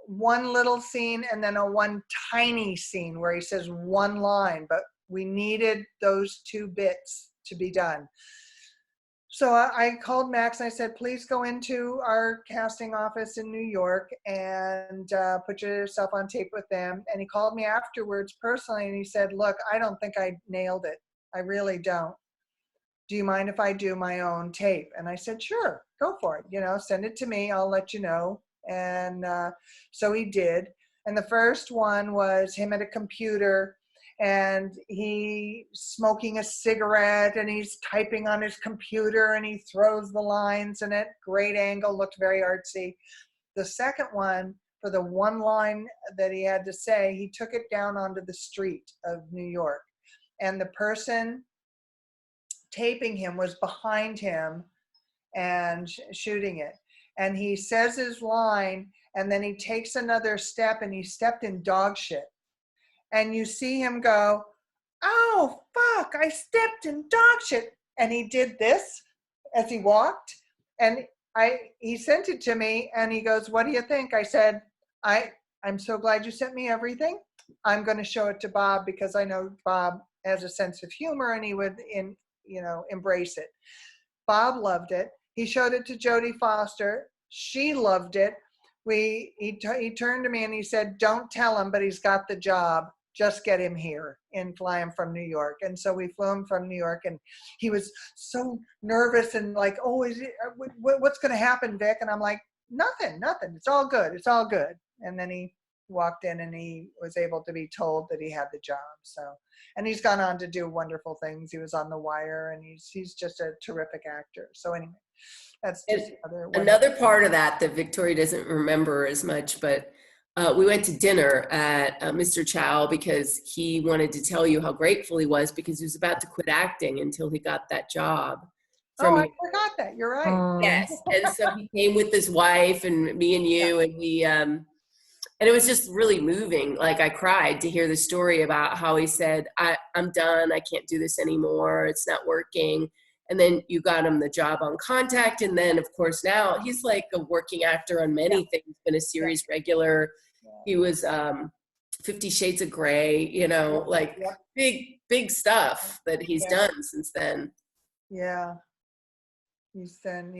one little scene and then one tiny scene where he says one line, but we needed those 2 bits to be done. So I called Max and I said, please go into our casting office in New York and put yourself on tape with them. And he called me afterwards personally and he said, look, I don't think I nailed it. I really don't. Do you mind if I do my own tape? And I said, sure, go for it. You know, send it to me. I'll let you know. And so he did. And the first one was him at a computer and he smoking a cigarette and he's typing on his computer and he throws the lines in it. Great angle, looked very artsy. The second one, for the one line that he had to say, he took it down onto the street of New York. And the person taping him was behind him and shooting it. And he says his line and then he takes another step and he stepped in dog shit. And you see him go, oh, fuck, I stepped in dog shit. And he did this as he walked. And he sent it to me and he goes, what do you think? I said, I'm so glad you sent me everything. I'm going to show it to Bob because I know Bob has a sense of humor and he would, embrace it. Bob loved it. He showed it to Jodie Foster. She loved it. He turned to me and he said, don't tell him, but he's got the job. Just get him here and fly him from New York. And so we flew him from New York and he was so nervous and like, oh, what's going to happen, Vic? And I'm like, nothing. It's all good. It's all good. And then he walked in and he was able to be told that he had the job. So, and he's gone on to do wonderful things. He was on The Wire and he's just a terrific actor. So anyway, that's just another part of that Victoria doesn't remember as much, but we went to dinner at Mr. Chow because he wanted to tell you how grateful he was because he was about to quit acting until he got that job. I forgot that. You're right. Yes. And so he came with his wife and me and you, and we, and it was just really moving. Like I cried to hear the story about how he said, I'm done. I can't do this anymore. It's not working. And then you got him the job on Contact. And then of course now he's like a working actor on many things, been a series regular. He was 50 Shades of Grey, like big stuff that he's done since then. Yeah. He's done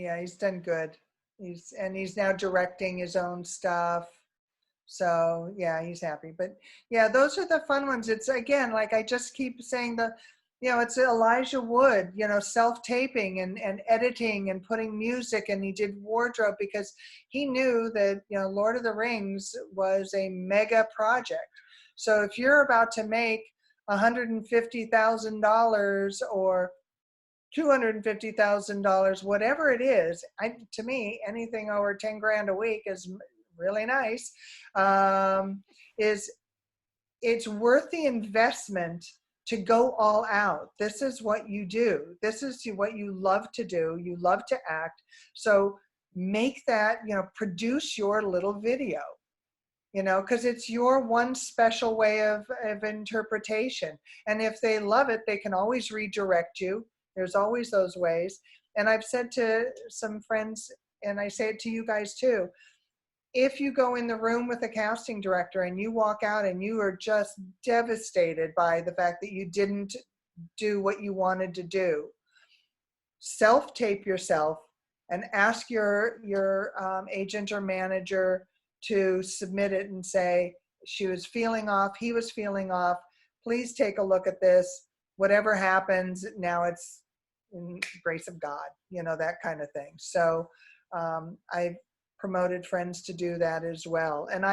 good. He's now directing his own stuff. So yeah, he's happy. But yeah, those are the fun ones. It's again, like I just keep saying it's Elijah Wood, self-taping and editing and putting music, and he did wardrobe because he knew that, Lord of the Rings was a mega project. So if you're about to make $150,000 or $250,000, whatever it is, to me, anything over 10 grand a week is really nice. It's worth the investment to go all out. This is what you do. This is what you love to do. You love to act. So make that, produce your little video, because it's your one special way of interpretation. And if they love it, they can always redirect you. There's always those ways. And I've said to some friends, and I say it to you guys too, if you go in the room with a casting director and you walk out and you are just devastated by the fact that you didn't do what you wanted to do, self-tape yourself and ask your agent or manager to submit it and say, she was feeling off, he was feeling off, please take a look at this. Whatever happens, now it's in the grace of God, that kind of thing. So I've promoted friends to do that as well. And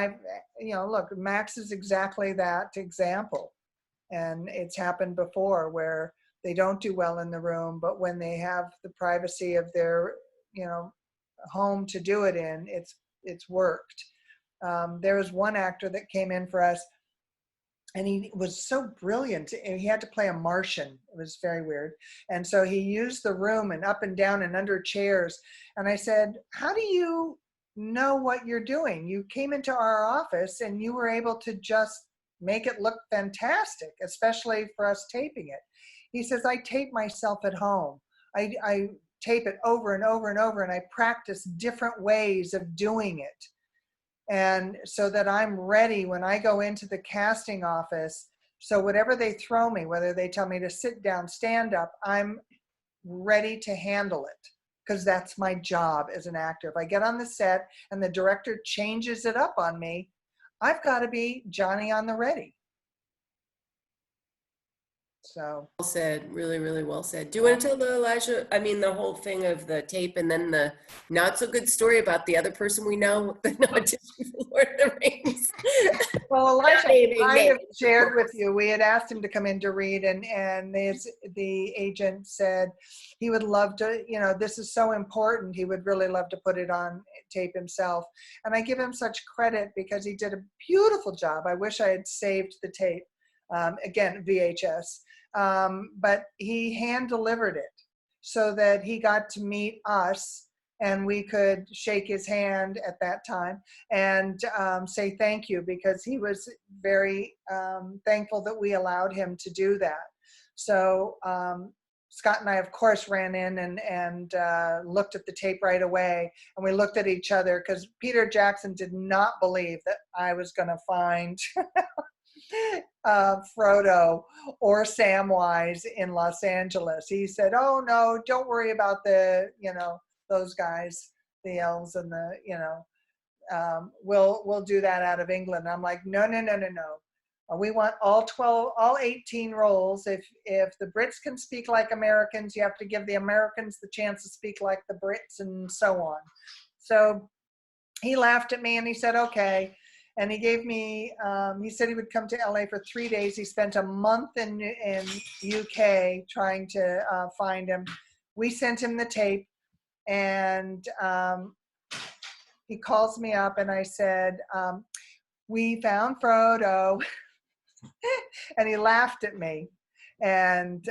look, Max is exactly that example. And it's happened before where they don't do well in the room, but when they have the privacy of their, home to do it in, it's worked. There was one actor that came in for us and he was so brilliant. And he had to play a Martian. It was very weird. And so he used the room and up and down and under chairs. And I said, how do you know what you're doing? You came into our office and you were able to just make it look fantastic, especially for us taping it. He says, I tape myself at home. I tape it over and over and over, and I practice different ways of doing it. And so that I'm ready when I go into the casting office. So whatever they throw me, whether they tell me to sit down, stand up, I'm ready to handle it, because that's my job as an actor. If I get on the set and the director changes it up on me, I've got to be Johnny on the ready. So well said, really, really well said. Do you want to tell the whole thing of the tape and then the not so good story about the other person we know, the audition for Lord of the Rings? Well, Elijah, I have shared with you, we had asked him to come in to read, and the agent said he would love to, this is so important, he would really love to put it on tape himself. And I give him such credit because he did a beautiful job. I wish I had saved the tape, again, VHS. But he hand delivered it so that he got to meet us and we could shake his hand at that time and say thank you, because he was very thankful that we allowed him to do that. So Scott and I, of course, ran in and looked at the tape right away, and we looked at each other because Peter Jackson did not believe that I was going to find Frodo or Samwise in Los Angeles. He said, "Oh no, don't worry about those guys, the elves and we'll do that out of England." And I'm like, no. We want all 18 roles. If the Brits can speak like Americans, you have to give the Americans the chance to speak like the Brits, and so on. So he laughed at me and he said, okay. And he gave me, he said he would come to LA for 3 days. He spent a month in UK trying to find him. We sent him the tape, and he calls me up and I said, we found Frodo. And he laughed at me and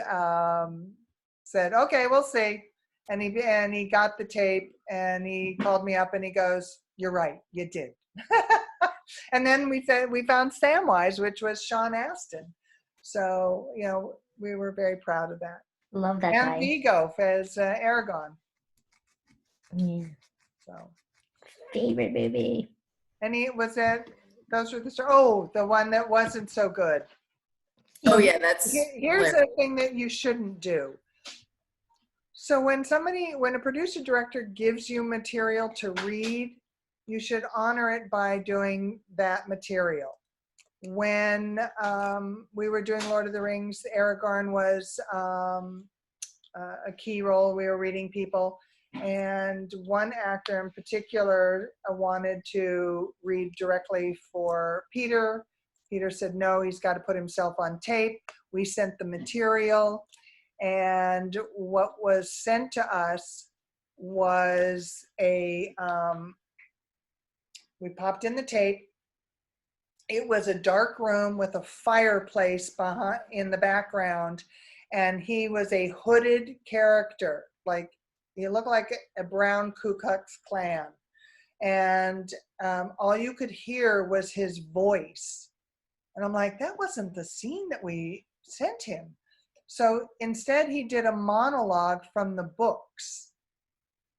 said, okay, we'll see. And he got the tape and he called me up and he goes, you're right, you did. And then we found Samwise, which was Sean Astin. So, we were very proud of that. Love that and guy. Vigo as Aragorn. Yeah. So favorite movie. And those were the one that wasn't so good. Oh yeah, that's here's the thing that you shouldn't do. So when a producer director gives you material to read, you should honor it by doing that material. When we were doing Lord of the Rings, Aragorn was a key role. We were reading people, and one actor in particular wanted to read directly for Peter. Peter said no, he's got to put himself on tape. We sent the material, and what was sent to us was we popped in the tape. It was a dark room with a fireplace in the background, and he was a hooded character. Like, he looked like a brown Ku Klux Klan. And all you could hear was his voice. And I'm like, that wasn't the scene that we sent him. So instead, he did a monologue from the books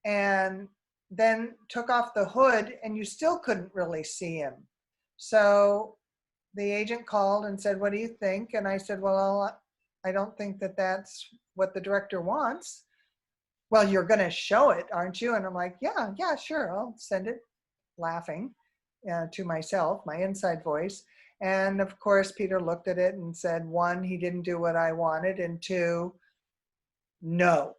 and then took off the hood, and you still couldn't really see him. So the agent called and said, what do you think? And I said, well, I don't think that that's what the director wants. Well, you're going to show it, aren't you? And I'm like, yeah, sure. I'll send it, laughing to myself, my inside voice. And of course, Peter looked at it and said, one, he didn't do what I wanted. And two, no.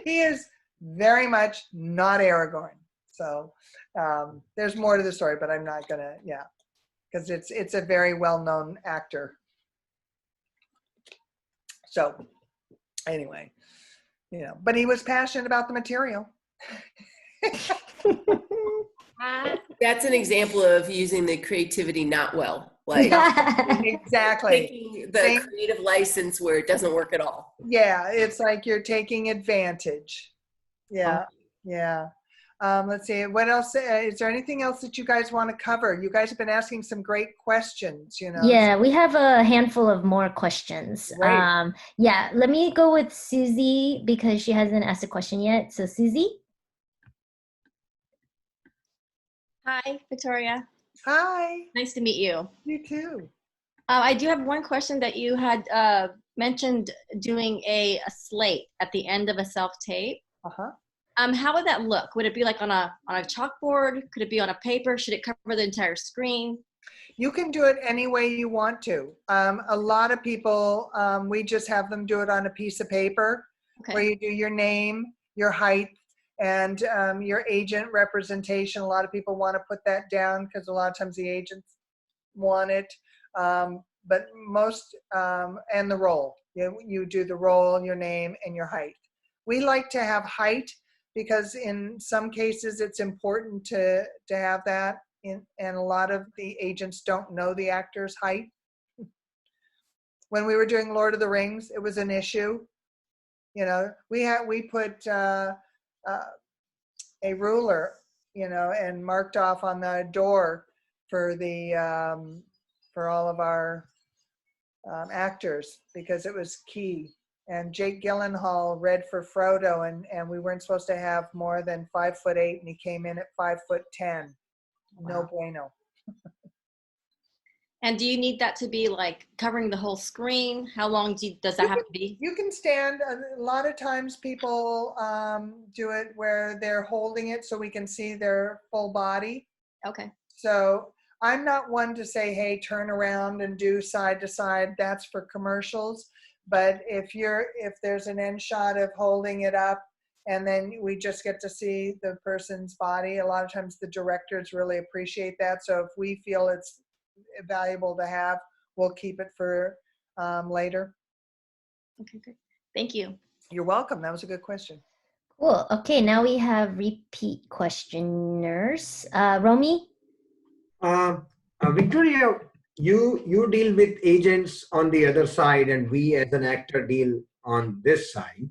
He is very much not Aragorn. So there's more to the story, but I'm not gonna, because it's a very well-known actor. So anyway, but he was passionate about the material. That's an example of using the creativity not well. Like exactly. Taking the creative license where it doesn't work at all. Yeah, it's like you're taking advantage. Yeah. Let's see. What else? Is there anything else that you guys want to cover? You guys have been asking some great questions, Yeah, we have a handful of more questions. Great. Let me go with Susie because she hasn't asked a question yet. So Susie? Hi, Victoria. Hi. Nice to meet you. You too. I do have one question that you had mentioned doing a slate at the end of a self-tape. Uh-huh. How would that look? Would it be like on a chalkboard? Could it be on a paper? Should it cover the entire screen? You can do it any way you want to. A lot of people, we just have them do it on a piece of paper where you do your name, your height, and your agent representation. A lot of people want to put that down because a lot of times the agents want it. But most, and the role. You do the role, your name, and your height. We like to have height because in some cases it's important to have that. And a lot of the agents don't know the actor's height. When we were doing Lord of the Rings, it was an issue. You know, we put a ruler, you know, and marked off on the door for the for all of our actors because it was key. And Jake Gyllenhaal read for Frodo, and we weren't supposed to have more than 5'8", and he came in at 5'10". No bueno. And do you need that to be like covering the whole screen? How long does that have to be? You can stand. A lot of times people do it where they're holding it so we can see their full body. Okay. So I'm not one to say, hey, turn around and do side to side. That's for commercials. But if there's an end shot of holding it up, and then we just get to see the person's body. A lot of times the directors really appreciate that. So if we feel it's valuable to have, we'll keep it for later. Okay, good. Thank you. You're welcome. That was a good question. Cool. Okay, now we have repeat questioners. Romy? Victoria, you deal with agents on the other side, and we as an actor deal on this side.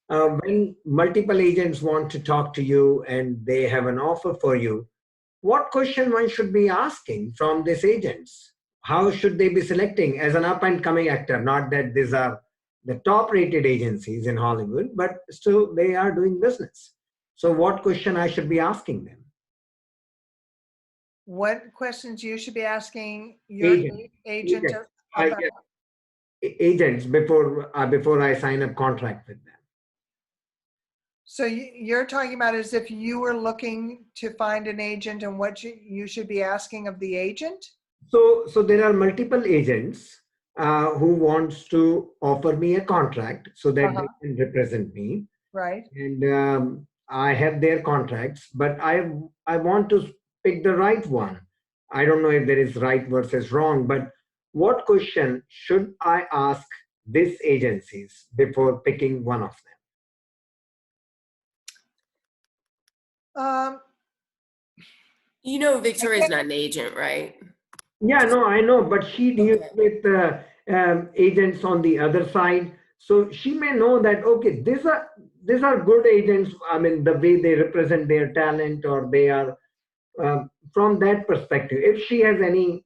When multiple agents want to talk to you and they have an offer for you, what question one should be asking from these agents? How should they be selecting as an up-and-coming actor? Not that these are the top-rated agencies in Hollywood, but still they are doing business. So what question I should be asking them? What questions you should be asking your agent about? Agents before I sign a contract with them. So you're talking about as if you were looking to find an agent and what you should be asking of the agent? So there are multiple agents who wants to offer me a contract so that they can represent me. Right. And I have their contracts, but I want to pick the right one. I don't know if there is right versus wrong, but what question should I ask these agencies before picking one of them? You know, Victoria's not an agent, right? Yeah, no, I know, but she deals with agents on the other side, so she may know that okay, these are good agents. I mean, the way they represent their talent, or they are from that perspective. If she has any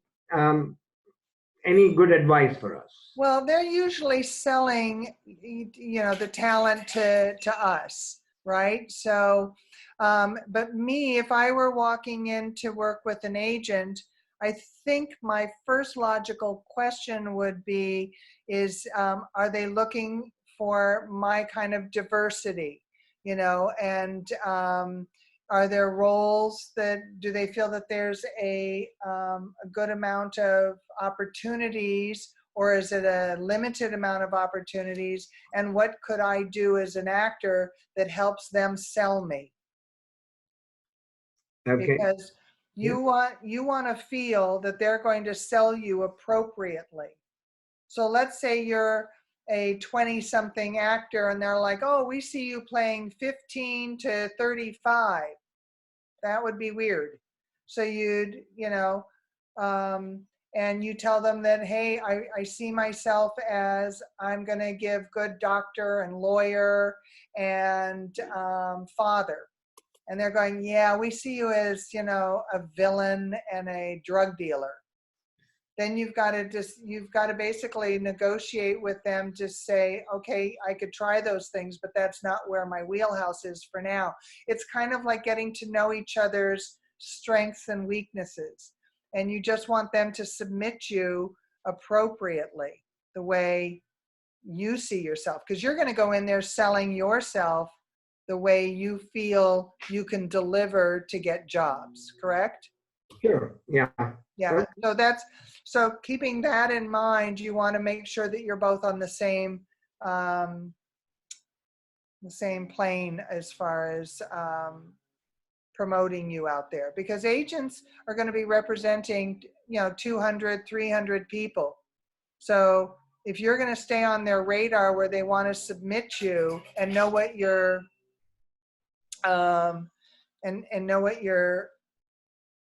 good advice for us. Well, they're usually selling, you know, the talent to us, right? So, but me, if I were walking in to work with an agent, I think my first logical question would be, are they looking for my kind of diversity, you know, and are there roles do they feel that there's a good amount of opportunities, or is it a limited amount of opportunities? And what could I do as an actor that helps them sell me? Okay. Because you want to feel that they're going to sell you appropriately. So let's say you're a 20-something actor and they're like, oh, we see you playing 15 to 35. That would be weird. So you'd, you know, and you tell them that, hey, I see myself as I'm going to give good doctor and lawyer and father. And they're going, yeah, we see you as, you know, a villain and a drug dealer. Then you've got to basically negotiate with them to say, okay, I could try those things, but that's not where my wheelhouse is for now. It's kind of like getting to know each other's strengths and weaknesses. And you just want them to submit you appropriately, the way you see yourself. Because you're going to go in there selling yourself the way you feel you can deliver to get jobs, correct? Sure, yeah. Yeah, so keeping that in mind, you want to make sure that you're both on the same plane as far as promoting you out there, because agents are going to be representing 200, 300 people. So if you're going to stay on their radar where they want to submit you and know what you're and know what you're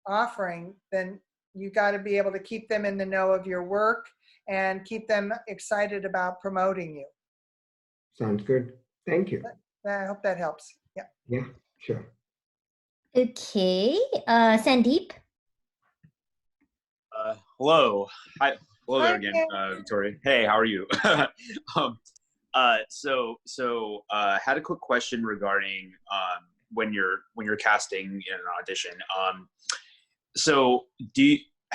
offering, then you got to be able to keep them in the know of your work and keep them excited about promoting you. Sounds good. Thank you. I hope that helps. Yeah. Yeah, sure. Okay, Sandeep. Hello. Hi. Hello there Hi, again, Ken. Victoria. Hey, how are you? Had a quick question regarding when you're casting in an audition.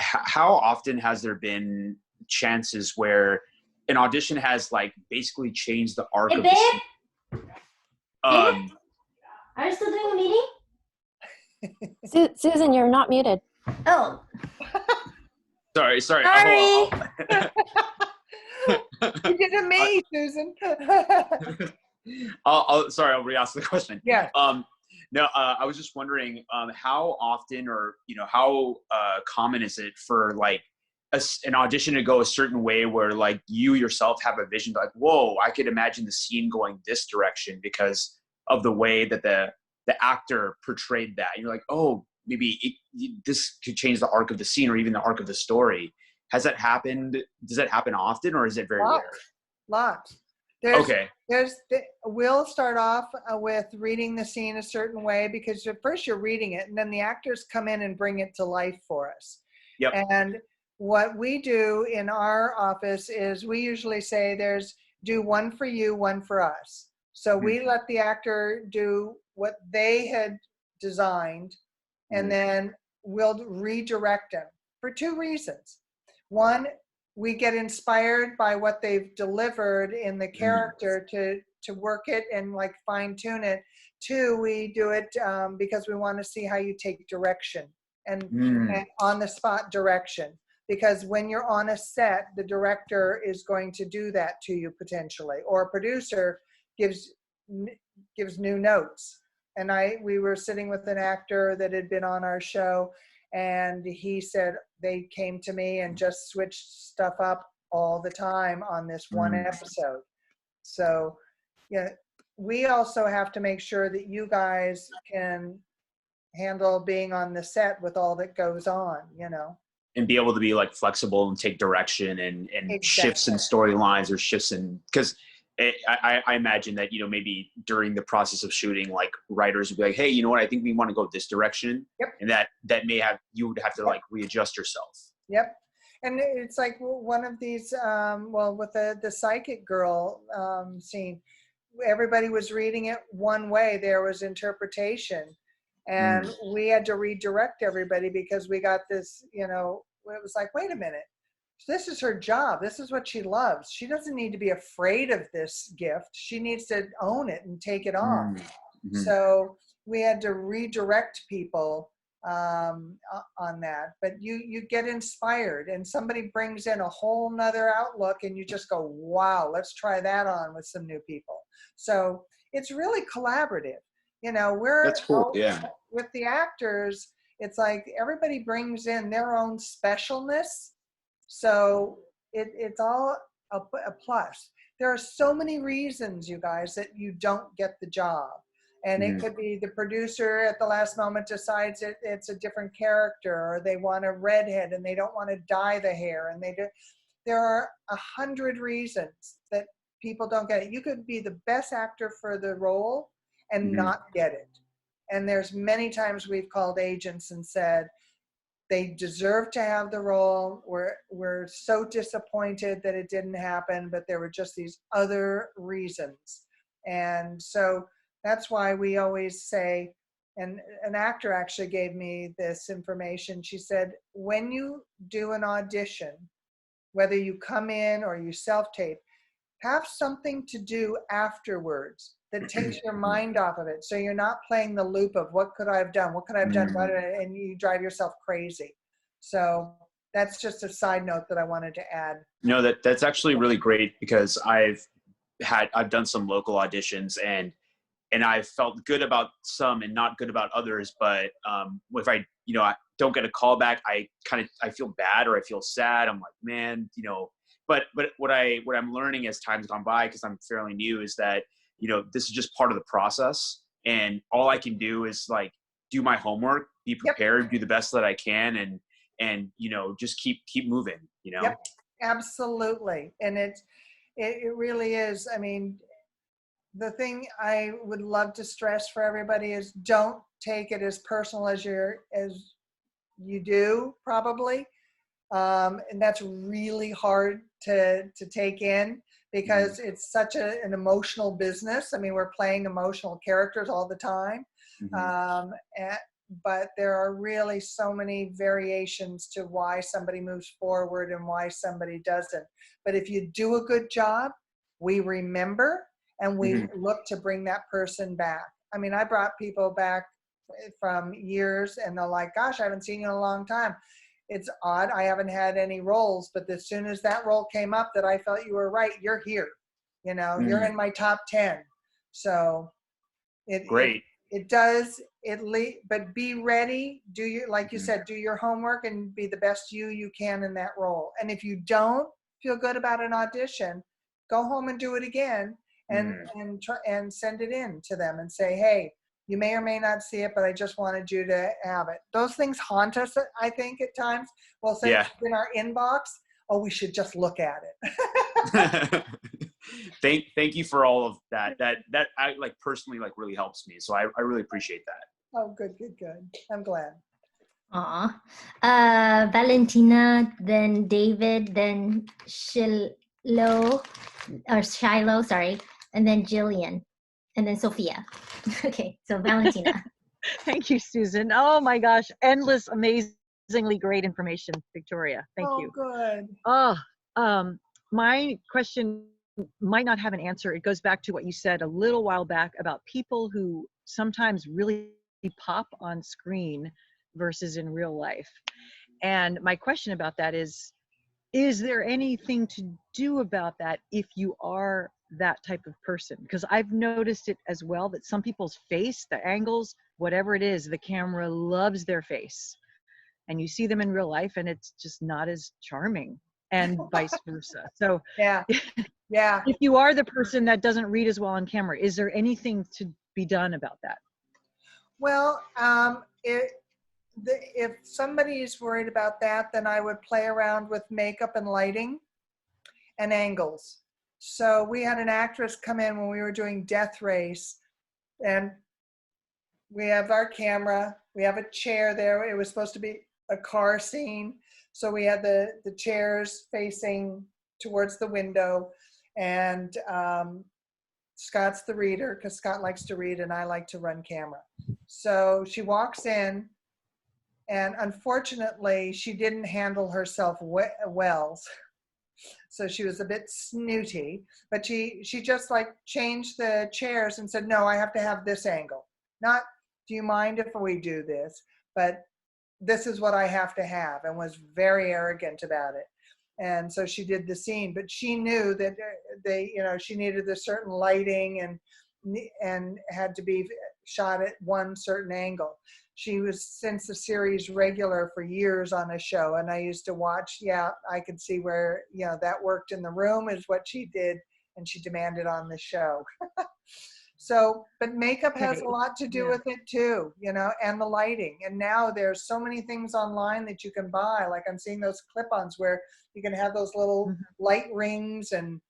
How often has there been chances where an audition has like basically changed the arc of the scene? Babe? Are you still doing a meeting? Susan, you're not muted. Oh. Sorry. Sorry. You did to me, Susan. I'll re-ask the question. Yeah. I was just wondering how often, or how common is it for like an audition to go a certain way where like you yourself have a vision like, whoa, I could imagine the scene going this direction because of the way that the actor portrayed that. And you're like, oh, maybe this could change the arc of the scene or even the arc of the story. Has that happened? Does that happen often, or is it very rare? Lots. We'll start off with reading the scene a certain way, because at first you're reading it and then the actors come in and bring it to life for us. Yep. And what we do in our office is we usually say do one for you, one for us. So we let the actor do what they had designed, and then we'll redirect them for two reasons. One, we get inspired by what they've delivered in the character to work it and like fine tune it. Two, we do it because we want to see how you take direction and on the spot direction. Because when you're on a set, the director is going to do that to you potentially, or a producer gives new notes. And we were sitting with an actor that had been on our show, and he said they came to me and just switched stuff up all the time on this one episode. So, yeah, we also have to make sure that you guys can handle being on the set with all that goes on, And be able to be like flexible and take direction and Exactly. Shifts in storylines or shifts in, because I imagine that, maybe during the process of shooting, like writers would be like, hey, you know what, I think we want to go this direction. Yep. And that may have, you would have to like readjust yourself. Yep. And it's like one of these, with the psychic girl scene, everybody was reading it one way. There was interpretation. And we had to redirect everybody because we got this, it was like, wait a minute. This is her job. This is what she loves. She doesn't need to be afraid of this gift. She needs to own it and take it on. So we had to redirect people on that. But you get inspired, and somebody brings in a whole nother outlook, and you just go, wow, let's try that on with some new people. So it's really collaborative. That's cool. Yeah. With the actors, it's like everybody brings in their own specialness. So it's all a plus. There are so many reasons, you guys, that you don't get the job. And it could be the producer at the last moment decides it's a different character, or they want a redhead and they don't want to dye the hair. And there are 100 reasons that people don't get it. You could be the best actor for the role and not get it. And there's many times we've called agents and said, they deserve to have the role. We're so disappointed that it didn't happen, but there were just these other reasons. And so that's why we always say, and an actor actually gave me this information. She said, when you do an audition, whether you come in or you self-tape, have something to do afterwards that takes your mind off of it. So you're not playing the loop of what could I have done? What could I have done? And you drive yourself crazy. So that's just a side note that I wanted to add. No, that's actually really great, because I've done some local auditions, and I felt good about some and not good about others. But if I don't get a call back, I feel bad, or I feel sad. I'm like, man, but what I'm learning as time's gone by, because I'm fairly new, is that, this is just part of the process, and all I can do is like do my homework, be prepared, do the best that I can, and just keep moving, Yep, absolutely. And it really is. I mean, the thing I would love to stress for everybody is don't take it as personal as you do probably. And that's really hard to take in, because it's such an emotional business. I mean, we're playing emotional characters all the time. But there are really so many variations to why somebody moves forward and why somebody doesn't. But if you do a good job, we remember, and we look to bring that person back. I mean, I brought people back from years, and they're like, gosh, I haven't seen you in a long time. It's odd, I haven't had any roles, but as soon as that role came up that I felt you were right, you're here. You're in my top 10. So great. It does, but be ready, like you said, do your homework and be the best you can in that role. And if you don't feel good about an audition, go home and do it again, and try and send it in to them and say, hey, you may or may not see it, but I just wanted you to have it. Those things haunt us, I think, at times. We'll say it's in our inbox, oh, we should just look at it. Thank you for all of that. That I personally really helps me. So I really appreciate that. Oh, good. I'm glad. Aw. Valentina, then David, then Shiloh, sorry, and then Jillian, and then Sophia. Okay, so Valentina. Thank you, Susan. Oh my gosh, endless, amazingly great information, Victoria. Thank you. Oh, good. My question might not have an answer. It goes back to what you said a little while back about people who sometimes really pop on screen versus in real life. And my question about that is there anything to do about that if you are that type of person? Because I've noticed it as well, that some people's face, the angles, whatever it is, the camera loves their face. And you see them in real life and it's just not as charming, and vice versa. So yeah. If you are the person that doesn't read as well on camera, is there anything to be done about that? Well, if somebody is worried about that, then I would play around with makeup and lighting and angles. So we had an actress come in when we were doing Death Race, and we have our camera, we have a chair there. It was supposed to be a car scene. So we had the chairs facing towards the window, and Scott's the reader, because Scott likes to read and I like to run camera. So she walks in, and unfortunately she didn't handle herself well. So she was a bit snooty, but she just changed the chairs and said, no, I have to have this angle. Not, do you mind if we do this? But this is what I have to have, and was very arrogant about it. And so she did the scene, but she knew that she needed a certain lighting and had to be shot at one certain angle. She was, since the series, regular for years on a show, and I used to watch. Yeah, I could see where that worked in the room is what she did, and she demanded on the show. So, but makeup has a lot to do with it too, and the lighting. And now there's so many things online that you can buy. Like I'm seeing those clip-ons where you can have those little light rings, and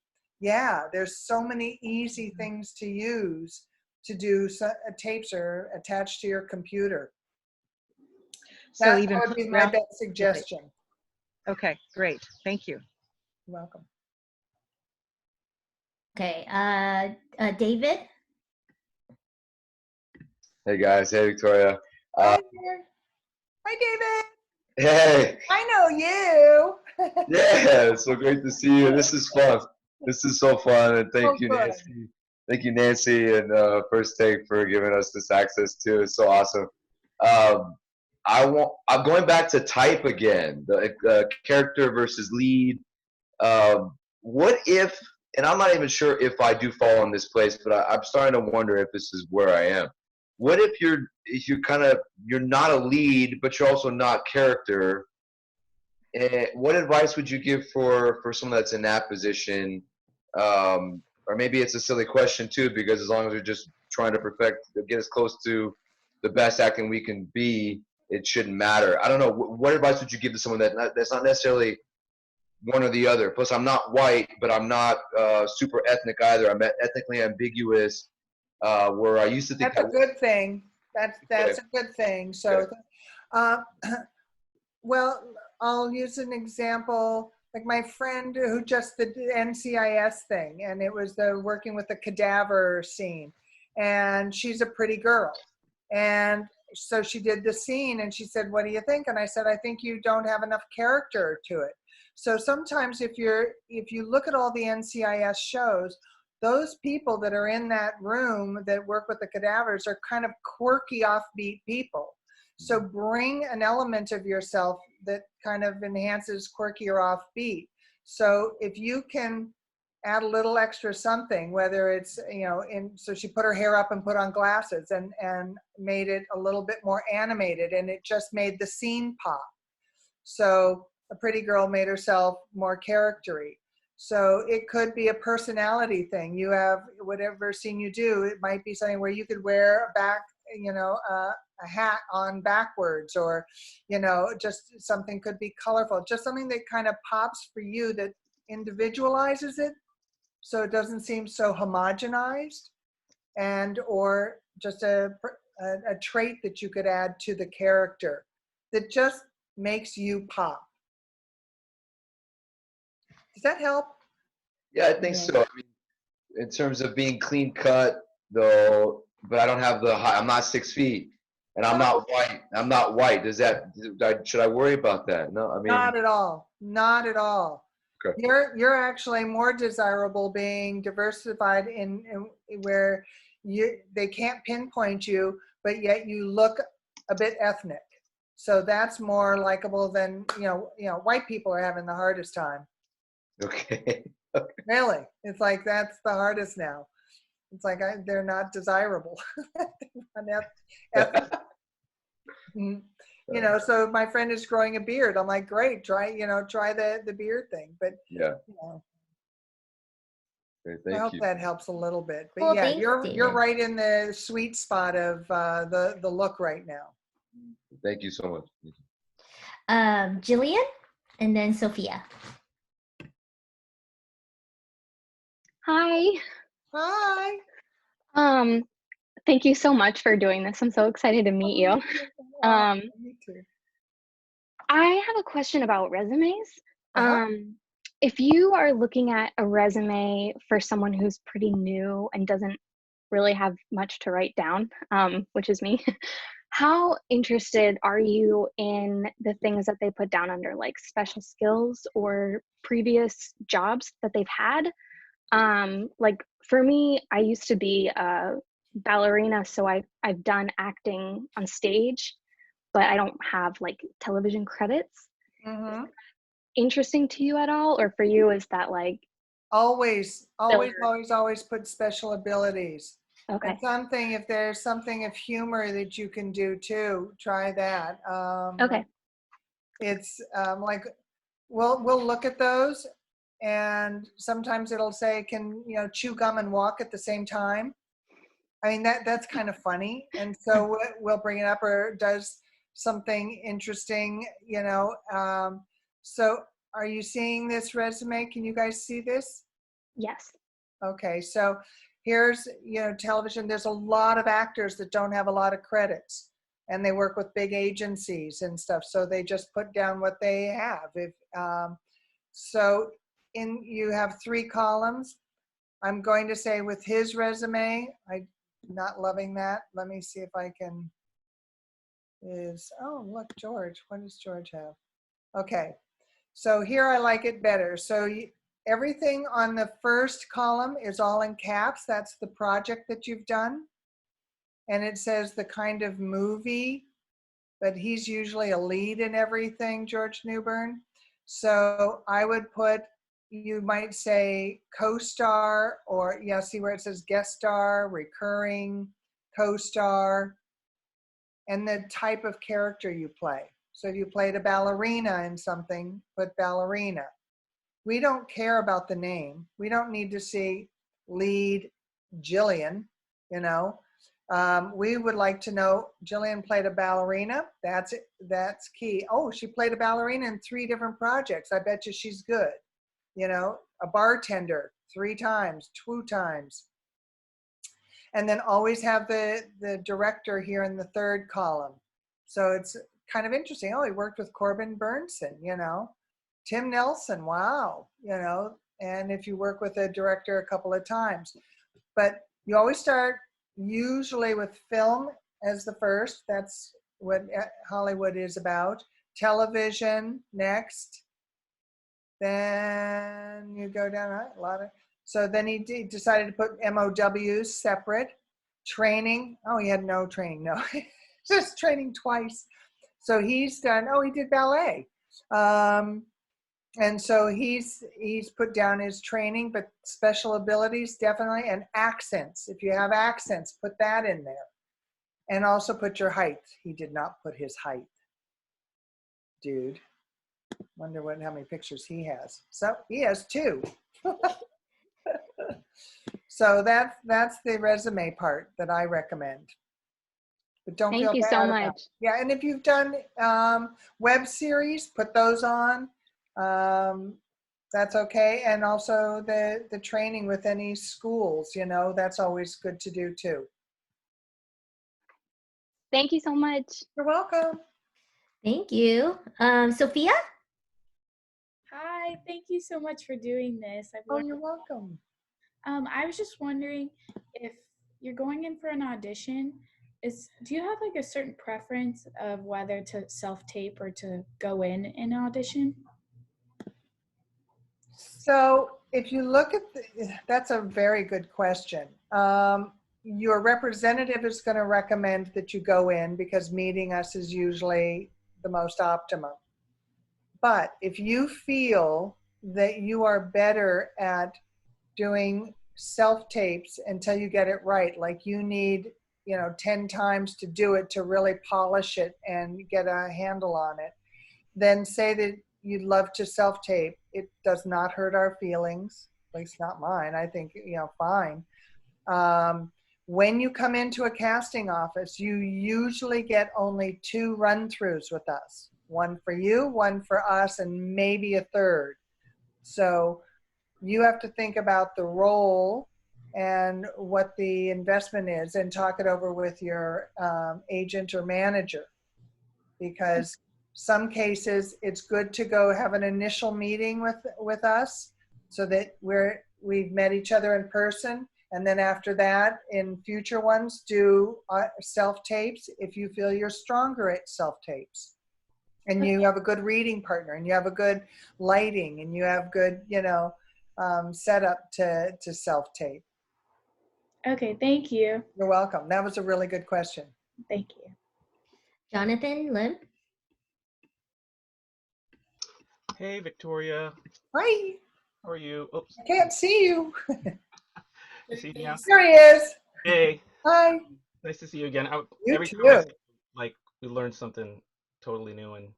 there's so many easy things to use to do. Tapes are attached to your computer. So that would be my best suggestion. Okay, great. Thank you. You're welcome. Okay, David? Hey guys, hey Victoria. Hi there. Hi, David. Hey, I know you. yeah, it's so great to see you. This is fun. This is so fun, and Oh, thank you, good. Nancy. Thank you, Nancy, and First Take for giving us this access too. It's so awesome. Um, I'm going back to type again. The character versus lead. What if? And I'm not even sure if I do fall in this place, but I'm starting to wonder if this is where I am. What if you're not a lead, but you're also not character? What advice would you give for someone that's in that position? Or maybe it's a silly question too, because as long as we're just trying to get as close to the best acting we can be, it shouldn't matter. I don't know. What advice would you give to someone that's not necessarily one or the other? Plus, I'm not white, but I'm not super ethnic either. I'm ethnically ambiguous. Where I used to think That's a good thing. That's a good thing. So, uh, well, I'll use an example. Like my friend who just did the NCIS thing, and it was the working with the cadaver scene, and she's a pretty girl, and so she did the scene, and she said, "What do you think?" And I said, "I think you don't have enough character to it." So sometimes if you look at all the NCIS shows, those people that are in that room that work with the cadavers are kind of quirky, offbeat people. So bring an element of yourself that kind of enhances quirky or offbeat. So if you can add a little extra something, whether it's, so she put her hair up and put on glasses and made it a little bit more animated, and it just made the scene pop. So a pretty girl made herself more charactery. So it could be a personality thing. You have whatever scene you do, it might be something where you could wear a hat on backwards, or, just something could be colorful, just something that kind of pops for you, that individualizes it so it doesn't seem so homogenized, and or just a trait that you could add to the character that just makes you pop. Does that help? Yeah, I think so. I mean, in terms of being clean cut, though, but I don't have I'm not 6 feet, and I'm not white. I'm not white. Should I worry about that? No, I mean. Not at all. Not at all. Okay. You're actually more desirable being diversified in where they can't pinpoint you, but yet you look a bit ethnic. So that's more likable than white people are having the hardest time. Okay. Really, it's like that's the hardest now. It's like they're not desirable. So my friend is growing a beard. I'm like, great, try the beard thing. But yeah. Okay, I hope you. that helps a little bit. But Well, yeah, thanks, you're David. right in the sweet spot of the look right now. Thank you so much. Jillian, and then Sophia. Hi. Hi. Thank you so much for doing this. I'm so excited to meet you. Me too. I have a question about resumes. If you are looking at a resume for someone who's pretty new and doesn't really have much to write down, which is me, how interested are you in the things that they put down under like special skills or previous jobs that they've had? Like for me, I used to be a ballerina, so I've done acting on stage, but I don't have like television credits. Mm-hmm. Interesting to you at all, or for you is that like always put special abilities? Okay. And if there's something of humor that you can do too, try that. Okay. It's like we'll look at those, and sometimes it'll say, can chew gum and walk at the same time? I mean, that's kind of funny, and so we'll bring it up, or does something interesting, so are you seeing this resume? Can you guys see this? Yes. Okay, so here's, television. There's a lot of actors that don't have a lot of credits, and they work with big agencies and stuff, so they just put down what they have. You have 3 columns. I'm going to say with his resume, not loving that. Let me see if I can, oh, look, George, what does George have? Okay, so here I like it better. So everything on the first column is all in caps. That's the project that you've done. And it says the kind of movie, but he's usually a lead in everything, George Newbern. So I would put, you might say co-star, or yeah, see where it says guest star, recurring, co-star, and the type of character you play. So if you played a ballerina in something, put ballerina. We don't care about the name. We don't need to see lead Jillian, you know. We would like to know Jillian played a ballerina. That's key. Oh, she played a ballerina in 3 different projects. I bet you she's good. You know, a bartender 3 times, 2 times. And then always have the director here in the 3rd column. So it's kind of interesting. Oh, he worked with Corbin Burnson, you know. Tim Nelson, wow, you know. And if you work with a director a couple of times. But you always start usually with film as the first. That's what Hollywood is about. Television next. Then you go down a lot of, so then he decided to put MOWs separate. Training, oh, he had no training, no, just training twice. So he's done, oh, he did ballet. And so he's put down his training, but special abilities definitely, and accents. If you have accents, put that in there. And also put your height. He did not put his height, dude. Wonder how many pictures he has. So he has 2. So that's the resume part that I recommend. But don't feel Thank you bad so about it. much. Yeah, and if you've done web series, put those on. That's okay. And also the training with any schools, you know, that's always good to do too. Thank you so much. You're welcome. Thank you. Sophia? Hi, thank you so much for doing this. Oh, you're welcome. I was just wondering if you're going in for an audition, do you have like a certain preference of whether to self-tape or to go in an audition? So if you look at that's a very good question. Your representative is going to recommend that you go in because meeting us is usually the most optimum. But if you feel that you are better at doing self-tapes until you get it right, like you need, 10 times to do it to really polish it and get a handle on it, then say that you'd love to self-tape. It does not hurt our feelings, at least not mine. I think, fine. When you come into a casting office, you usually get only 2 run-throughs with us. One for you, one for us, and maybe a 3rd. So you have to think about the role and what the investment is and talk it over with your agent or manager. Because some cases it's good to go have an initial meeting with us so that we've met each other in person. And then after that, in future ones, do self-tapes if you feel you're stronger at self-tapes. And you have a good reading partner, and you have a good lighting, and you have good, setup to self-tape. Okay, thank you. You're welcome. That was a really good question. Thank you. Jonathan, Lim? Hey, Victoria. Hi. How are you? Oops. I can't see you. You see me now? There he is. Hey. Hi. Nice to see you again. You every too. time I see you, we learned something totally new, and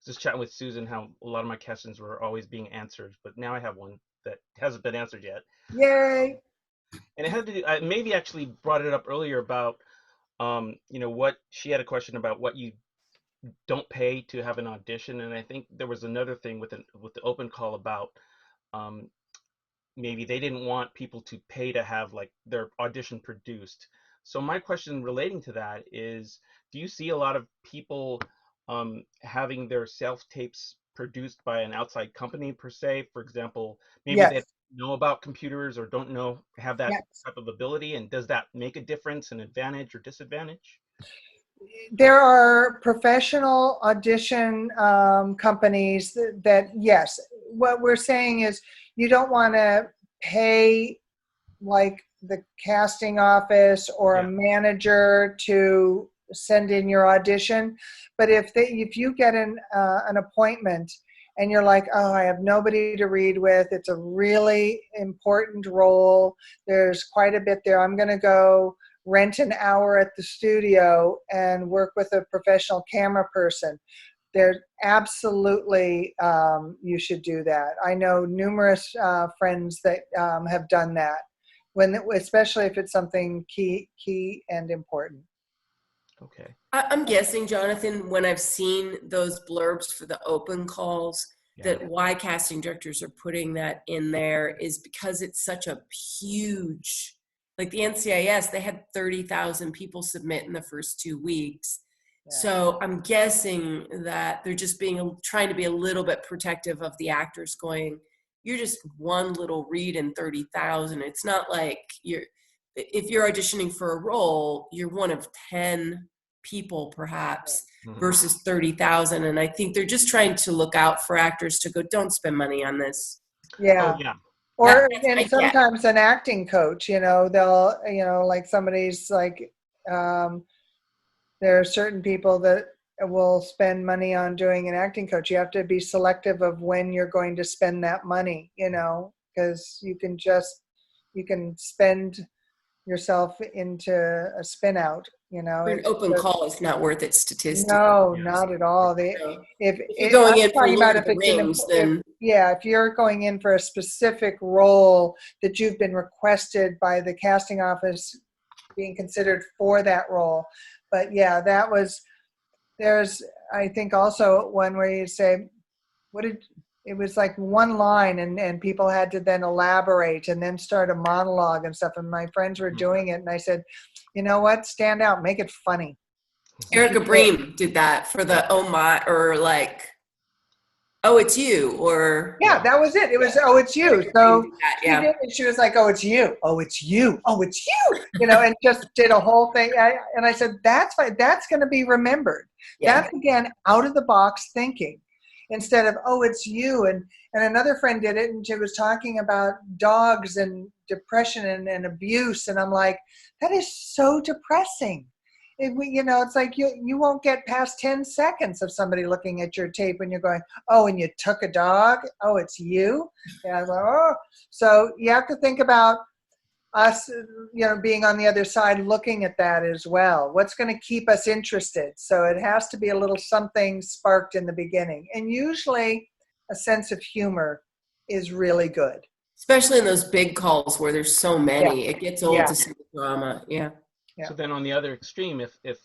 just chatting with Susan how a lot of my questions were always being answered, but now I have one that hasn't been answered yet. Yay. And it had to do, I maybe actually brought it up earlier about, what she had a question about what you don't pay to have an audition, and I think there was another thing with the open call about maybe they didn't want people to pay to have like their audition produced. So my question relating to that is, do you see a lot of people having their self tapes produced by an outside company per se? For example, maybe Yes. know about computers or don't have that Yes. type of ability, and does that make a difference, an advantage or disadvantage? There are professional audition companies that, yes, what we're saying is you don't want to pay like the casting office or a manager to send in your audition. But if you get an appointment and you're like, oh, I have nobody to read with, it's a really important role, there's quite a bit there, I'm going to go rent an hour at the studio and work with a professional camera person. There's absolutely, you should do that. I know numerous friends that have done that, especially if it's something key and important. Okay. I'm guessing, Jonathan, when I've seen those blurbs for the open calls, that why casting directors are putting that in there is because it's such a huge, like the NCIS, they had 30,000 people submit in the first 2 weeks. Yeah. So I'm guessing that they're just trying to be a little bit protective of the actors, going, you're just one little read in 30,000. It's not like if you're auditioning for a role, you're one of 10 people perhaps versus 30,000. And I think they're just trying to look out for actors to go, don't spend money on this. Yeah. Oh, yeah. Or, and sometimes an acting coach, they'll, like somebody's like, there are certain people that will spend money on doing an acting coach. You have to be selective of when you're going to spend that money, because you can spend yourself into a spin out, For an open call, it's not worth it statistically. No, not at all. If you're going in for Lord of the Rings, then if you're going in for a specific role that you've been requested by the casting office, being considered for that role. But yeah, there's I think also one where you say, it was like one line and people had to then elaborate and then start a monologue and stuff. And my friends were doing it and I said, you know what, stand out, make it funny. Erica Bream did that for the oh my, or like, oh, it's you, or yeah, that was it. It was oh, it's you. So she was like, oh, it's you. Oh, it's you. Oh, it's you. And just did a whole thing. And I said, that's fine. That's going to be remembered. Yeah. That's again out of the box thinking, instead of oh, it's you. And another friend did it, and she was talking about dogs and depression and abuse, and I'm like, that is so depressing. It's like you won't get past 10 seconds of somebody looking at your tape when you're going, oh, and you took a dog. Oh, it's you. Yeah, I was like, oh. So you have to think about us, being on the other side, looking at that as well. What's going to keep us interested? So it has to be a little something sparked in the beginning. And usually a sense of humor is really good. Especially in those big calls where there's so many. Yeah. It gets old to see the drama. Yeah. Yeah. So then on the other extreme, if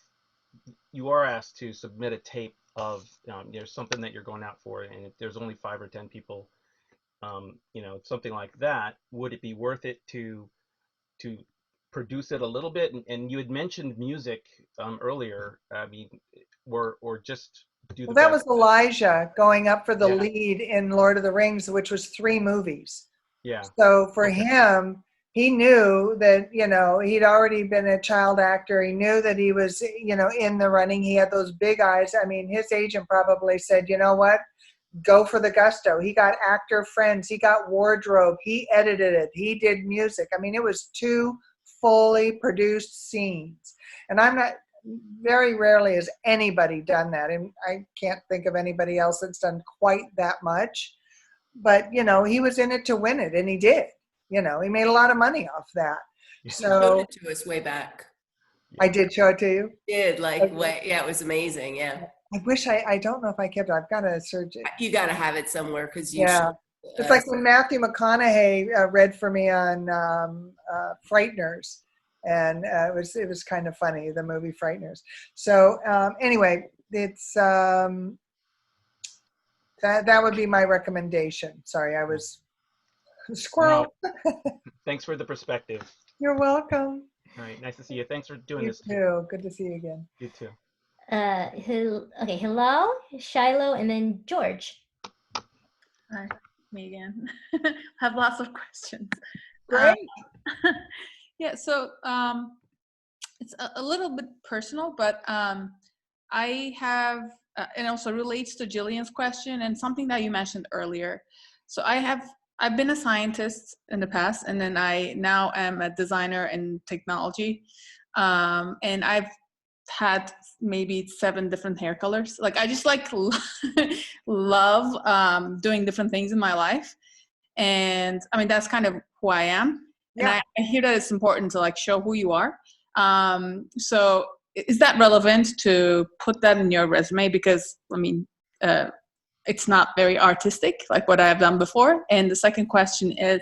you are asked to submit a tape of there's something that you're going out for, and if there's only 5 or 10 people, something like that, would it be worth it to produce it a little bit? And you had mentioned music earlier. I mean, or just do. Well, that was Elijah going up for the lead in Lord of the Rings, which was 3 movies. Yeah. So for him, he knew that, he'd already been a child actor. He knew that he was, in the running. He had those big eyes. I mean, his agent probably said, you know what, go for the gusto. He got actor friends. He got wardrobe. He edited it. He did music. I mean, it was 2 fully produced scenes. And very rarely has anybody done that. And I can't think of anybody else that's done quite that much. But, he was in it to win it, and he did. He made a lot of money off that. So showed it to us way back. I did show it to you? Did it was amazing. Yeah. I wish I don't know if I kept it. I've got to search it. You got to have it somewhere because you it's like when Matthew McConaughey read for me on Frighteners, and it was kind of funny, the movie Frighteners. So anyway, it's that would be my recommendation. Sorry, I was squirrel. No. Thanks for the perspective. You're welcome. All right, nice to see you. Thanks for doing this. You too. Good to see you again. You too. Okay, Hilal, Shiloh, and then George. Hi. Megan. Have lots of questions. Great. Yeah, so it's a little bit personal, but I have, and also relates to Jillian's question and something that you mentioned earlier. So I've been a scientist in the past, and then I now am a designer in technology. And I've had maybe 7 different hair colors. Like I just like love doing different things in my life. And I mean, that's kind of who I am. And I hear that it's important to like show who you are. So is that relevant to put that in your resume? Because I mean, it's not very artistic like what I've done before. And the second question is,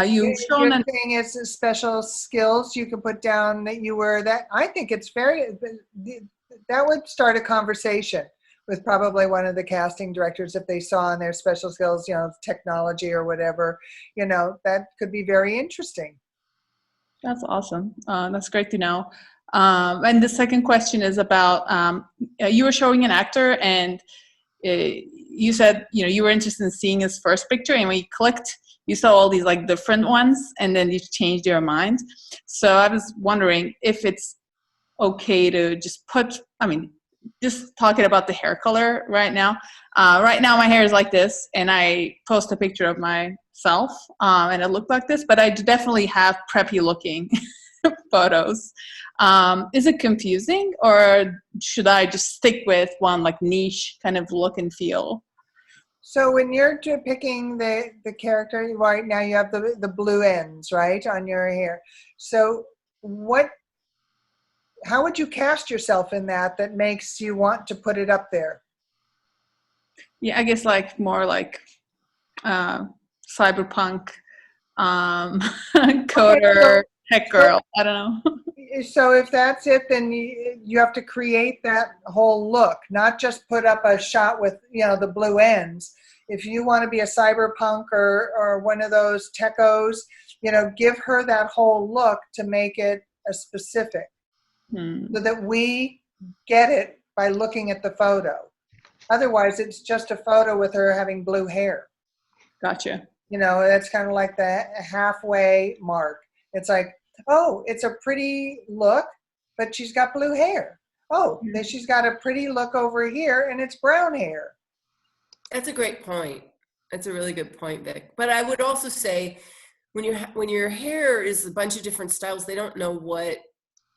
you've shown Your thing is special skills. You can put down that you were that. I think it's that would start a conversation with probably one of the casting directors if they saw in their special skills, technology or whatever, that could be very interesting. That's awesome. That's great to know. And the second question is about, you were showing an actor and you said, you were interested in seeing his first picture, and when you clicked, you saw all these like different ones, and then you changed your mind. So I was wondering if it's okay to just just talking about the hair color right now. Right now my hair is like this, and I post a picture of myself, and it looked like this, but I definitely have preppy looking photos. Is it confusing, or should I just stick with one like niche kind of look and feel? So when you're picking the character right now, you have the blue ends, right, on your hair. So how would you cast yourself in that makes you want to put it up there? Yeah, I guess like more like cyberpunk, coder, tech girl. I don't know. So if that's it, then you have to create that whole look, not just put up a shot with the blue ends. If you want to be a cyberpunk or one of those techos, give her that whole look to make it a specific, so that we get it by looking at the photo. Otherwise, it's just a photo with her having blue hair. Gotcha. That's kind of like the halfway mark. It's like, oh, it's a pretty look, but she's got blue hair. Oh, then she's got a pretty look over here, and it's brown hair. That's a great point. That's a really good point, Vic. But I would also say when your hair is a bunch of different styles, they don't know what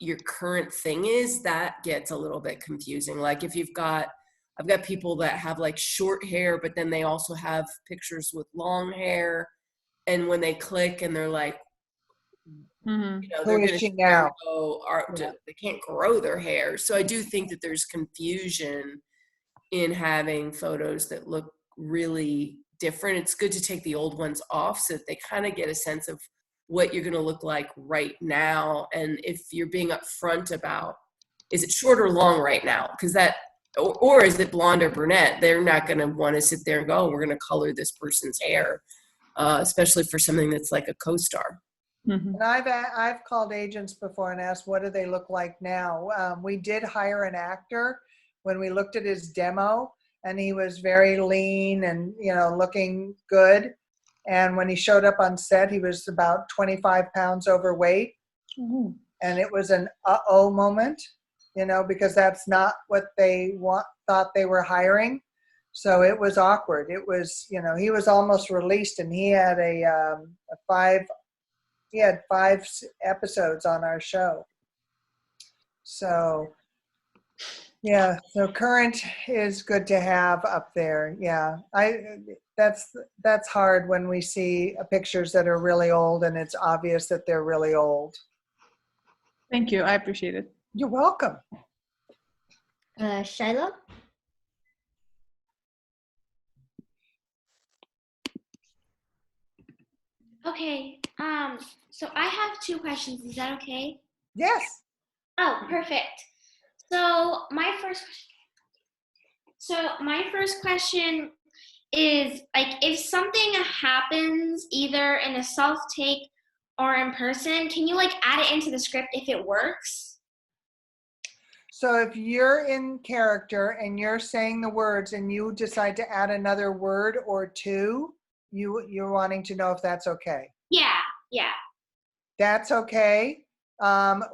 your current thing is. That gets a little bit confusing. Like if I've got people that have like short hair, but then they also have pictures with long hair. And when they click and they're like, they're going to they can't grow their hair. So I do think that there's confusion in having photos that look really different. It's good to take the old ones off so that they kind of get a sense of what you're going to look like right now. And if you're being upfront about, is it short or long right now? Because or is it blonde or brunette? They're not going to want to sit there and go, we're going to color this person's hair, especially for something that's like a co-star. And I've called agents before and asked, what do they look like now? We did hire an actor when we looked at his demo, and he was very lean and looking good. And when he showed up on set, he was about 25 pounds overweight. Mm-hmm. And it was an uh-oh moment, because that's not what they thought they were hiring. So it was awkward. It was, he was almost released, and he had he had 5 episodes on our show. So yeah, so current is good to have up there. Yeah, that's hard when we see pictures that are really old and it's obvious that they're really old. Thank you. I appreciate it. You're welcome. Shiloh? Okay, so I have 2 questions. Is that okay? Yes. Oh, perfect. So my first question is, like, if something happens either in a self-tape or in person, can you like add it into the script if it works? So if you're in character and you're saying the words and you decide to add another word or 2, you're wanting to know if that's okay. Yeah, yeah. That's okay.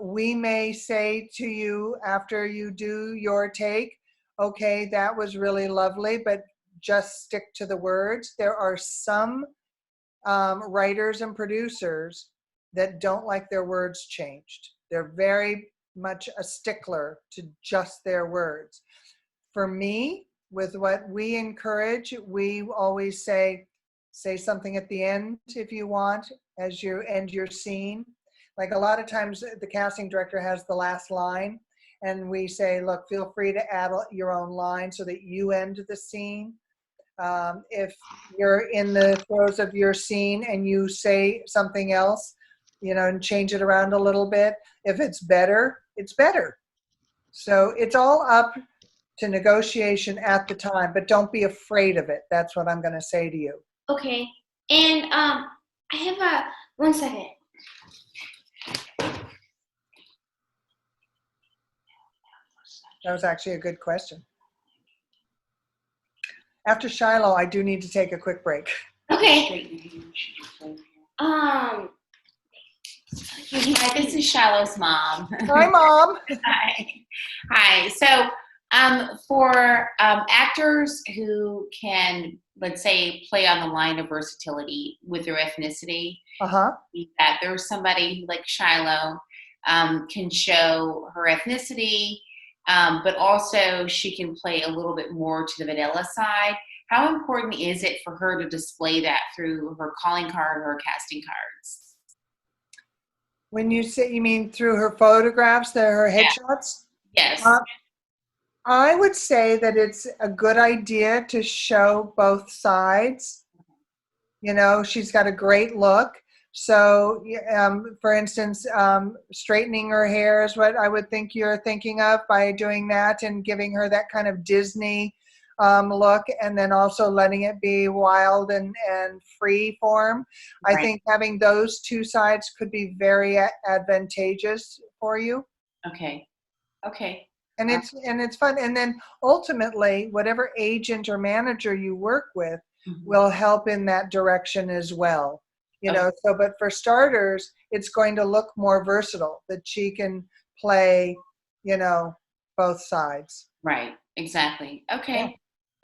We may say to you after you do your take, okay, that was really lovely, but just stick to the words. There are some writers and producers that don't like their words changed. They're very much a stickler to just their words. For me, with what we encourage, we always say something at the end if you want, as you end your scene. Like a lot of times the casting director has the last line, and we say, look, feel free to add your own line so that you end the scene. If you're in the throes of your scene and you say something else, and change it around a little bit, if it's better, it's better. So it's all up to negotiation at the time, but don't be afraid of it. That's what I'm going to say to you. Okay. And I have one second. That was actually a good question. After Shiloh, I do need to take a quick break. Okay. Hi, this is Shiloh's mom. Hi, Mom. Hi. So, for actors who can, let's say, play on the line of versatility with their ethnicity, that there's somebody like Shiloh can show her ethnicity, but also she can play a little bit more to the vanilla side. How important is it for her to display that through her calling card or her casting cards? When you say, you mean through her photographs, her headshots? Yes. I would say that it's a good idea to show both sides. She's got a great look. So, for instance, straightening her hair is what I would think you're thinking of by doing that and giving her that kind of Disney look, and then also letting it be wild and free form. Right. I think having those two sides could be very advantageous for you. Okay. And it's fun. And then ultimately, whatever agent or manager you work with will help in that direction as well. So, but for starters, it's going to look more versatile, that she can play, both sides. Right. Exactly. Okay. Yeah.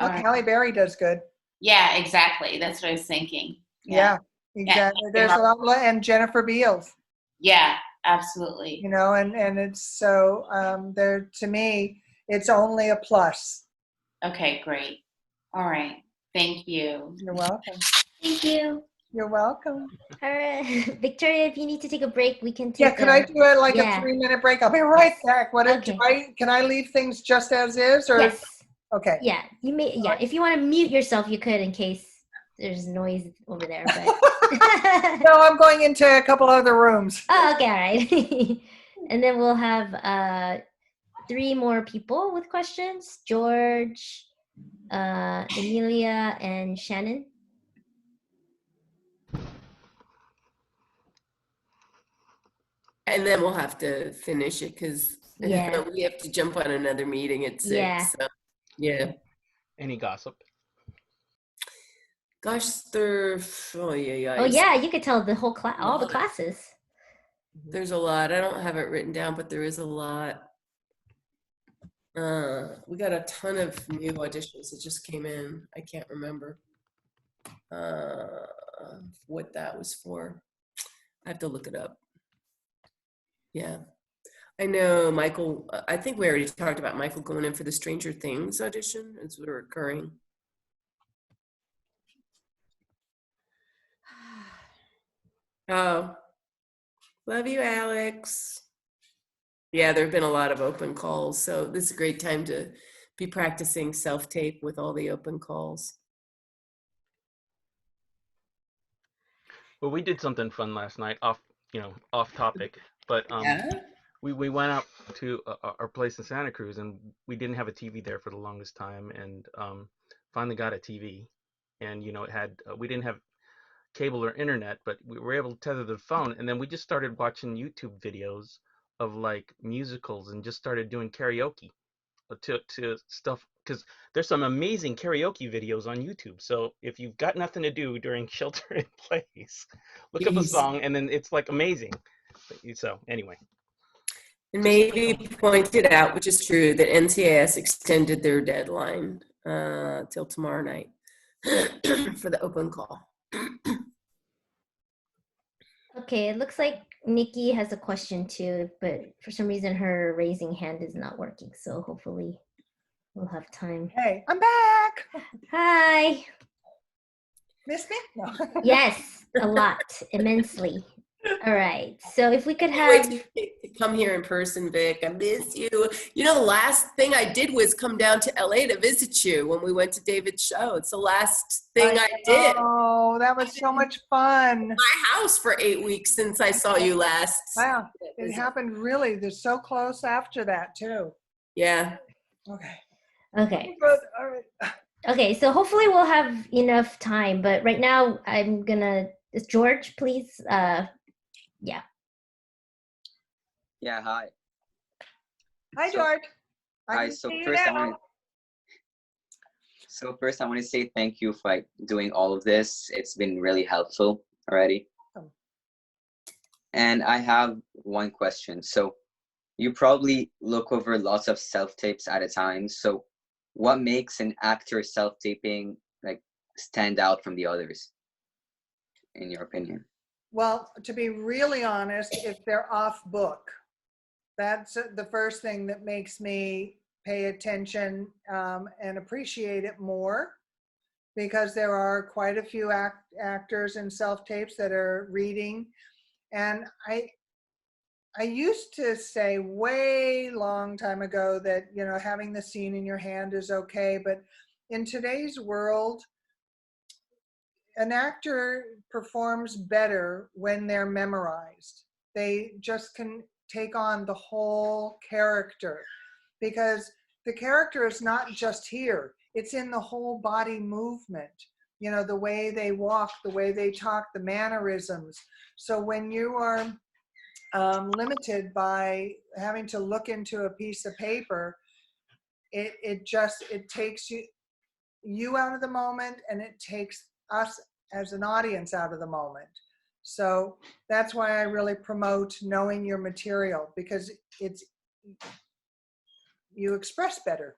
Look, Halle Berry does good. Yeah, exactly. That's what I was thinking. Yeah, exactly. Yeah. There's a lot, and Jennifer Beals. Yeah, absolutely. And it's so there, to me, it's only a plus. Okay, great. All right. Thank you. You're welcome. Thank you. You're welcome. All right. Victoria, if you need to take a break, we can take Yeah, could I do it like a 3-minute break? I'll be right back. Can I leave things just as is? Or? Yes. Okay. Yeah, you may. Yeah, if you want to mute yourself, you could in case there's noise over there. But no, I'm going into a couple other rooms. Oh, okay, all right. And then we'll have 3 more people with questions: George, Emilia, and Shannon. And then we'll have to finish it because we have to jump on another meeting at 6. Yeah. So, yeah. Any gossip? Gosh, Oh yeah, you could tell the whole class, all the classes. There's a lot. I don't have it written down, but there is a lot. We got a ton of new auditions that just came in. I can't remember what that was for. I have to look it up. Yeah. I know Michael, I think we already talked about Michael going in for the Stranger Things audition. It's recurring. Oh, love you, Alex. Yeah, there have been a lot of open calls, so this is a great time to be practicing self-tape with all the open calls. Well, we did something fun last night, off topic, but we went out to our place in Santa Cruz, and we didn't have a TV there for the longest time, and finally got a TV, and it had we didn't have cable or internet, but we were able to tether the phone, and then we just started watching YouTube videos of like musicals and just started doing karaoke to stuff because there's some amazing karaoke videos on YouTube. So if you've got nothing to do during shelter in place, look up a Jeez. song, and then it's like amazing. So anyway. And maybe pointed out, which is true, that NCIS extended their deadline till tomorrow night for the open call. Okay, it looks like Nikki has a question too, but for some reason her raising hand is not working. So hopefully we'll have time. Hey, I'm back. Hi. Miss me? No. Yes, a lot, immensely. All right. So if we could Can't have wait to come here in person, Vic. I miss you. You know, the last thing I did was come down to LA to visit you when we went to David's show. It's the last thing I did. Oh, that was so much fun. My house for 8 weeks since I saw you last. Wow. It happened really. They're so close after that too. Yeah. Okay. Okay. Good. All right. Okay, so hopefully we'll have enough time, but right now I'm gonna George, please. Yeah. Yeah, hi. Hi, So- George. I Hi, can so see you first I now. want to say thank you for like doing all of this. It's been really helpful already. Oh. And I have one question. So you probably look over lots of self-tapes at a time. So what makes an actor self-taping like stand out from the others, in your opinion? Well, to be really honest, if they're off book, that's the first thing that makes me pay attention and appreciate it more, because there are quite a few actors in self-tapes that are reading. And I used to say way long time ago that, you know, having the scene in your hand is okay. But in today's world, an actor performs better when they're memorized. They just can take on the whole character, because the character is not just here. It's in the whole body movement, you know, the way they walk, the way they talk, the mannerisms. So when you are limited by having to look into a piece of paper, it takes you out of the moment, and it takes us as an audience out of the moment. So that's why I really promote knowing your material, because you express better.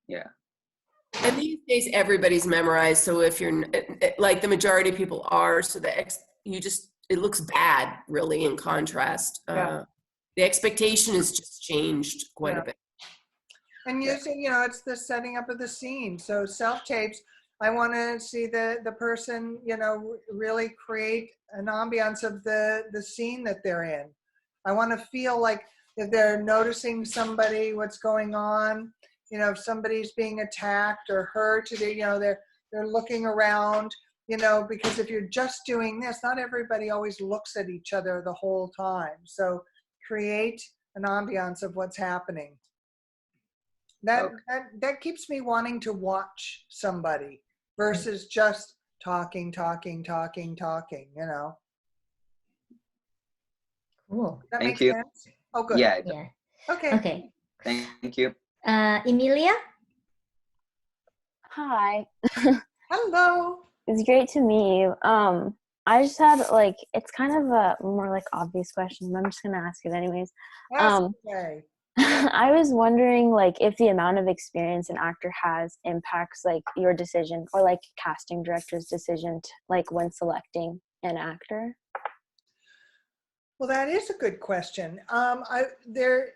Yeah. And these days, everybody's memorized. So if you're like the majority of people are, so it looks bad really in contrast. Yeah. The expectation has just changed quite a bit. And using, you know, it's the setting up of the scene. So self-tapes, I want to see the person, you know, really create an ambiance of the scene that they're in. I want to feel like if they're noticing somebody, what's going on, you know, if somebody's being attacked or hurt, you know, they're looking around, you know, because if you're just doing this, not everybody always looks at each other the whole time. So create an ambiance of what's happening. That keeps me wanting to watch somebody versus just talking, you know. Cool. That Thank makes you. sense? Oh, good. Yeah. Yeah. Okay. Okay. Thank you. Emilia? Hi. Hello. It's great to meet you. I just had like, it's kind of a more like obvious question, but I'm just gonna ask it anyways. Okay. I was wondering like if the amount of experience an actor has impacts like your decision, or like casting director's decision to, like when selecting an actor. Well, that is a good question. There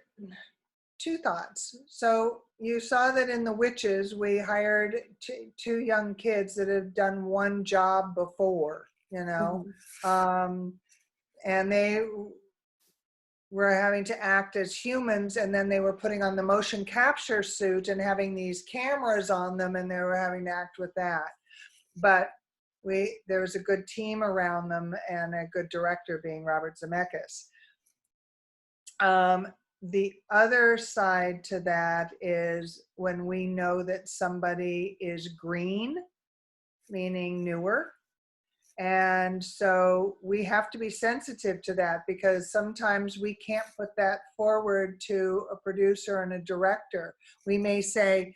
two thoughts. So you saw that in The Witches, we hired two young kids that had done one job before, you know, and they were having to act as humans, and then they were putting on the motion capture suit and having these cameras on them, and they were having to act with that. But there was a good team around them and a good director being Robert Zemeckis. The other side to that is when we know that somebody is green, meaning newer, And so we have to be sensitive to that, because sometimes we can't put that forward to a producer and a director. We may say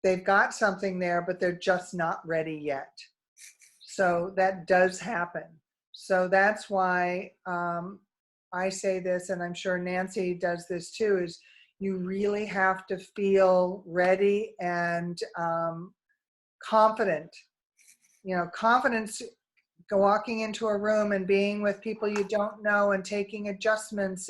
they've got something there, but they're just not ready yet. So that does happen. So that's why I say this, and I'm sure Nancy does this too, is you really have to feel ready and confident. You know, confidence, walking into a room and being with people you don't know and taking adjustments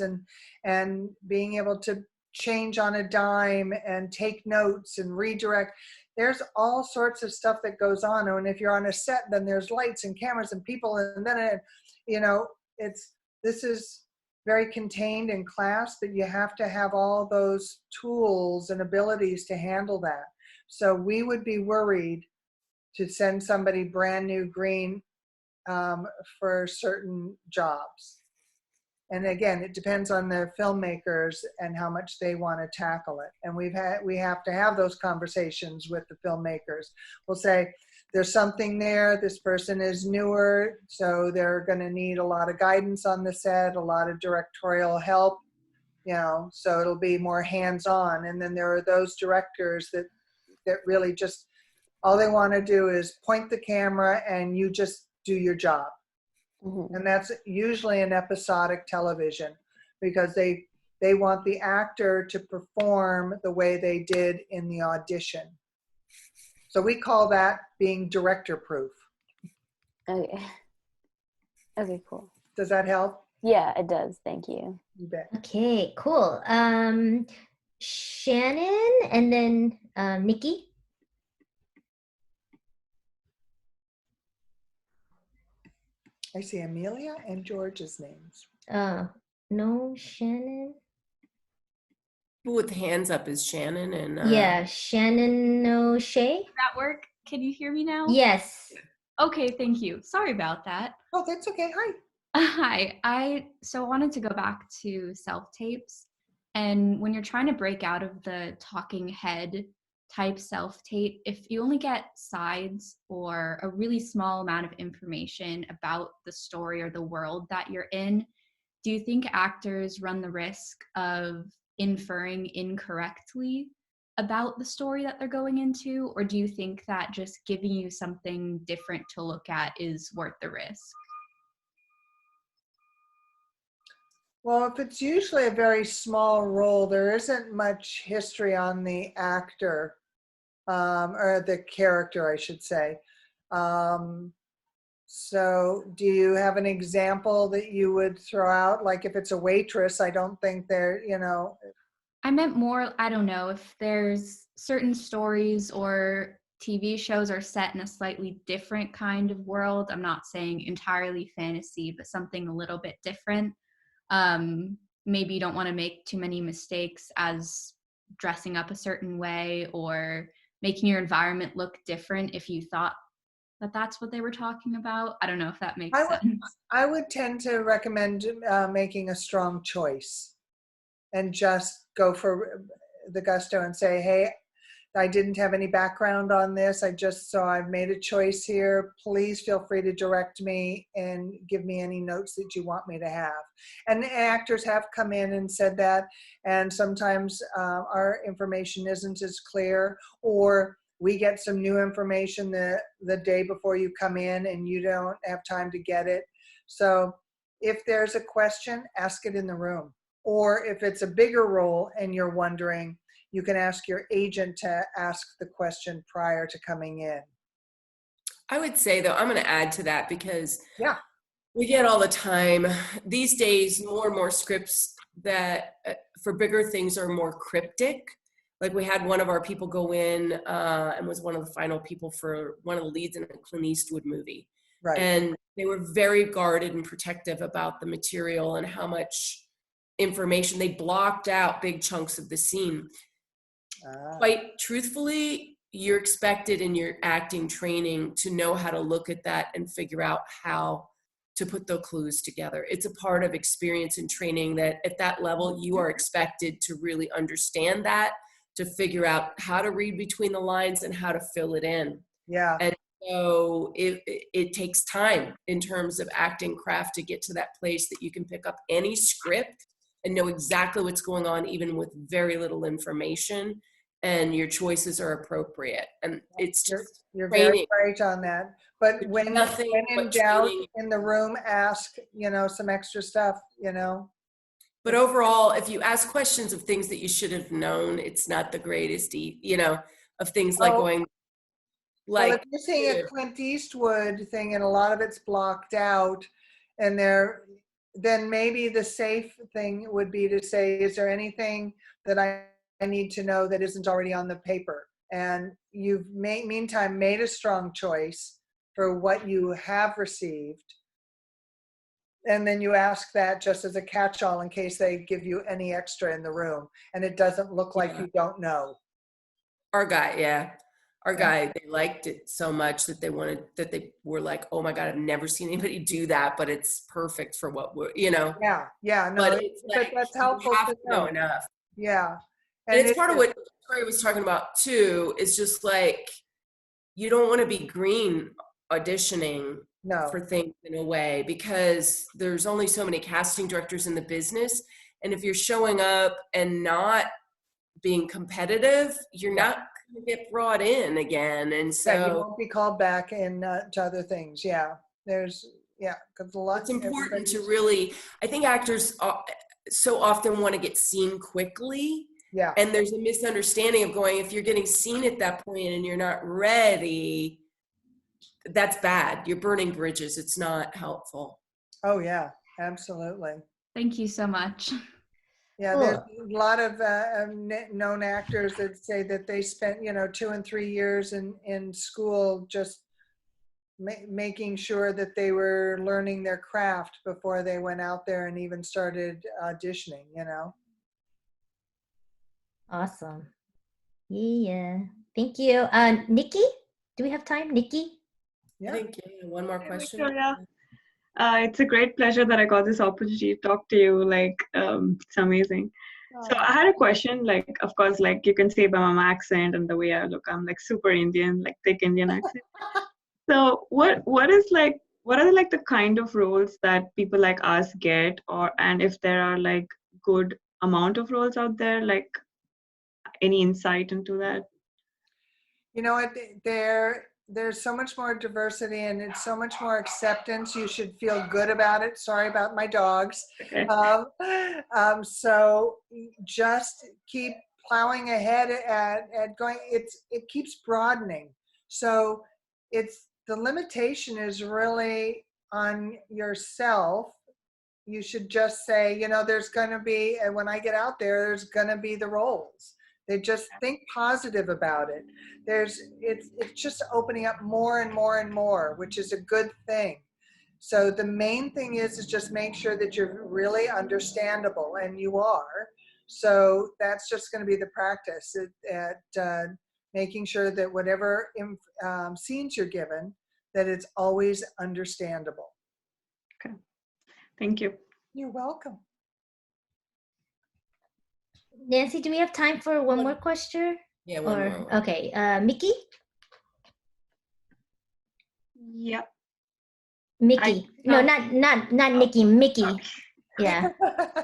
and being able to change on a dime and take notes and redirect. There's all sorts of stuff that goes on. And if you're on a set, then there's lights and cameras and people, and then this is very contained in class, but you have to have all those tools and abilities to handle that. So we would be worried to send somebody brand new green for certain jobs. And again, it depends on the filmmakers and how much they want to tackle it. And we have to have those conversations with the filmmakers. We'll say, there's something there, this person is newer, so they're going to need a lot of guidance on the set, a lot of directorial help, so it'll be more hands-on. And then there are those directors that really just, all they want to do is point the camera and you just do your job. Mm-hmm. And that's usually an episodic television, because they want the actor to perform the way they did in the audition. So we call that being director proof. Okay. Okay, cool. Does that help? Yeah, it does. Thank you. You bet. Okay, cool. Shannon and then Nikki. I see Amelia and George's names. No, Shannon. People with hands up is Shannon and yeah, Shannon O'Shea. Does that work? Can you hear me now? Yes. Okay, thank you. Sorry about that. Oh, that's okay. Hi. Hi. I wanted to go back to self-tapes. And when you're trying to break out of the talking head type self-tape, if you only get sides or a really small amount of information about the story or the world that you're in, do you think actors run the risk of inferring incorrectly about the story that they're going into? Or do you think that just giving you something different to look at is worth the risk? Well, if it's usually a very small role, there isn't much history on the actor, or the character, I should say. So do you have an example that you would throw out? Like if it's a waitress, I don't think they're, I meant more, I don't know, if there's certain stories or TV shows are set in a slightly different kind of world. I'm not saying entirely fantasy, but something a little bit different. Maybe you don't want to make too many mistakes as dressing up a certain way or making your environment look different if you thought that that's what they were talking about. I don't know if that makes sense. I would tend to recommend making a strong choice and just go for the gusto and say, hey, I didn't have any background on this. I've made a choice here. Please feel free to direct me and give me any notes that you want me to have. And actors have come in and said that. And sometimes our information isn't as clear, or we get some new information the day before you come in and you don't have time to get it. So if there's a question, ask it in the room. Or if it's a bigger role and you're wondering, you can ask your agent to ask the question prior to coming in. I would say, though, I'm going to add to that, because yeah, we get all the time these days more and more scripts that for bigger things are more cryptic. Like we had one of our people go in and was one of the final people for one of the leads in a Clint Eastwood movie. Right. And they were very guarded and protective about the material and how much information. They blocked out big chunks of the scene. Quite truthfully, you're expected in your acting training to know how to look at that and figure out how to put the clues together. It's a part of experience and training that at that level, you are expected to really understand that, to figure out how to read between the lines and how to fill it in. Yeah. And So it takes time in terms of acting craft to get to that place that you can pick up any script and know exactly what's going on, even with very little information, and your choices are appropriate. And it's just You're training. very right on that. But when nothing in but doubt training. in the room, ask, some extra stuff, But overall, if you ask questions of things that you should have known, it's not the greatest, of things like going, well, if like, you're seeing a Clint Eastwood thing and a lot of it's blocked out, and then maybe the safe thing would be to say, is there anything that I need to know that isn't already on the paper? And you've meantime made a strong choice for what you have received. And then you ask that just as a catch-all in case they give you any extra in the room and it doesn't look like you don't know. Our guy, they liked it so much that they were like, oh my God, I've never seen anybody do that, but it's perfect for what we're, Yeah, no, but it's like, that's helpful you have to to know enough. Yeah. And it's part of what Victoria was talking about too, is just like, you don't want to be green auditioning for things in a way, because there's only so many casting directors in the business. And if you're showing up and not being competitive, you're not going to get brought in again. And so you won't be called back to other things. Yeah. Because a lot. It's important to really, I think actors so often want to get seen quickly. Yeah. And there's a misunderstanding of going, if you're getting seen at that point and you're not ready, that's bad. You're burning bridges. It's not helpful. Oh yeah, absolutely. Thank you so much. Yeah, Cool. there's a lot of known actors that say that they spent, 2 and 3 years in school just making sure that they were learning their craft before they went out there and even started auditioning, Awesome. Yeah. Thank you. Nikki, do we have time? Nikki? I think one more question. Victoria, it's a great pleasure that I got this opportunity to talk to you. It's amazing. So I had a question, of course, you can see by my accent and the way I look, I'm super Indian, thick Indian accent. So what are the kind of roles that people like us get, and if there are good amount of roles out there, any insight into that? You know what, there's so much more diversity and it's so much more acceptance. You should feel good about it. Sorry about my dogs. Okay. So just keep plowing ahead at going. It keeps broadening. So the limitation is really on yourself. You should just say, there's going to be, and when I get out there's going to be the roles. They just think positive about it. It's just opening up more and more and more, which is a good thing. So the main thing is just make sure that you're really understandable, and you are. So that's just going to be the practice at making sure that whatever scenes you're given, that it's always understandable. Okay. Thank you. You're welcome. Nancy, do we have time for one more question? Yeah, one more. Okay, Mickey? Yeah. Mickey. No, not Nikki, Mickey. Yeah.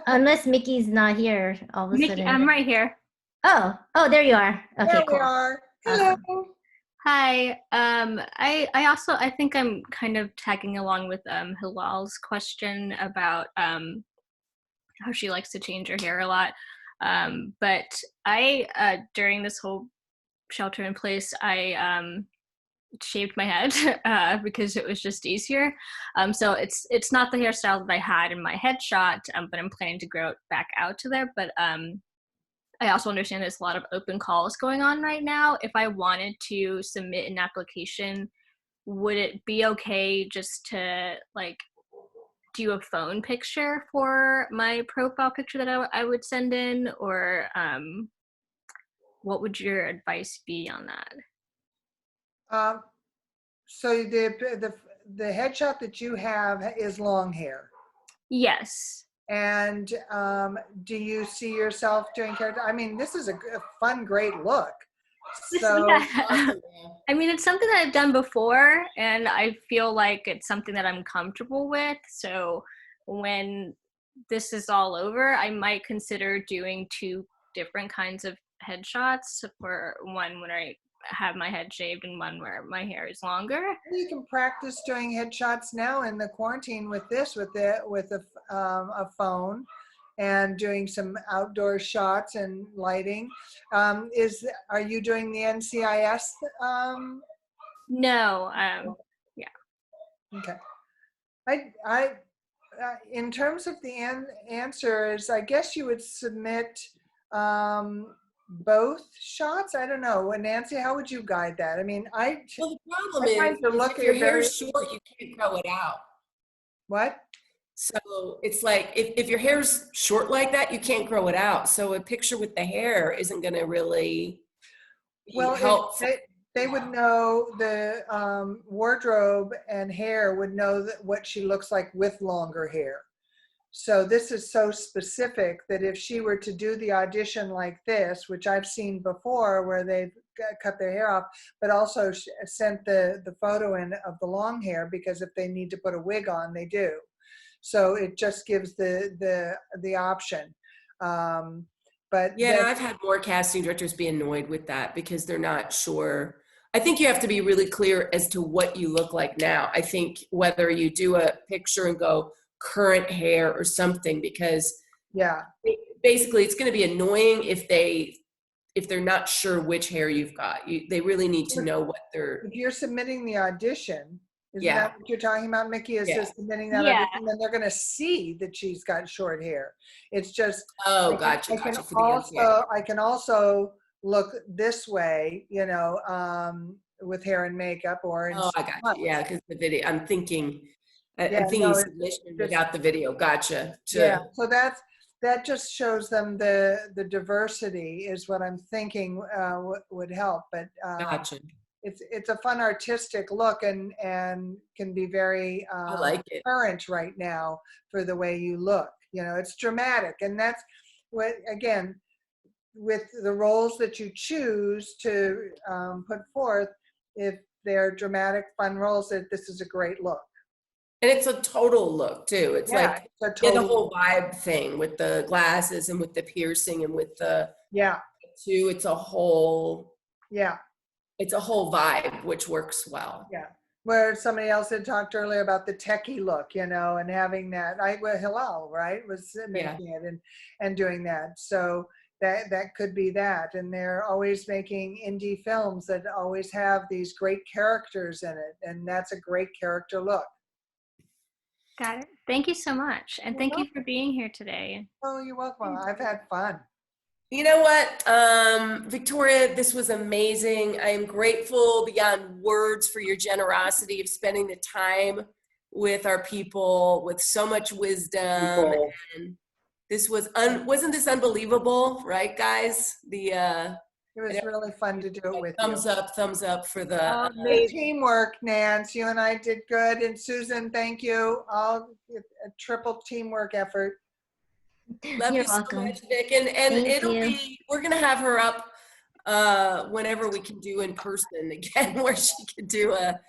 Unless Mickey's not here all of a sudden. I'm right here. Oh, there you are. Okay, there cool. we are. Hello. Hi. I think I'm kind of tagging along with Hilal's question about how she likes to change her hair a lot. But I during this whole shelter in place, I shaved my head because it was just easier. So it's not the hairstyle that I had in my headshot, but I'm planning to grow it back out to there. But I also understand there's a lot of open calls going on right now. If I wanted to submit an application, would it be okay just to do a phone picture for my profile picture that I would send in, or what would your advice be on that? So the headshot that you have is long hair. Yes. And do you see yourself doing character? I mean, this is a fun, great look. So I mean, it's something that I've done before, and I feel like it's something that I'm comfortable with. So when this is all over, I might consider doing 2 different kinds of headshots, for one when I have my head shaved and one where my hair is longer. You can practice doing headshots now in the quarantine with a phone, and doing some outdoor shots and lighting. Are you doing the NCIS? No. Yeah. Okay. In terms of the answers, I guess you would submit both shots. I don't know. Nancy, how would you guide that? I mean, well, the problem is if your hair is short, you can't grow it out. What? So it's like if your hair's short like that, you can't grow it out. So a picture with the hair isn't going to really help. They would know, the wardrobe and hair would know what she looks like with longer hair. So this is so specific that if she were to do the audition like this, which I've seen before where they've cut their hair off, but also sent the photo in of the long hair, because if they need to put a wig on, they do. So it just gives the option. But yeah, I've had more casting directors be annoyed with that because they're not sure. I think you have to be really clear as to what you look like now. I think whether you do a picture and go current hair or something, because basically it's going to be annoying if they're not sure which hair you've got. They really need to know what they're. If you're submitting the audition, isn't that what you're talking about, Mickey? Is just submitting that audition, and they're going to see that she's got short hair. It's just gotcha. I can also look this way, with hair and makeup, or in I got you. Yeah, because the video. I'm thinking submission without the video. Gotcha. So that just shows them the diversity is what I'm thinking would help. But gotcha. It's a fun artistic look and can be very I like it. current right now for the way you look. It's dramatic, and that's what, again, with the roles that you choose to put forth, if they're dramatic, fun roles, that this is a great look. And it's a total look too. It's like the whole vibe thing with the glasses and with the piercing and with the too. It's a whole it's a whole vibe, which works well. Yeah. Where somebody else had talked earlier about the techie look, and having that. Hillel, right, was making it and doing that. So that could be that. And they're always making indie films that always have these great characters in it, and that's a great character look. Got it. Thank you so much, and thank you for being here today. Oh, you're welcome. I've had fun. You know what, Victoria, this was amazing. I am grateful beyond words for your generosity of spending the time with our people with so much wisdom. And this was, wasn't this unbelievable, right, guys? It was really fun to do it with you. Thumbs up for the teamwork, Nance. You and I did good. And Susan, thank you. All a triple teamwork effort. Love you so much, Vic. And we're gonna have her up whenever we can do in person again, where she can do a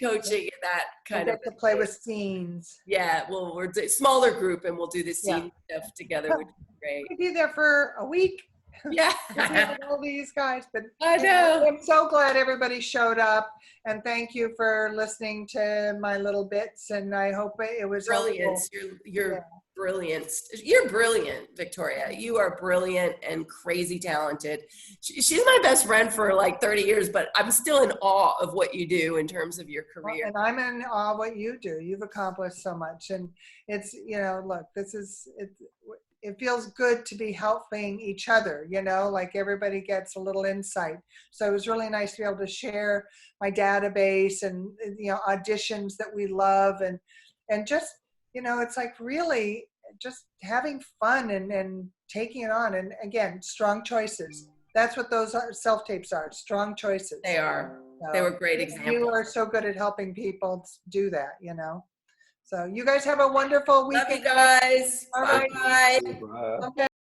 coaching and that kind of to play with scenes. Yeah, well, we're a smaller group and we'll do the scene stuff together, which is great. We'll be there for a week. Yeah. All these guys, but I know. I'm so glad everybody showed up, and thank you for listening to my little bits, and I hope it was brilliant. You're brilliant. You're brilliant, Victoria. You are brilliant and crazy talented. She's my best friend for like 30 years, but I'm still in awe of what you do in terms of your career. And I'm in awe of what you do. You've accomplished so much, and it's, look, it feels good to be helping each other, like everybody gets a little insight. So it was really nice to be able to share my database and, auditions that we love, and just, it's like really just having fun and taking it on. And again, strong choices. That's what those self-tapes are, strong choices. They are. They were great examples. You are so good at helping people do that, So you guys have a wonderful weekend. Love you guys. All right. Bye. Okay.